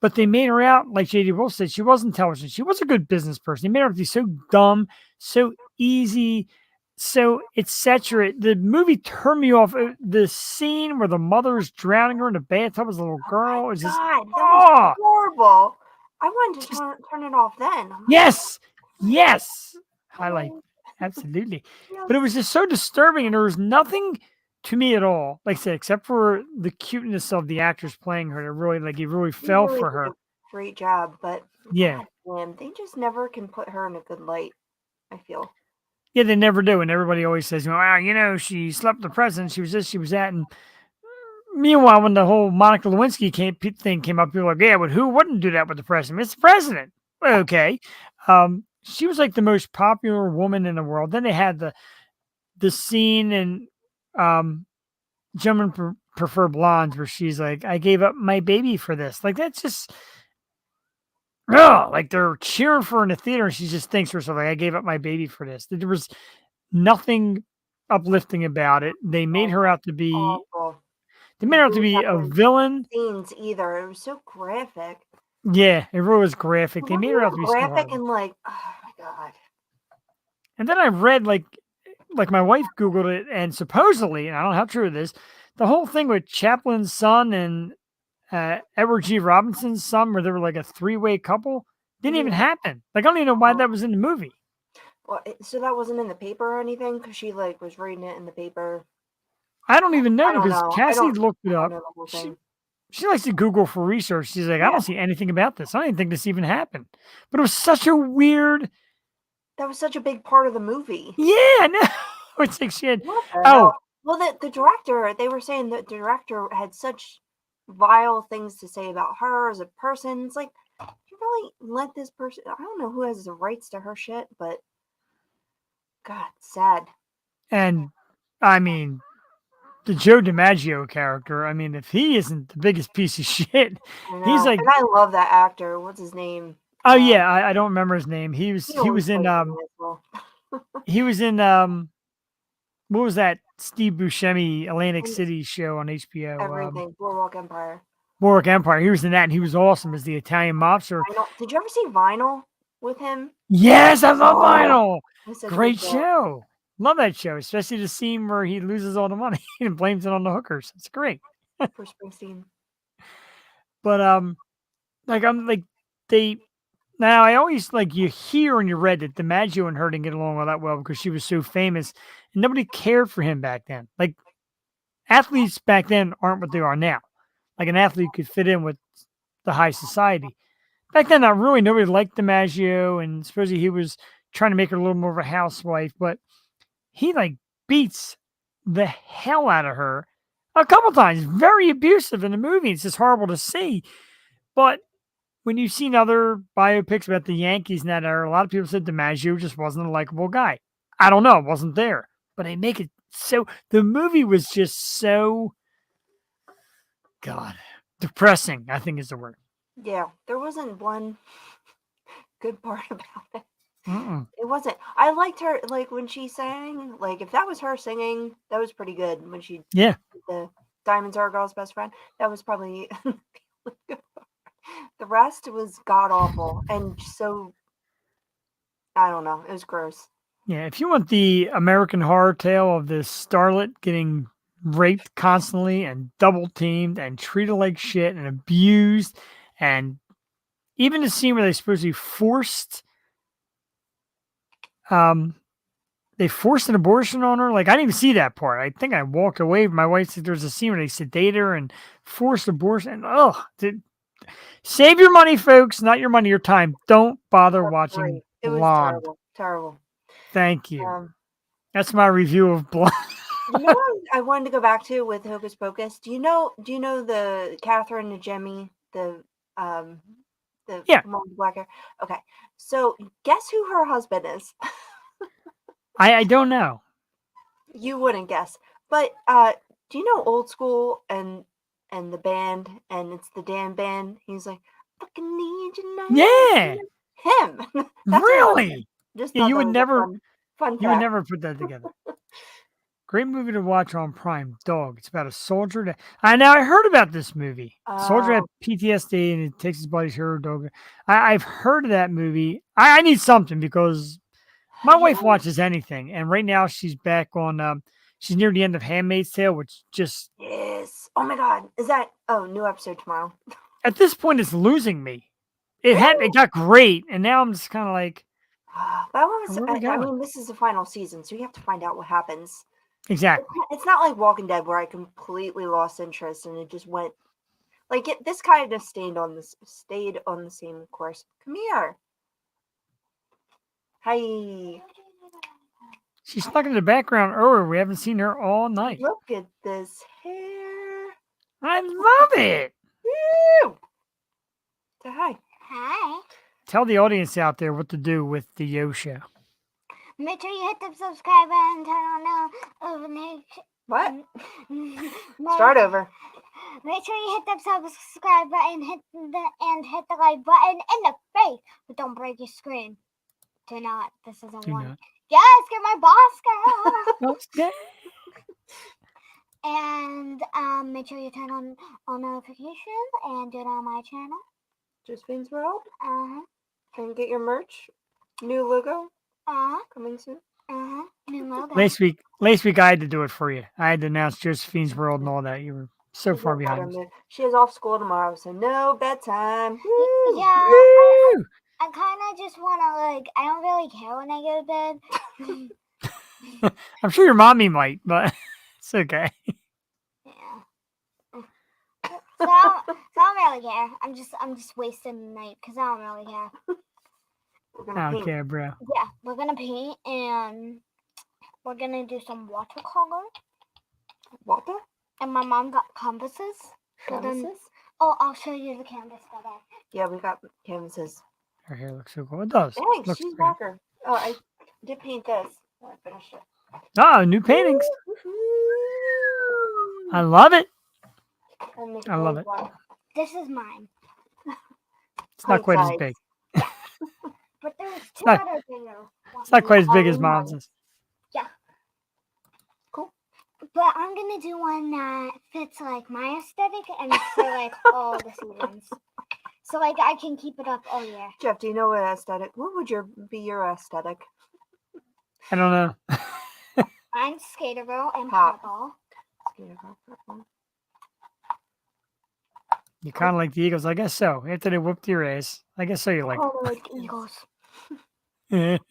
Speaker 1: But they made her out, like J.D. Wolf said, she was intelligent. She was a good business person. They made her out to be so dumb, so easy, so etc. The movie turned me off. The scene where the mother is drowning her in the bathtub as a little girl was just
Speaker 3: that was horrible. I wanted to turn it off then.
Speaker 1: Yes. Highlight. Absolutely. But it was just so disturbing, and there was nothing to me at all, like I said, except for the cuteness of the actress playing her. He really fell for her.
Speaker 3: Great job, but
Speaker 1: yeah,
Speaker 3: God, they just never can put her in a good light, I feel.
Speaker 1: Yeah, they never do, and everybody always says, "Wow, she slept with the president. She was this, she was that." And meanwhile, when the whole Monica Lewinsky thing came up, people were like, "Yeah, but who wouldn't do that with the president? It's the president." Well, okay, she was like the most popular woman in the world. Then they had the scene in Gentlemen Prefer Blondes where she's like, I gave up my baby for this. Like, that's just, like they're cheering for her in the theater and she just thinks to herself, like, I gave up my baby for this. There was nothing uplifting about it. They made her out to be, they made her out to be a villain.
Speaker 3: Scenes either. It was so graphic.
Speaker 1: Yeah, it really was graphic. They made her out to be
Speaker 3: graphic and like, oh my God.
Speaker 1: And then I read like my wife Googled it, and supposedly, and I don't know how true it is, the whole thing with Chaplin's son and Edward G. Robinson's son, where they were like a three-way couple, didn't even happen. Like, I don't even know why that was in the movie.
Speaker 3: Well, so that wasn't in the paper or anything? Because she like was reading it in the paper.
Speaker 1: I don't even know because Cassie looked it up. she likes to Google for research. She's like, I don't see anything about this. I don't even think this even happened. But it was such a weird.
Speaker 3: That was such a big part of the movie.
Speaker 1: Yeah, no. It's like she had.
Speaker 3: Well, the director, they were saying that the director had such vile things to say about her as a person. It's like, you really let this person, I don't know who has the rights to her shit, but God, sad.
Speaker 1: And I mean, the Joe DiMaggio character, I mean, if he isn't the biggest piece of shit, he's like.
Speaker 3: And I love that actor. What's his name?
Speaker 1: Oh yeah, I don't remember his name. He was in he was in what was that Steve Buscemi Atlantic City show on HBO?
Speaker 3: Everything. Boardwalk Empire.
Speaker 1: Boardwalk Empire. He was in that, and he was awesome as the Italian mobster.
Speaker 3: Did you ever see Vinyl with him?
Speaker 1: Yes, I love Vinyl. Great show. Love that show, especially the scene where he loses all the money and blames it on the hookers. It's great.
Speaker 3: For Springsteen.
Speaker 1: But now I always you hear and you read that DiMaggio and her didn't get along all that well because she was so famous and nobody cared for him back then. Like athletes back then aren't what they are now. Like an athlete could fit in with the high society. Back then, not really. Nobody liked DiMaggio, and supposedly he was trying to make her a little more of a housewife, but he beats the hell out of her a couple times. Very abusive in the movie. It's just horrible to see. But when you've seen other biopics about the Yankees in that era, a lot of people said DiMaggio just wasn't a likable guy. I don't know. It wasn't there. But they make it so... The movie was just so... God. Depressing, I think is the word.
Speaker 3: Yeah. There wasn't one good part about it.
Speaker 1: Mm-mm.
Speaker 3: It wasn't. I liked her, when she sang. If that was her singing, that was pretty good. When she...
Speaker 1: Yeah.
Speaker 3: The Diamonds Are a Girl's Best Friend. That was probably... The rest was god-awful, and so, I don't know, it was gross.
Speaker 1: Yeah, if you want the American Horror tale of this starlet getting raped constantly and double-teamed and treated like shit and abused, and even the scene where they supposedly forced an abortion on her. I didn't even see that part. I think I walked away. My wife said there's a scene where they sedate her and forced abortion. And, save your money, folks. Not your money, your time. Don't bother watching
Speaker 3: It was
Speaker 1: Blonde.
Speaker 3: Terrible.
Speaker 1: Thank you. That's my review of Blonde.
Speaker 3: You know what I wanted to go back to with Hocus Pocus? Do you know the Catherine and Jemmy, the black hair? Okay. So guess who her husband is?
Speaker 1: I don't know.
Speaker 3: You wouldn't guess. But do you know Old School and the band, and it's the Dan band? He's like, fucking need you now.
Speaker 1: Yeah.
Speaker 3: Him.
Speaker 1: Really?
Speaker 3: Just
Speaker 1: you would never
Speaker 3: fun
Speaker 1: you would never put that together. Great movie to watch on Prime. Dog. It's about a soldier that now I heard about this movie. Soldier had PTSD and it takes his body's hero dog. I've heard of that movie. I need something because my wife watches anything, and right now she's back on she's near the end of Handmaid's Tale, which just...
Speaker 3: Yes. Oh my God. Is that... Oh, new episode tomorrow.
Speaker 1: At this point, it's losing me. It got great, and now I'm just kind of like...
Speaker 3: That one was... I mean, this is the final season, so you have to find out what happens.
Speaker 1: Exactly.
Speaker 3: It's not like Walking Dead where I completely lost interest and it just went... this kind of stayed on the same course. Come here. Hi.
Speaker 1: She's stuck in the background earlier. We haven't seen her all night.
Speaker 3: Look at this hair.
Speaker 1: I love it.
Speaker 3: Woo! Say hi.
Speaker 5: Hi.
Speaker 1: Tell the audience out there what to do with the Yo Show.
Speaker 5: Make sure you hit the subscribe button and turn on notifications.
Speaker 3: What? Start over.
Speaker 5: Make sure you hit the subscribe button hit the like button in the face, but don't break your screen. Do not. This isn't
Speaker 1: Do
Speaker 5: one.
Speaker 1: not.
Speaker 5: Yes, get my boss girl.
Speaker 1: Okay.
Speaker 5: And make sure you turn on notifications and do it on my channel.
Speaker 3: Josephine's World.
Speaker 5: Uh-huh.
Speaker 3: And get your merch. New logo.
Speaker 5: Uh-huh.
Speaker 3: Coming soon.
Speaker 5: Uh-huh. New logo.
Speaker 1: Last week I had to do it for you. I had to announce Josephine's World and all that. You were so far behind.
Speaker 3: She is off school tomorrow, so no bedtime.
Speaker 5: Woo! Yeah.
Speaker 1: Woo!
Speaker 5: I kind of just want to, I don't really care when I go to bed.
Speaker 1: I'm sure your mommy might, but it's okay.
Speaker 5: Yeah. So I don't really care. I'm just wasting the night because I don't really care.
Speaker 1: I don't care, bro.
Speaker 5: Yeah, we're gonna paint and we're gonna do some watercolor.
Speaker 3: Water?
Speaker 5: And my mom got canvases. I'll show you the canvas better.
Speaker 3: Yeah, we got canvases.
Speaker 1: Her hair looks so cool. It does.
Speaker 3: Thanks,
Speaker 1: Looks
Speaker 3: she's
Speaker 1: great.
Speaker 3: blacker. Oh, I did paint this. I finished it.
Speaker 1: Oh, new paintings. I love it. I love it.
Speaker 5: This is mine.
Speaker 1: It's not quite as big.
Speaker 5: But there's two
Speaker 1: not-
Speaker 5: other bigger.
Speaker 1: It's not quite as big as mom's.
Speaker 5: Yeah. Cool. But I'm gonna do one that fits like my aesthetic and for like all the seasons. So like I can keep it up all year.
Speaker 3: Jeff, do you know what aesthetic? What would be your aesthetic?
Speaker 1: I don't know.
Speaker 5: I'm Skater Girl and
Speaker 3: Pop.
Speaker 5: Purple.
Speaker 1: You kind of like the Eagles, I guess so. After they whooped your ass, I guess so. You like.
Speaker 5: Oh, like Eagles.
Speaker 1: it.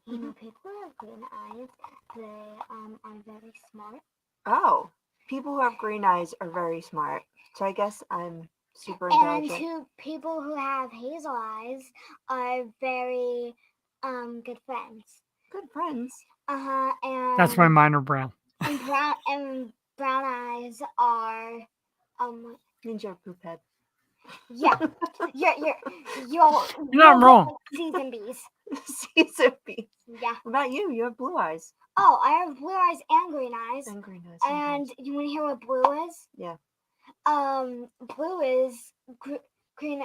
Speaker 5: You know, people who have green eyes, they are very smart.
Speaker 3: Oh, people who have green eyes are very smart. So I guess I'm super
Speaker 5: And
Speaker 3: intelligent.
Speaker 5: people who have hazel eyes are very good friends.
Speaker 3: Good friends.
Speaker 5: And
Speaker 1: That's why mine are brown.
Speaker 5: and brown eyes are
Speaker 3: Means you're a poop head.
Speaker 5: yeah. You're
Speaker 1: not wrong.
Speaker 5: Season bees.
Speaker 3: Season bees.
Speaker 5: Yeah.
Speaker 3: What about you? You have blue eyes.
Speaker 5: Oh, I have blue eyes and green eyes.
Speaker 3: And green eyes.
Speaker 5: And you want to hear what blue is?
Speaker 3: Yeah.
Speaker 5: Blue is queen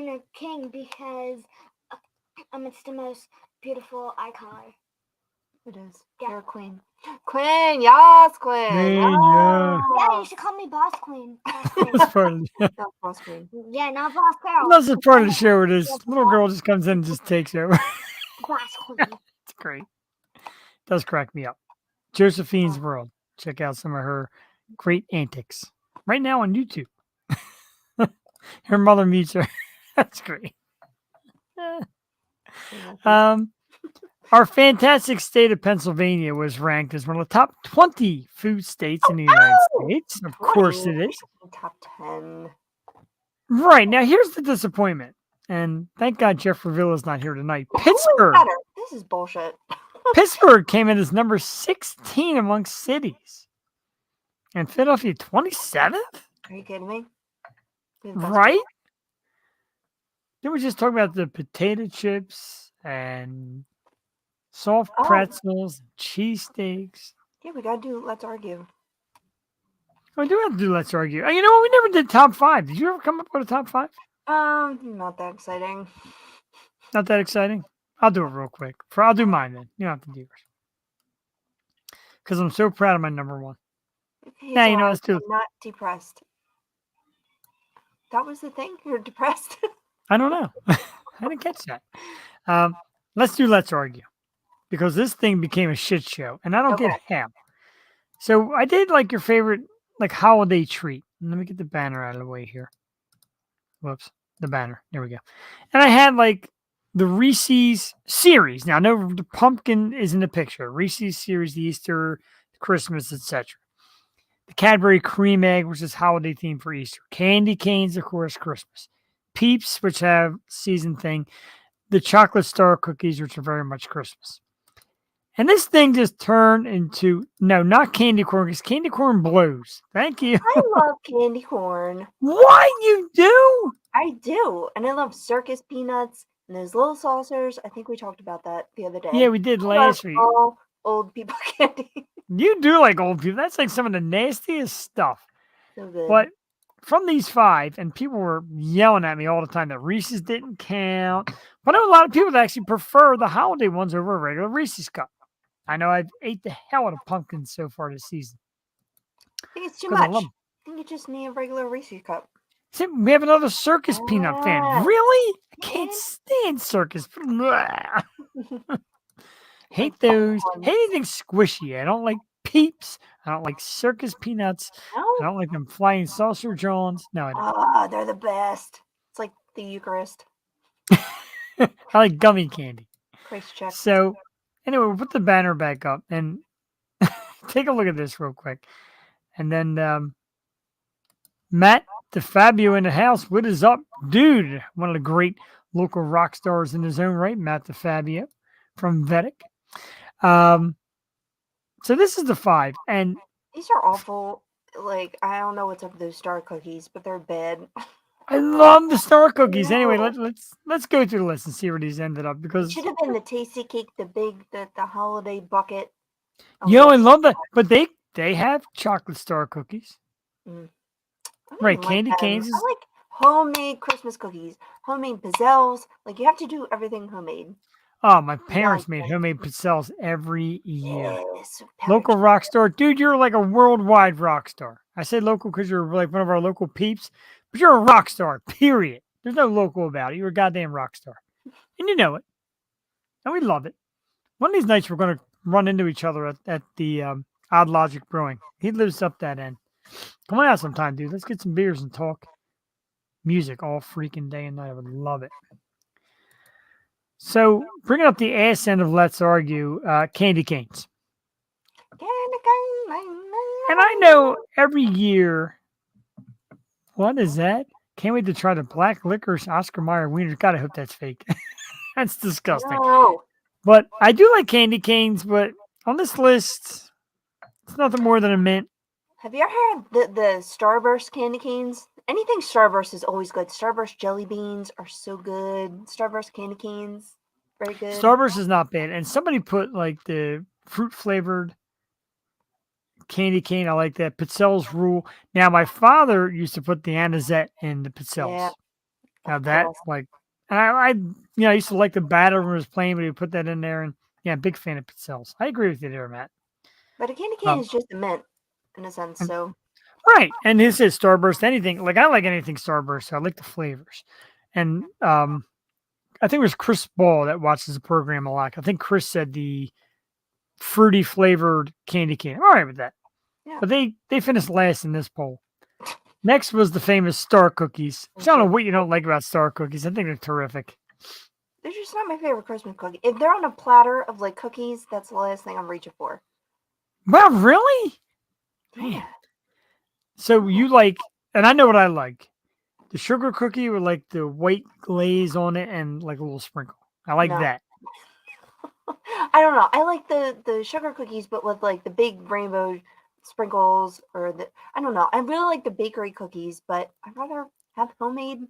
Speaker 5: of king because it's the most beautiful eye color.
Speaker 3: It is.
Speaker 5: Yeah.
Speaker 3: You're a queen. Queen, yes, queen.
Speaker 1: Queen,
Speaker 3: yes.
Speaker 5: Yeah, you should call me boss queen. Boss queen.
Speaker 1: That's part of the,
Speaker 3: Not boss queen.
Speaker 5: Yeah, not boss girl.
Speaker 1: that's the part of the show where this little girl just comes in and just takes over.
Speaker 5: Boss queen.
Speaker 1: It's great. Does crack me up. Josephine's World. Check out some of her great antics right now on YouTube. Her mother meets her. That's great. Our fantastic state of Pennsylvania was ranked as one of the top 20 food states in the United States. Of course it is.
Speaker 3: Top 10.
Speaker 1: Right. Now, here's the disappointment. And thank God Jeff Revilla is not here tonight.
Speaker 3: Who is
Speaker 1: Pittsburgh.
Speaker 3: better? This is bullshit.
Speaker 1: Pittsburgh came in as number 16 amongst cities. And Philadelphia 27th?
Speaker 3: Are you kidding me?
Speaker 1: Right? They were just talking about the potato chips and soft pretzels, and cheesesteaks.
Speaker 3: Yeah, we gotta do Let's Argue.
Speaker 1: We do have to do Let's Argue. You know what? We never did top 5. Did you ever come up with a top 5?
Speaker 3: Not that exciting.
Speaker 1: Not that exciting? I'll do it real quick. I'll do mine then. You don't have to do yours. Because I'm so proud of my number 1.
Speaker 3: Hey,
Speaker 1: you know, let's do
Speaker 3: I'm not depressed. That was the thing? You're depressed?
Speaker 1: I don't know. I didn't catch that. Let's do Let's Argue. Because this thing became a shit show. And I don't get how. So I did like your favorite holiday treat. Let me get the banner out of the way here. Whoops. The banner. There we go. And I had like the Reese's series. Now, no, the pumpkin is in the picture. Reese's series, the Easter, Christmas, etc. The Cadbury Cream Egg, which is holiday theme for Easter. Candy canes, of course, Christmas. Peeps, which have season thing. The chocolate star cookies, which are very much Christmas. And this thing just turned into, no, not candy corn, because candy corn blows. Thank you.
Speaker 3: I love candy corn.
Speaker 1: What? You do?
Speaker 3: I do. And I love circus peanuts and those little saucers. I think we talked about that the other day.
Speaker 1: Yeah, we did last week.
Speaker 3: All old people candy.
Speaker 1: You do like old people. That's like some of the nastiest stuff.
Speaker 3: So good.
Speaker 1: But from these 5, and people were yelling at me all the time that Reese's didn't count. But I know a lot of people that actually prefer the holiday ones over a regular Reese's cup. I know I've ate the hell out of pumpkins so far this season.
Speaker 3: I think it's too
Speaker 1: 'Cause I
Speaker 3: much.
Speaker 1: love
Speaker 3: I think you just need a regular Reese's cup.
Speaker 1: See, we have another circus peanut fan.
Speaker 3: Yes.
Speaker 1: Really? I can't stand circus. Hate those. Hate anything squishy. I don't like Peeps. I don't like circus peanuts.
Speaker 3: No?
Speaker 1: I don't like them flying saucer Johns. No, I don't.
Speaker 3: They're the best. It's like the Eucharist.
Speaker 1: I like gummy candy.
Speaker 3: Price check.
Speaker 1: So, anyway, we'll put the banner back up and take a look at this real quick. And then Matt DeFabio in the house. What is up, dude? One of the great local rock stars in his own right, Matt DeFabio from Vedic. So this is the 5, and
Speaker 3: these are awful. Like, I don't know what's up with those star cookies, but they're bad.
Speaker 1: I love the star cookies. Anyway, let's go through the list and see where these ended up,
Speaker 3: It
Speaker 1: because
Speaker 3: should have been the tasty cake, the holiday bucket.
Speaker 1: I love that. But they have chocolate star cookies. Right, candy canes.
Speaker 3: I like homemade Christmas cookies, homemade pizzelles. Like, you have to do everything homemade.
Speaker 1: Oh, my parents made homemade pizzelles every year.
Speaker 3: Yes,
Speaker 1: local rock star. Dude, you're like a worldwide rock star. I say local because you're like one of our local peeps, but you're a rock star, period. There's no local about it. You're a goddamn rock star. And you know it. And we love it. One of these nights we're going to run into each other at the Odd Logic Brewing. He lives up that end. Come on out sometime, dude. Let's get some beers and talk music all freaking day and night. I would love it. So, bringing up the ass end of Let's Argue, candy canes. And I know every year, what is that? Can't wait to try the black licorice Oscar Mayer wieners. God, I hope that's fake. That's disgusting.
Speaker 3: No.
Speaker 1: But I do like candy canes, but on this list, it's nothing more than a mint.
Speaker 3: Have you ever had the Starburst candy canes? Anything Starburst is always good. Starburst jelly beans are so good. Starburst candy canes, very good.
Speaker 1: Starburst is not bad. And somebody put like the fruit flavored candy cane. I like that. Pizzelles rule. Now, my father used to put the anisette in the pizzelles.
Speaker 3: Yeah,
Speaker 1: now that, like, I used to like the batter when it was plain, but he put that in there. And yeah, big fan of pizzelles. I agree with you there, Matt.
Speaker 3: But a candy cane is just a mint, in a sense, so.
Speaker 1: Right. And this is Starburst, anything. Like, I like anything Starburst. So I like the flavors. And I think it was Chris Ball that watches the program a lot. I think Chris said the fruity flavored candy cane. I'm all right with that. Yeah. But they finished last in this poll. Next was the famous Star Cookies. I don't know what you don't like about Star Cookies. I think they're terrific.
Speaker 3: They're just not my favorite Christmas cookie. If they're on a platter of like cookies, that's the last thing I'm reaching for.
Speaker 1: Well, really?
Speaker 3: Yeah.
Speaker 1: So you like, and I know what I like. The sugar cookie with like the white glaze on it and like a little sprinkle. I like that.
Speaker 3: I don't know. I like the sugar cookies, but with like the big rainbow sprinkles I don't know. I really like the bakery cookies, but I'd rather have homemade,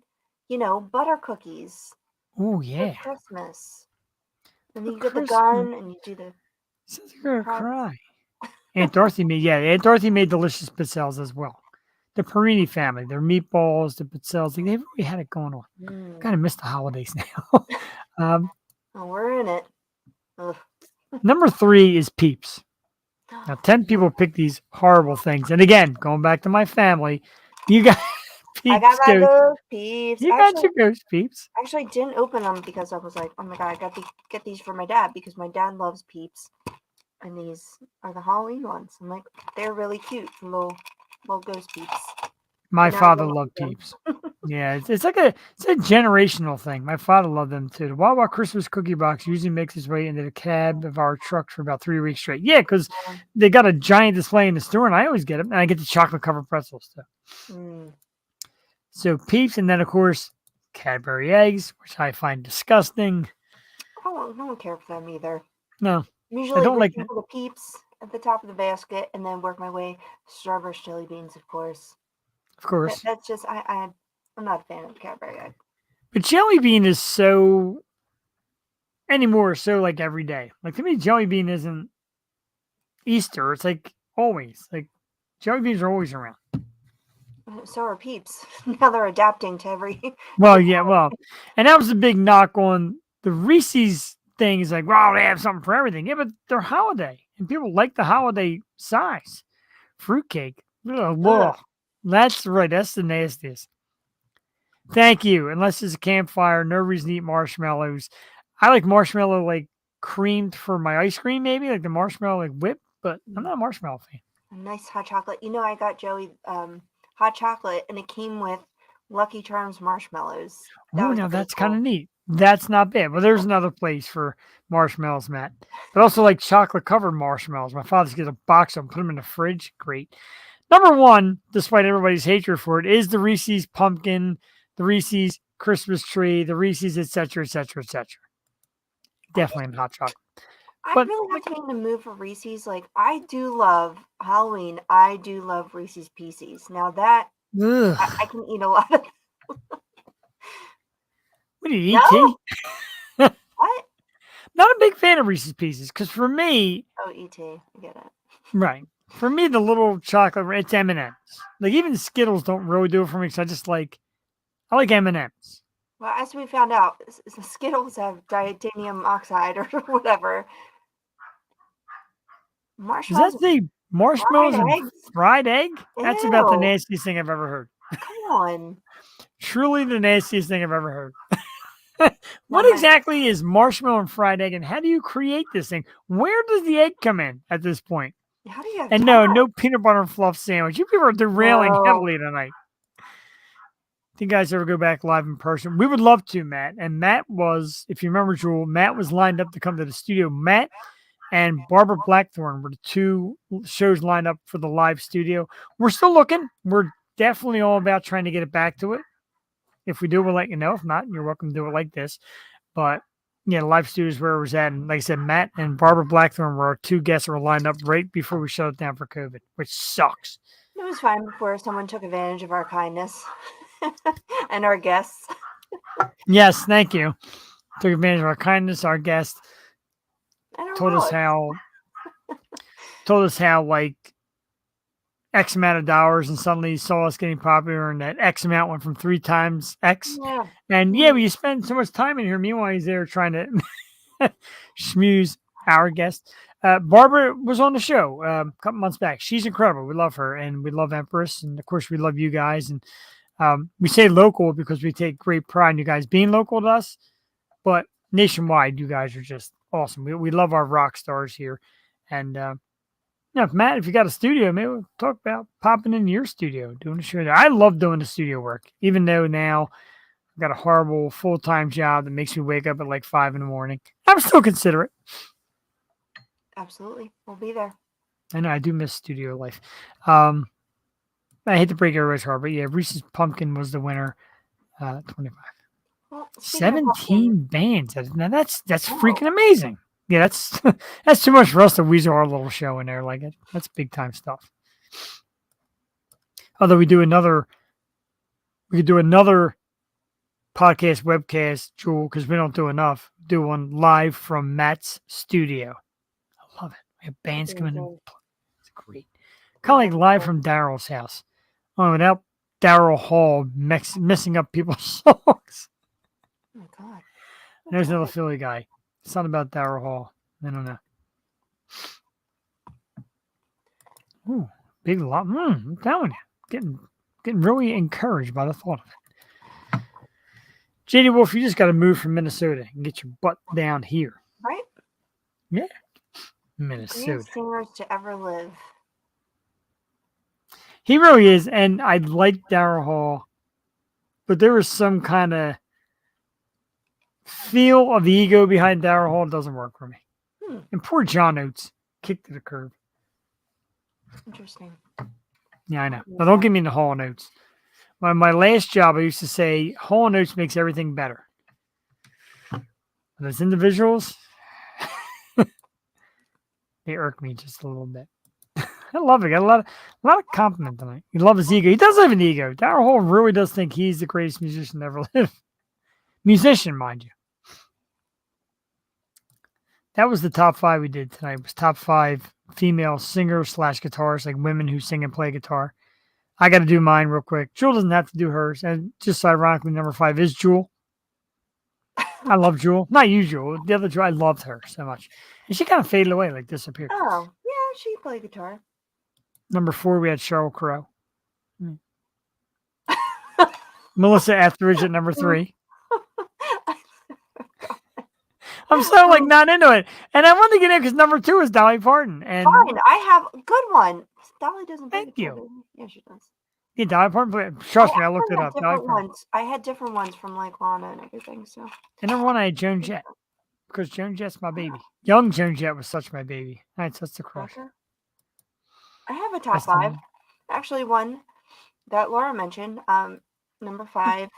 Speaker 3: butter cookies.
Speaker 1: Oh, yeah.
Speaker 3: For Christmas. And then you get the gun and you do the.
Speaker 1: You're gonna cry. Aunt Dorothy made delicious pizzelles as well. The Perini family, their meatballs, the pizzelles, they really had it going on. Kind of miss the holidays now.
Speaker 3: We're in it. Ugh.
Speaker 1: Number 3 is Peeps. Now, 10 people pick these horrible things. And again, going back to my family, you got Peeps.
Speaker 3: I got my ghost Peeps.
Speaker 1: You got your ghost Peeps.
Speaker 3: I actually didn't open them because I was like, oh my God, I got to get these for my dad because my dad loves Peeps. And these are the Halloween ones. I'm like, they're really cute. Little ghost Peeps.
Speaker 1: My father loved Peeps. Yeah, it's a generational thing. My father loved them too. The Wawa Christmas cookie box usually makes its way into the cab of our truck for about 3 weeks straight. Yeah, because they got a giant display in the store, and I always get them. And I get the chocolate covered pretzels too. So Peeps, and then of course Cadbury eggs, which I find disgusting.
Speaker 3: I don't care for them either.
Speaker 1: No,
Speaker 3: usually
Speaker 1: I don't like
Speaker 3: the Peeps at the top of the basket, and then work my way Starburst jelly beans, of course.
Speaker 1: Of course.
Speaker 3: That's just I'm not a fan of the Cadbury egg.
Speaker 1: But jelly bean is so like every day. Like to me, jelly bean isn't Easter. It's like always. Like jelly beans are always around.
Speaker 3: So are Peeps. Now they're adapting to every.
Speaker 1: Well, yeah, and that was a big knock on the Reese's thing. Is like, wow, they have something for everything. Yeah, but they're holiday, and people like the holiday size. Fruitcake. Ugh. That's right. That's the nastiest. Thank you. Unless it's a campfire, no reason to eat marshmallows. I like marshmallow like creamed for my ice cream, maybe like the marshmallow like whipped, but I'm not a marshmallow fan.
Speaker 3: A nice hot chocolate. I got Joey hot chocolate, and it came with Lucky Charms marshmallows.
Speaker 1: Oh, now that's kind of neat. That's not bad. Well, there's another place for marshmallows, Matt. But also like chocolate covered marshmallows. My father's get a box of them, put them in the fridge. Great. Number one, despite everybody's hatred for it, is the Reese's pumpkin, the Reese's Christmas tree, the Reese's, etc., etc., etc. Definitely in hot chocolate.
Speaker 3: I
Speaker 1: But
Speaker 3: really have to be in the mood for Reese's. Like, I do love Halloween. I do love Reese's Pieces. Now that I can eat a lot of.
Speaker 1: What do you eat,
Speaker 3: No?
Speaker 1: T?
Speaker 3: What?
Speaker 1: Not a big fan of Reese's Pieces because for me,
Speaker 3: Oh, E.T. I get it.
Speaker 1: right? For me, the little chocolate, it's M&Ms. Like even Skittles don't really do it for me because I like M&Ms.
Speaker 3: Well, as we found out, Skittles have titanium oxide or whatever.
Speaker 1: Does
Speaker 3: Marshmallows,
Speaker 1: that say marshmallows
Speaker 3: fried
Speaker 1: and
Speaker 3: eggs.
Speaker 1: fried egg? That's about the
Speaker 3: Ew.
Speaker 1: nastiest thing I've ever heard.
Speaker 3: Come on.
Speaker 1: Truly the nastiest thing I've ever heard. What
Speaker 3: Not my-
Speaker 1: exactly is marshmallow and fried egg, and how do you create this thing? Where does the egg come in at this point?
Speaker 3: How do you have
Speaker 1: And
Speaker 3: time?
Speaker 1: no peanut butter and fluff sandwich. You people are derailing
Speaker 3: No.
Speaker 1: heavily tonight. If you guys ever go back live in person, we would love to, Matt. And Matt was, if you remember, Jewel, Matt was lined up to come to the studio. Matt and Barbara Blackthorne were the two shows lined up for the live studio. We're still looking. We're definitely all about trying to get it back to it. If we do, we'll let you know. If not, you're welcome to do it like this. But yeah, live studio is where it was at. And like I said, Matt and Barbara Blackthorne were our two guests that were lined up right before we shut it down for COVID, which sucks.
Speaker 3: It was fine before someone took advantage of our kindness and our guests.
Speaker 1: Yes, thank you. Took advantage of our kindness, our guest.
Speaker 3: And our
Speaker 1: Told us
Speaker 3: wallets.
Speaker 1: how like X amount of dollars and suddenly saw us getting popular and that X amount went from 3 times X.
Speaker 3: Yeah.
Speaker 1: And yeah, we spend so much time in here. Meanwhile, he's there trying to schmooze our guest. Barbara was on the show a couple months back. She's incredible. We love her and we love Empress. And of course, we love you guys. And we say local because we take great pride in you guys being local to us. But nationwide, you guys are just awesome. We love our rock stars here. And Matt, if you got a studio, maybe we'll talk about popping into your studio, doing a show there. I love doing the studio work, even though now I've got a horrible full-time job that makes me wake up at like 5 a.m. I'm still considerate.
Speaker 3: Absolutely. We'll be there.
Speaker 1: I know I do miss studio life. I hate to break everybody's heart, but yeah, Reese's Pumpkin was the winner. 25.
Speaker 3: Well, speaking of
Speaker 1: 17 bands. Now that's freaking amazing. Yeah, that's that's too much for us to weasel our little show in there. Like it. That's big time stuff. Although we could do another podcast, webcast, Jewel, because we don't do enough. Do one live from Matt's studio. I love it. We have bands coming in. It's great. Kind of like live from Daryl's house. Oh, without Daryl Hall messing up people's songs.
Speaker 3: Oh my God.
Speaker 1: There's another Philly guy. It's not about Daryl Hall. I don't know. Ooh, big lot. I'm telling you, getting really encouraged by the thought of it. JD Wolf, you just got to move from Minnesota and get your butt down here.
Speaker 3: Right?
Speaker 1: Yeah. Minnesota.
Speaker 3: Greatest singers to ever live.
Speaker 1: He really is. And I like Daryl Hall, but there was some kind of feel of the ego behind Daryl Hall. It doesn't work for me. And poor John Oates kicked to the curb.
Speaker 3: Interesting.
Speaker 1: Yeah, I know. Now, don't give me the Hall Notes. My last job, I used to say Hall Notes makes everything better. But as individuals, they irk me just a little bit. I love it. Got a lot of compliment tonight. You love his ego. He does have an ego. Daryl Hall really does think he's the greatest musician to ever live. Musician, mind you. That was the top 5 we did tonight. It was top 5 female singers / guitarists, like women who sing and play guitar. I got to do mine real quick. Jewel doesn't have to do hers. And just ironically, number 5 is Jewel. I love Jewel. Not you, Jewel. The other Jewel, I loved her so much. And she kind of faded away, like disappeared.
Speaker 3: Oh, yeah, she played guitar.
Speaker 1: Number 4, we had Sheryl Crow. Melissa Etheridge at number 3. I'm so like not into it. And I wanted to get in because number 2 is Dolly Parton. And
Speaker 3: fine, I have a good one. Dolly doesn't play
Speaker 1: Thank
Speaker 3: guitar.
Speaker 1: you.
Speaker 3: Yeah, she does.
Speaker 1: The Dolly Parton. Trust me, I looked it
Speaker 3: had
Speaker 1: up. Dolly
Speaker 3: different
Speaker 1: Parton.
Speaker 3: ones. I had different ones from like Lana and everything. So
Speaker 1: And number one, I had Joan Jett because Joan Jett's my baby. Young Joan Jett was such my baby. I had such a crush.
Speaker 3: okay. I have a top
Speaker 1: Rest in
Speaker 3: five.
Speaker 1: peace.
Speaker 3: Actually, one that Laura mentioned. Number 5.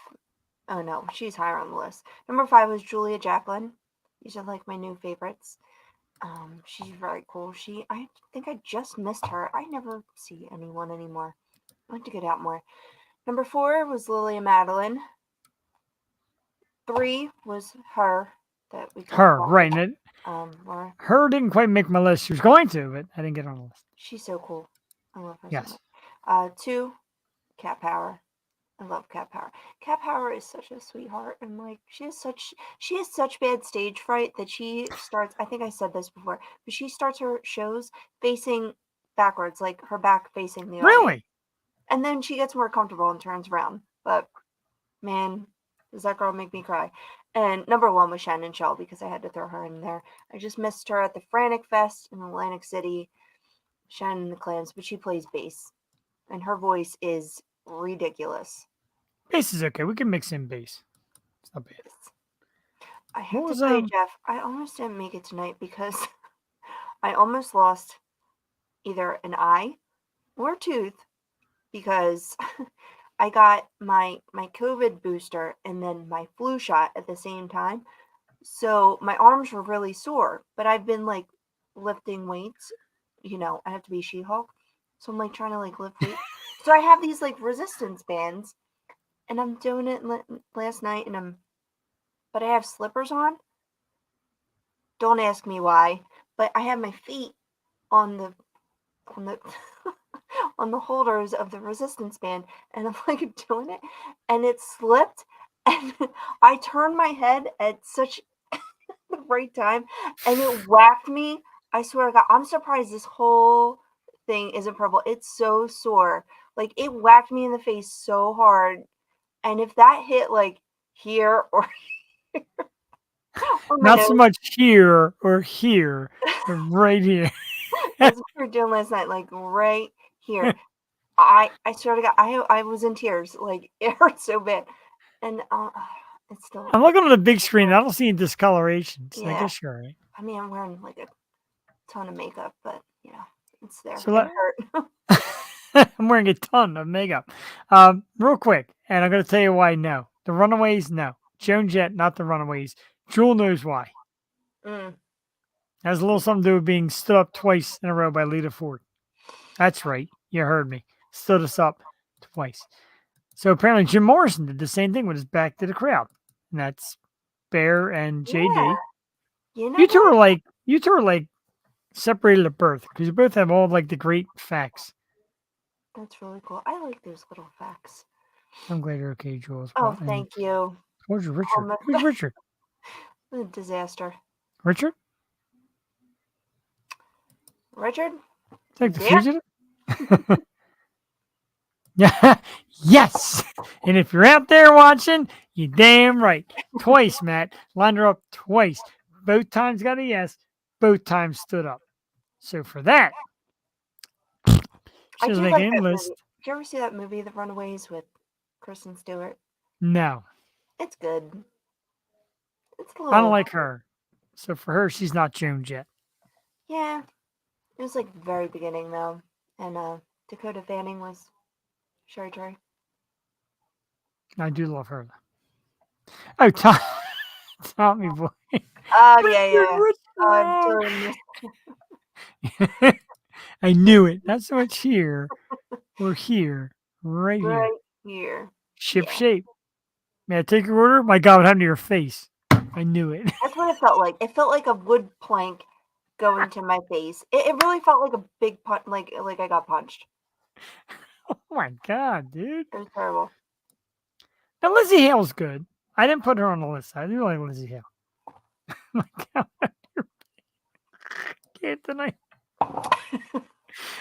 Speaker 3: Oh no, she's higher on the list. Number 5 was Julia Jacqueline. These are like my new favorites. She's very cool. I think I just missed her. I never see anyone anymore. I want to get out more. Number 4 was Lilia Madeline. 3 was her that we talked
Speaker 1: Her,
Speaker 3: about.
Speaker 1: right. And
Speaker 3: Laura.
Speaker 1: her didn't quite make my list. She was going to, but I didn't get on the list.
Speaker 3: She's so cool. I love her
Speaker 1: Yes.
Speaker 3: so much. 2, Cat Power. I love Cat Power. Cat Power is such a sweetheart, and like she has such bad stage fright that she starts. I think I said this before, but she starts her shows facing backwards, like her back facing the audience.
Speaker 1: Really?
Speaker 3: And then she gets more comfortable and turns around. But man, does that girl make me cry? And number 1 was Shannon Shell because I had to throw her in there. I just missed her at the Frantic Fest in Atlantic City. Shannon and the Clams, but she plays bass, and her voice is ridiculous.
Speaker 1: Bass is okay. We can mix in bass. It's not bad.
Speaker 3: I have
Speaker 1: What
Speaker 3: to
Speaker 1: was,
Speaker 3: tell you, Jeff, I almost didn't make it tonight because I almost lost either an eye or a tooth because I got my COVID booster and then my flu shot at the same time. So my arms were really sore, but I've been like lifting weights. You know, I have to be She-Hulk. So I'm like trying to like lift weights. So I have these like resistance bands and I'm doing it last night but I have slippers on. Don't ask me why, but I have my feet on the on the holders of the resistance band and I'm like doing it and it slipped and I turned my head at such the right time and it whacked me. I swear to God, I'm surprised this whole thing isn't purple. It's so sore. Like it whacked me in the face so hard. And if that hit like here or or
Speaker 1: Not so much here or here, but right here.
Speaker 3: That's what we were doing last night, like right here. I swear to God, I was in tears. Like it hurt so bad, and it's still.
Speaker 1: I'm looking on the big screen. I don't see any discoloration. So
Speaker 3: Yeah.
Speaker 1: I guess you're right.
Speaker 3: I mean, I'm wearing like a ton of makeup, but yeah, it's there.
Speaker 1: So
Speaker 3: it hurt.
Speaker 1: I'm wearing a ton of makeup. Real quick, and I'm going to tell you why no. The Runaways, no. Joan Jett, not the Runaways. Jewel knows why. Has a little something to do with being stood up twice in a row by Lita Ford. That's right. You heard me. Stood us up twice. So apparently Jim Morrison did the same thing with his back to the crowd. And that's Bear and JD.
Speaker 3: Yeah. You know
Speaker 1: You two are like separated at birth because you both have all like the great facts.
Speaker 3: That's really cool. I like those little facts.
Speaker 1: I'm glad you're okay, Jules.
Speaker 3: Oh, thank you.
Speaker 1: Where's Richard? Who's Richard?
Speaker 3: A disaster.
Speaker 1: Richard?
Speaker 3: Richard?
Speaker 1: Take the fugitive? Yeah. Yes. And if you're out there watching, you damn right. Twice, Matt. Lined her up twice. Both times got a yes. Both times stood up. So for that, she doesn't make any list.
Speaker 3: Did you ever see that movie, The Runaways, with Kristen Stewart?
Speaker 1: No.
Speaker 3: It's good. It's a
Speaker 1: I
Speaker 3: little.
Speaker 1: don't like her. So for her, she's not Joan Jett.
Speaker 3: Yeah. It was like very beginning though. And Dakota Fanning was Sherry Terry.
Speaker 1: I do love her. Oh, Tommy Boy.
Speaker 3: Oh, yeah.
Speaker 1: I knew it. Not so much here. We're here. Right here.
Speaker 3: Right here.
Speaker 1: Ship shape. May I take your order? My God, what happened to your face? I knew it.
Speaker 3: That's what it felt like. It felt like a wood plank going to my face. It really felt like a big punch, like I got punched.
Speaker 1: Oh my God, dude.
Speaker 3: It was terrible.
Speaker 1: Now, Lizzie Hale's good. I didn't put her on the list. I do like Lizzie Hale. My God. Can't tonight.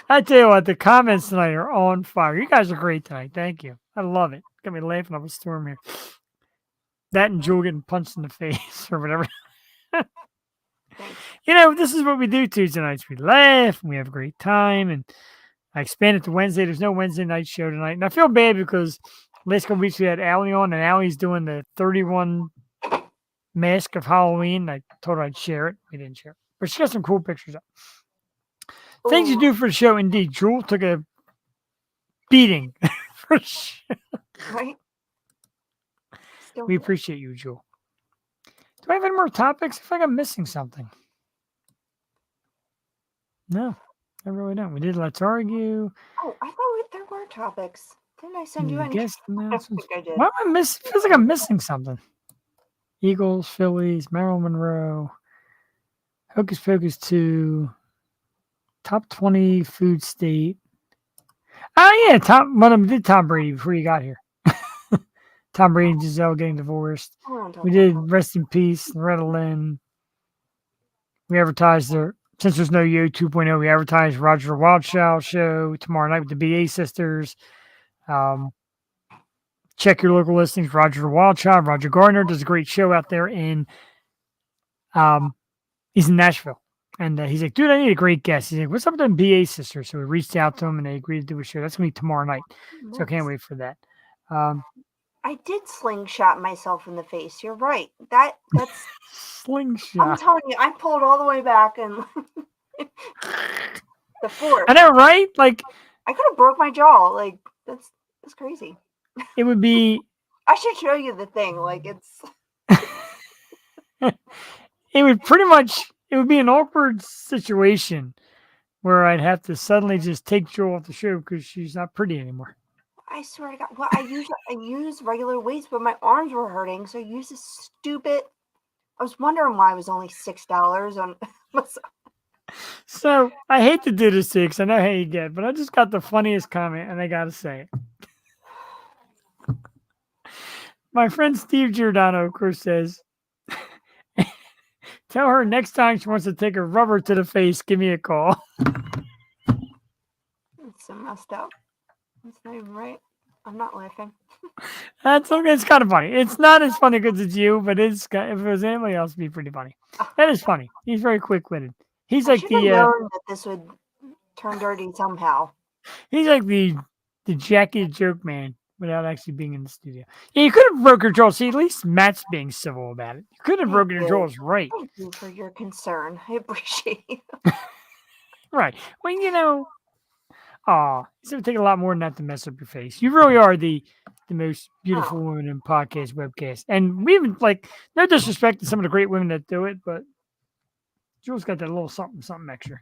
Speaker 1: I tell you what, the comments tonight are on fire. You guys are great tonight. Thank you. I love it. Got me laughing up a storm here. That and Jewel getting punched in the face or whatever. You know, this is what we do Tuesday nights. We laugh and we have a great time. And I expanded to Wednesday. There's no Wednesday night show tonight. And I feel bad because last couple weeks we had Allie on, and Allie's doing the 31 mask of Halloween. I told her I'd share it. We didn't share it. But she got some cool pictures up. Things you do for the show. Indeed, Jewel took a beating for the show.
Speaker 3: Right?
Speaker 1: We appreciate you, Jewel. Do I have any more topics? I feel like I'm missing something. No, I really don't. We did Let's Argue.
Speaker 3: Oh, I thought there were topics. Didn't I send you any?
Speaker 1: Guess
Speaker 3: I think I did.
Speaker 1: Why am I missing? Feels like I'm missing something. Eagles, Phillies, Marilyn Monroe, Hocus Pocus 2, top 20 food state. Oh yeah, one of them did Tom Brady before you got here. Tom Brady and Giselle getting divorced. We did Rest in Peace, Loretta Lynn. We advertised since there's no Yo 2.0, we advertised Roger the Wild Child show tomorrow night with the BA sisters. Check your local listings. Roger the Wild Child, Roger Gardner does a great show out there he's in Nashville. And he's like, dude, I need a great guest. He's like, what's up with them BA sisters? So we reached out to him and they agreed to do a show. That's going to be tomorrow night. So I can't wait for that.
Speaker 3: I did slingshot myself in the face. You're right. That's
Speaker 1: slingshot.
Speaker 3: I'm telling you, I pulled all the way back and the fourth.
Speaker 1: I know, right? Like
Speaker 3: I could have broke my jaw. Like that's crazy.
Speaker 1: It would be.
Speaker 3: I should show you the thing. Like it's.
Speaker 1: It would pretty much. It would be an awkward situation where I'd have to suddenly just take Joel off the show because she's not pretty anymore.
Speaker 3: I swear to God. Well, I use regular weights, but my arms were hurting, so I used this stupid. I was wondering why it was only $6 on.
Speaker 1: So I hate to do this to you because I know how you get, but I just got the funniest comment and I gotta say it. My friend Steve Giordano, of course, says, tell her next time she wants to take a rubber to the face, give me a call.
Speaker 3: It's so messed up. That's not even right. I'm not laughing.
Speaker 1: It's kind of funny. It's not as funny because it's you, but if it was anybody else, it'd be pretty funny. That is funny. He's very quick-witted. He's like the
Speaker 3: known that this would turn dirty somehow.
Speaker 1: He's like the Jackie joke man without actually being in the studio. Yeah, you could have broken your jaws. See, at least Matt's being civil about it. You could have broken your jaws, right?
Speaker 3: Thank you for your concern. I appreciate it.
Speaker 1: Right. Well, you know, it's going to take a lot more than that to mess up your face. You really are the most beautiful woman in podcast webcast. And we even, like, no disrespect to some of the great women that do it, but Jules got that little something extra.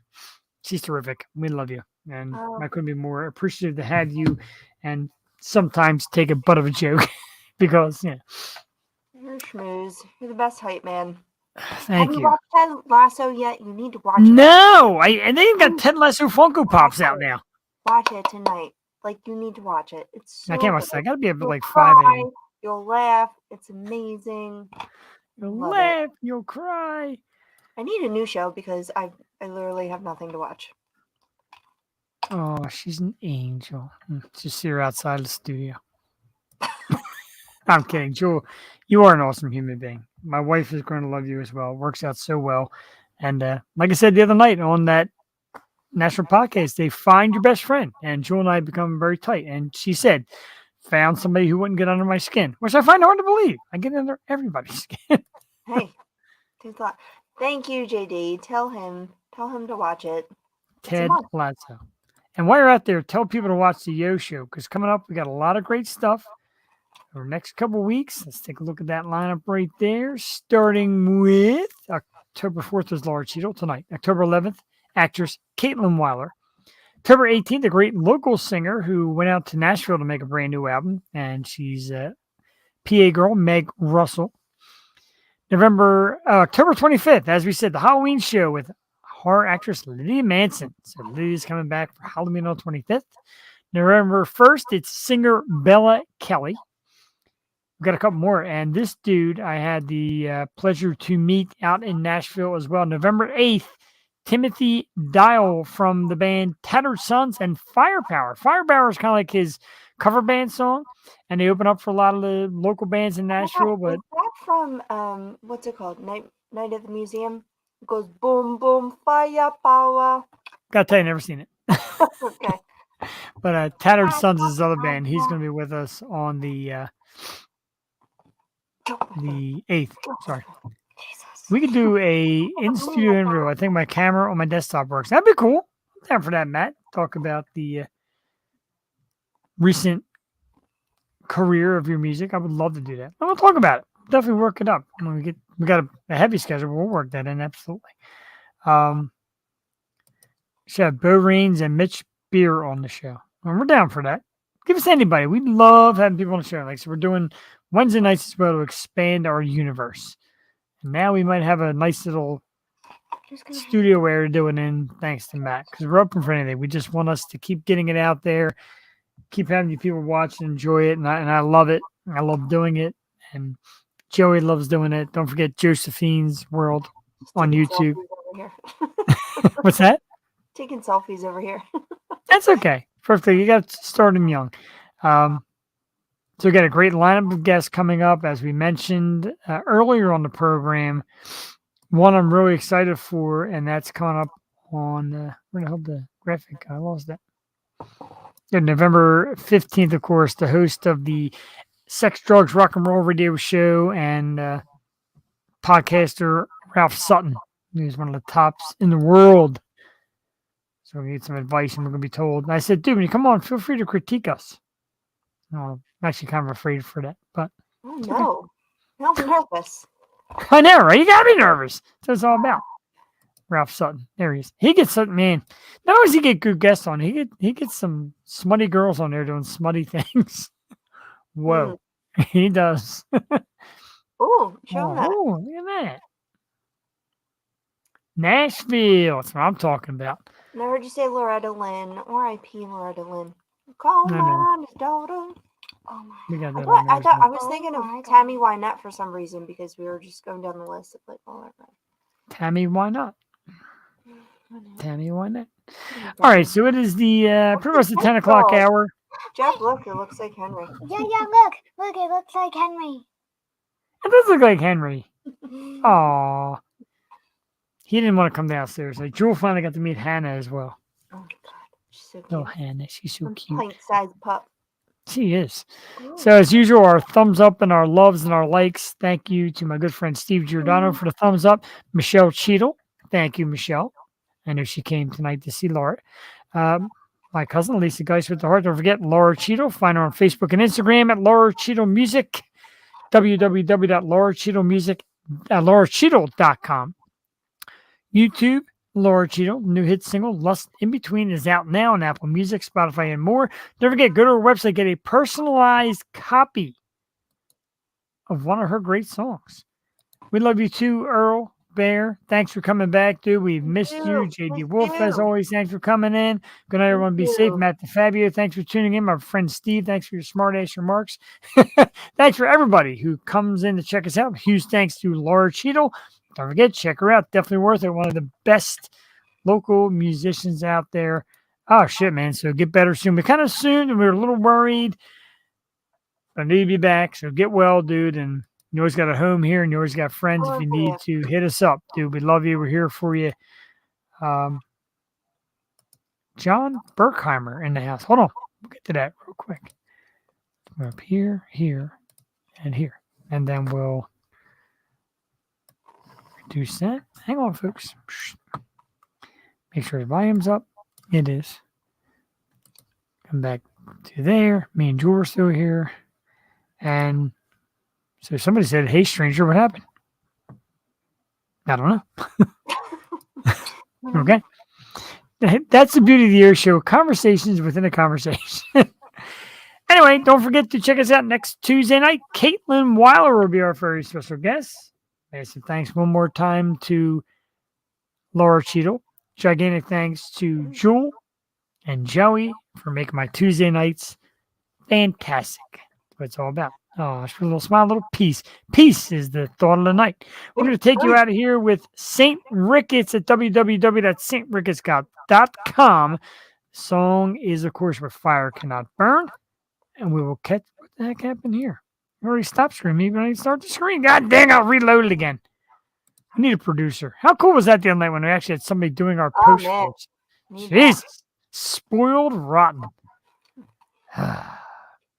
Speaker 1: She's terrific. We love you. And I couldn't be more appreciative to have you and sometimes take a butt of a joke because, yeah.
Speaker 3: You're a schmooze. You're the best hype man.
Speaker 1: Thank
Speaker 3: Have
Speaker 1: you.
Speaker 3: you watched Ted Lasso yet? You need to watch it.
Speaker 1: No! And they even got Ted Lasso Funko Pops out now.
Speaker 3: Watch it tonight. Like, you need to watch it. It's so
Speaker 1: I can't watch that. I got to be up at
Speaker 3: You'll
Speaker 1: like 5 a.m.
Speaker 3: You'll laugh. It's amazing.
Speaker 1: You'll laugh. You'll cry.
Speaker 3: I need a new show because I literally have nothing to watch.
Speaker 1: Oh, she's an angel. Just see her outside the studio. I'm kidding. Jewel, you are an awesome human being. My wife is going to love you as well. It works out so well. And like I said the other night on that national podcast, they find your best friend. And Jewel and I become very tight. And she said, found somebody who wouldn't get under my skin, which I find hard to believe. I get under everybody's skin.
Speaker 3: Hey, thank you, JD. Tell him to watch it.
Speaker 1: Ted Lasso. And while you're out there, tell people to watch the Yo Show because coming up, we got a lot of great stuff over the next couple of weeks. Let's take a look at that lineup right there. Starting with October 4th is Laura Cheadle tonight. October 11th, actress Caitlin Weiler. October 18th, a great local singer who went out to Nashville to make a brand new album, and she's a PA girl, Meg Russell. October 25th, as we said, the Halloween show with horror actress Lydia Manson. So Lydia's coming back for Halloween on 25th. November 1st, it's singer Bella Kelly. We've got a couple more. And this dude I had the pleasure to meet out in Nashville as well. November 8th, Timothy Dial from the band Tattered Sons and Firepower. Firepower is kind of like his cover band song. And they open up for a lot of the local bands in Nashville. But
Speaker 3: is that from, what's it called? Night at the Museum? It goes boom, boom, firepower.
Speaker 1: Gotta tell you, never seen it.
Speaker 3: Okay.
Speaker 1: But Tattered Sons is his other band. He's going to be with us on the 8th. Sorry. We could do a in-studio interview. I think my camera on my desktop works. That'd be cool. I'm down for that, Matt. Talk about the recent career of your music. I would love to do that. I'm gonna talk about it. Definitely work it up. When we got a heavy schedule. We'll work that in absolutely. Should have Bo Rains and Mitch Beer on the show. And we're down for that. Give us anybody. We love having people on the show. Like so, we're doing Wednesday nights as well to expand our universe. And now we might have a nice little studio area to do it in, thanks to Matt, because we're open for anything. We just want us to keep getting it out there, keep having you people watch and enjoy it, and I love it. I love doing it, and Joey loves doing it. Don't forget Josephine's World on YouTube. What's that?
Speaker 3: Taking selfies over here.
Speaker 1: That's okay. Perfect. You got to start them young. So we got a great lineup of guests coming up, as we mentioned earlier on the program. One I'm really excited for, and that's coming up on where the hell the graphic? I lost that. Yeah, November 15th, of course, the host of the Sex, Drugs, Rock and Roll Radio Show and podcaster Ralph Sutton, who's one of the tops in the world. So we need some advice, and we're going to be told. And I said, dude, when you come on, feel free to critique us. No, I'm actually kind of afraid for that, but
Speaker 3: oh no, I'm nervous.
Speaker 1: I know, right? You got to be nervous. That's what it's all about. Ralph Sutton, there he is. He gets something, man. Not only does he get good guests on, he gets some smutty girls on there doing smutty things. Whoa, he does.
Speaker 3: Oh, show that.
Speaker 1: Oh, look at that. Nashville. That's what I'm talking about.
Speaker 3: And I heard you say Loretta Lynn, R.I.P. Loretta Lynn. Call my honest daughter. Oh my! I was thinking of Tammy Wynette for some reason because we were just going down the list of like all that.
Speaker 1: Tammy, why not? Tammy, why not? All right, so it is the pretty much the 10 o'clock hour.
Speaker 3: Jeff, look, it looks like Henry.
Speaker 5: Yeah, look, it looks like Henry.
Speaker 1: It does look like Henry. Aw. He didn't want to come downstairs. Like Jewel finally got to meet Hannah as well.
Speaker 3: Oh my God, she's so cute.
Speaker 1: Oh, Hannah, she's so cute.
Speaker 3: Pint-sized pup.
Speaker 1: She is. So as usual, our thumbs up and our loves and our likes. Thank you to my good friend Steve Giordano for the thumbs up. Michelle Cheadle. Thank you, Michelle. I know she came tonight to see Laura. My cousin, Lisa Geis with the Heart. Don't forget Laura Cheadle. Find her on Facebook and Instagram at Laura Cheadle Music. www.lauracheadle.com. YouTube, Laura Cheadle, new hit single, Lust in Between, is out now on Apple Music, Spotify, and more. Don't forget, go to her website, get a personalized copy of one of her great songs. We love you too, Earl Bear. Thanks for coming back, dude. We've missed you. JD Wolf, as always, thanks for coming in. Good night, everyone. Be safe. Matt DeFabio, thanks for tuning in. My friend Steve, thanks for your smart-ass remarks. Thanks for everybody who comes in to check us out. Huge thanks to Laura Cheadle. Don't forget, check her out. Definitely worth it. One of the best local musicians out there. Oh, shit, man. So get better soon. But kind of soon, and we were a little worried. I need to be back. So get well, dude. And you always got a home here, and you always got friends. If you need to, hit us up, dude. We love you. We're here for you. John Berkheimer in the house. Hold on. We'll get to that real quick. We're up here, here, and here. And then we'll reduce that. Hang on, folks. Make sure the volume's up. It is. Come back to there. Me and Jewel are still here. And so somebody said, hey, stranger, what happened? I don't know. Okay. That's the beauty of the air show. Conversations within a conversation. Anyway, don't forget to check us out next Tuesday night. Caitlin Weiler will be our very special guest. I say thanks one more time to Laura Cheadle. Gigantic thanks to Jewel and Joey for making my Tuesday nights fantastic. That's what it's all about. Oh, just a little smile, a little peace. Peace is the thought of the night. We're going to take you out of here with St. Ricketts at www.stricketts.com. The song is, of course, Where Fire Cannot Burn. And we will catch what the heck happened here. I already stopped screaming when I start to scream. God dang, I'll reload it again. I need a producer. How cool was that the other night when we actually had somebody doing our post? Jesus. Spoiled rotten.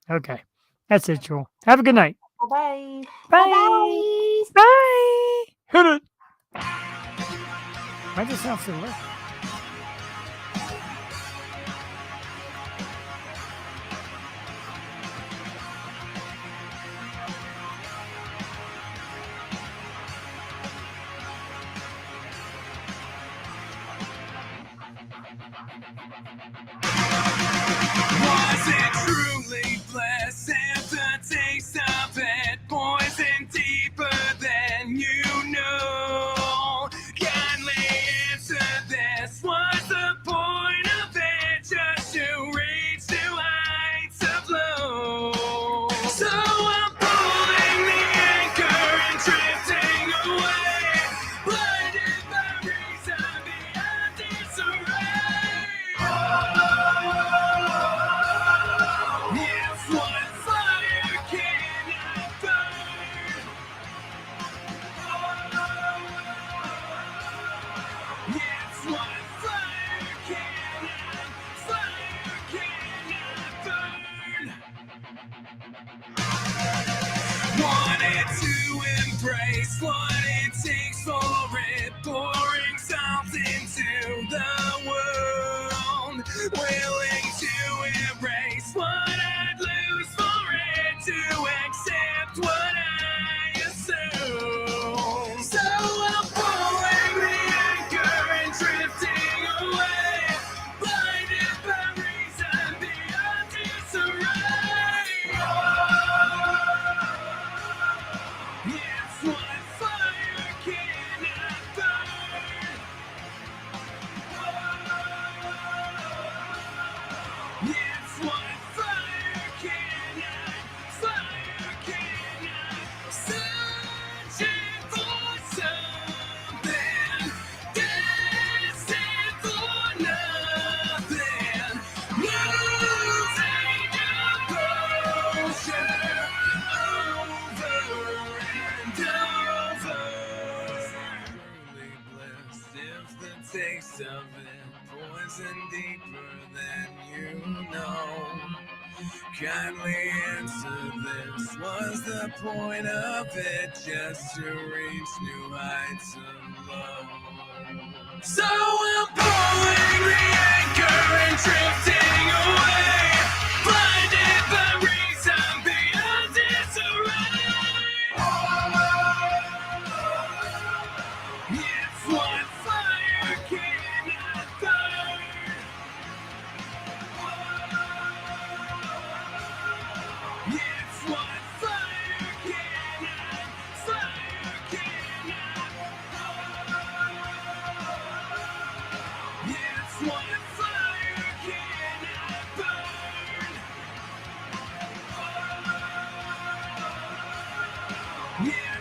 Speaker 1: Okay. That's it, Joel. Have a good night.
Speaker 3: Bye.
Speaker 1: Bye. Bye. Hit it. Why does it sound so low?
Speaker 2: Was it truly blessed and the taste of it poison deeper than you know? Kindly answer this. Was the point of it just to reach new heights of low? So I'm pulling the anchor and drifting away, blinded by reason beyond disarray. If one fire cannot burn, if one fire cannot burn. Wanted to embrace what it takes for it, pouring salt into the world, willing to erase what I'd lose for it, to accept what I assume. So I'm pulling the anchor and drifting away, blinded by reason beyond disarray. If one fire cannot burn, if one fire cannot searching for something, destined for nothing, losing devotion over and over. Truly blessed if the taste of it poison deeper than you know. Kindly answer this. Was the point of it just to reach new heights of love? So I'm pulling the anchor and drifting away, blinded by reason beyond disarray. If one fire cannot burn, if one fire cannot if one fire cannot burn, if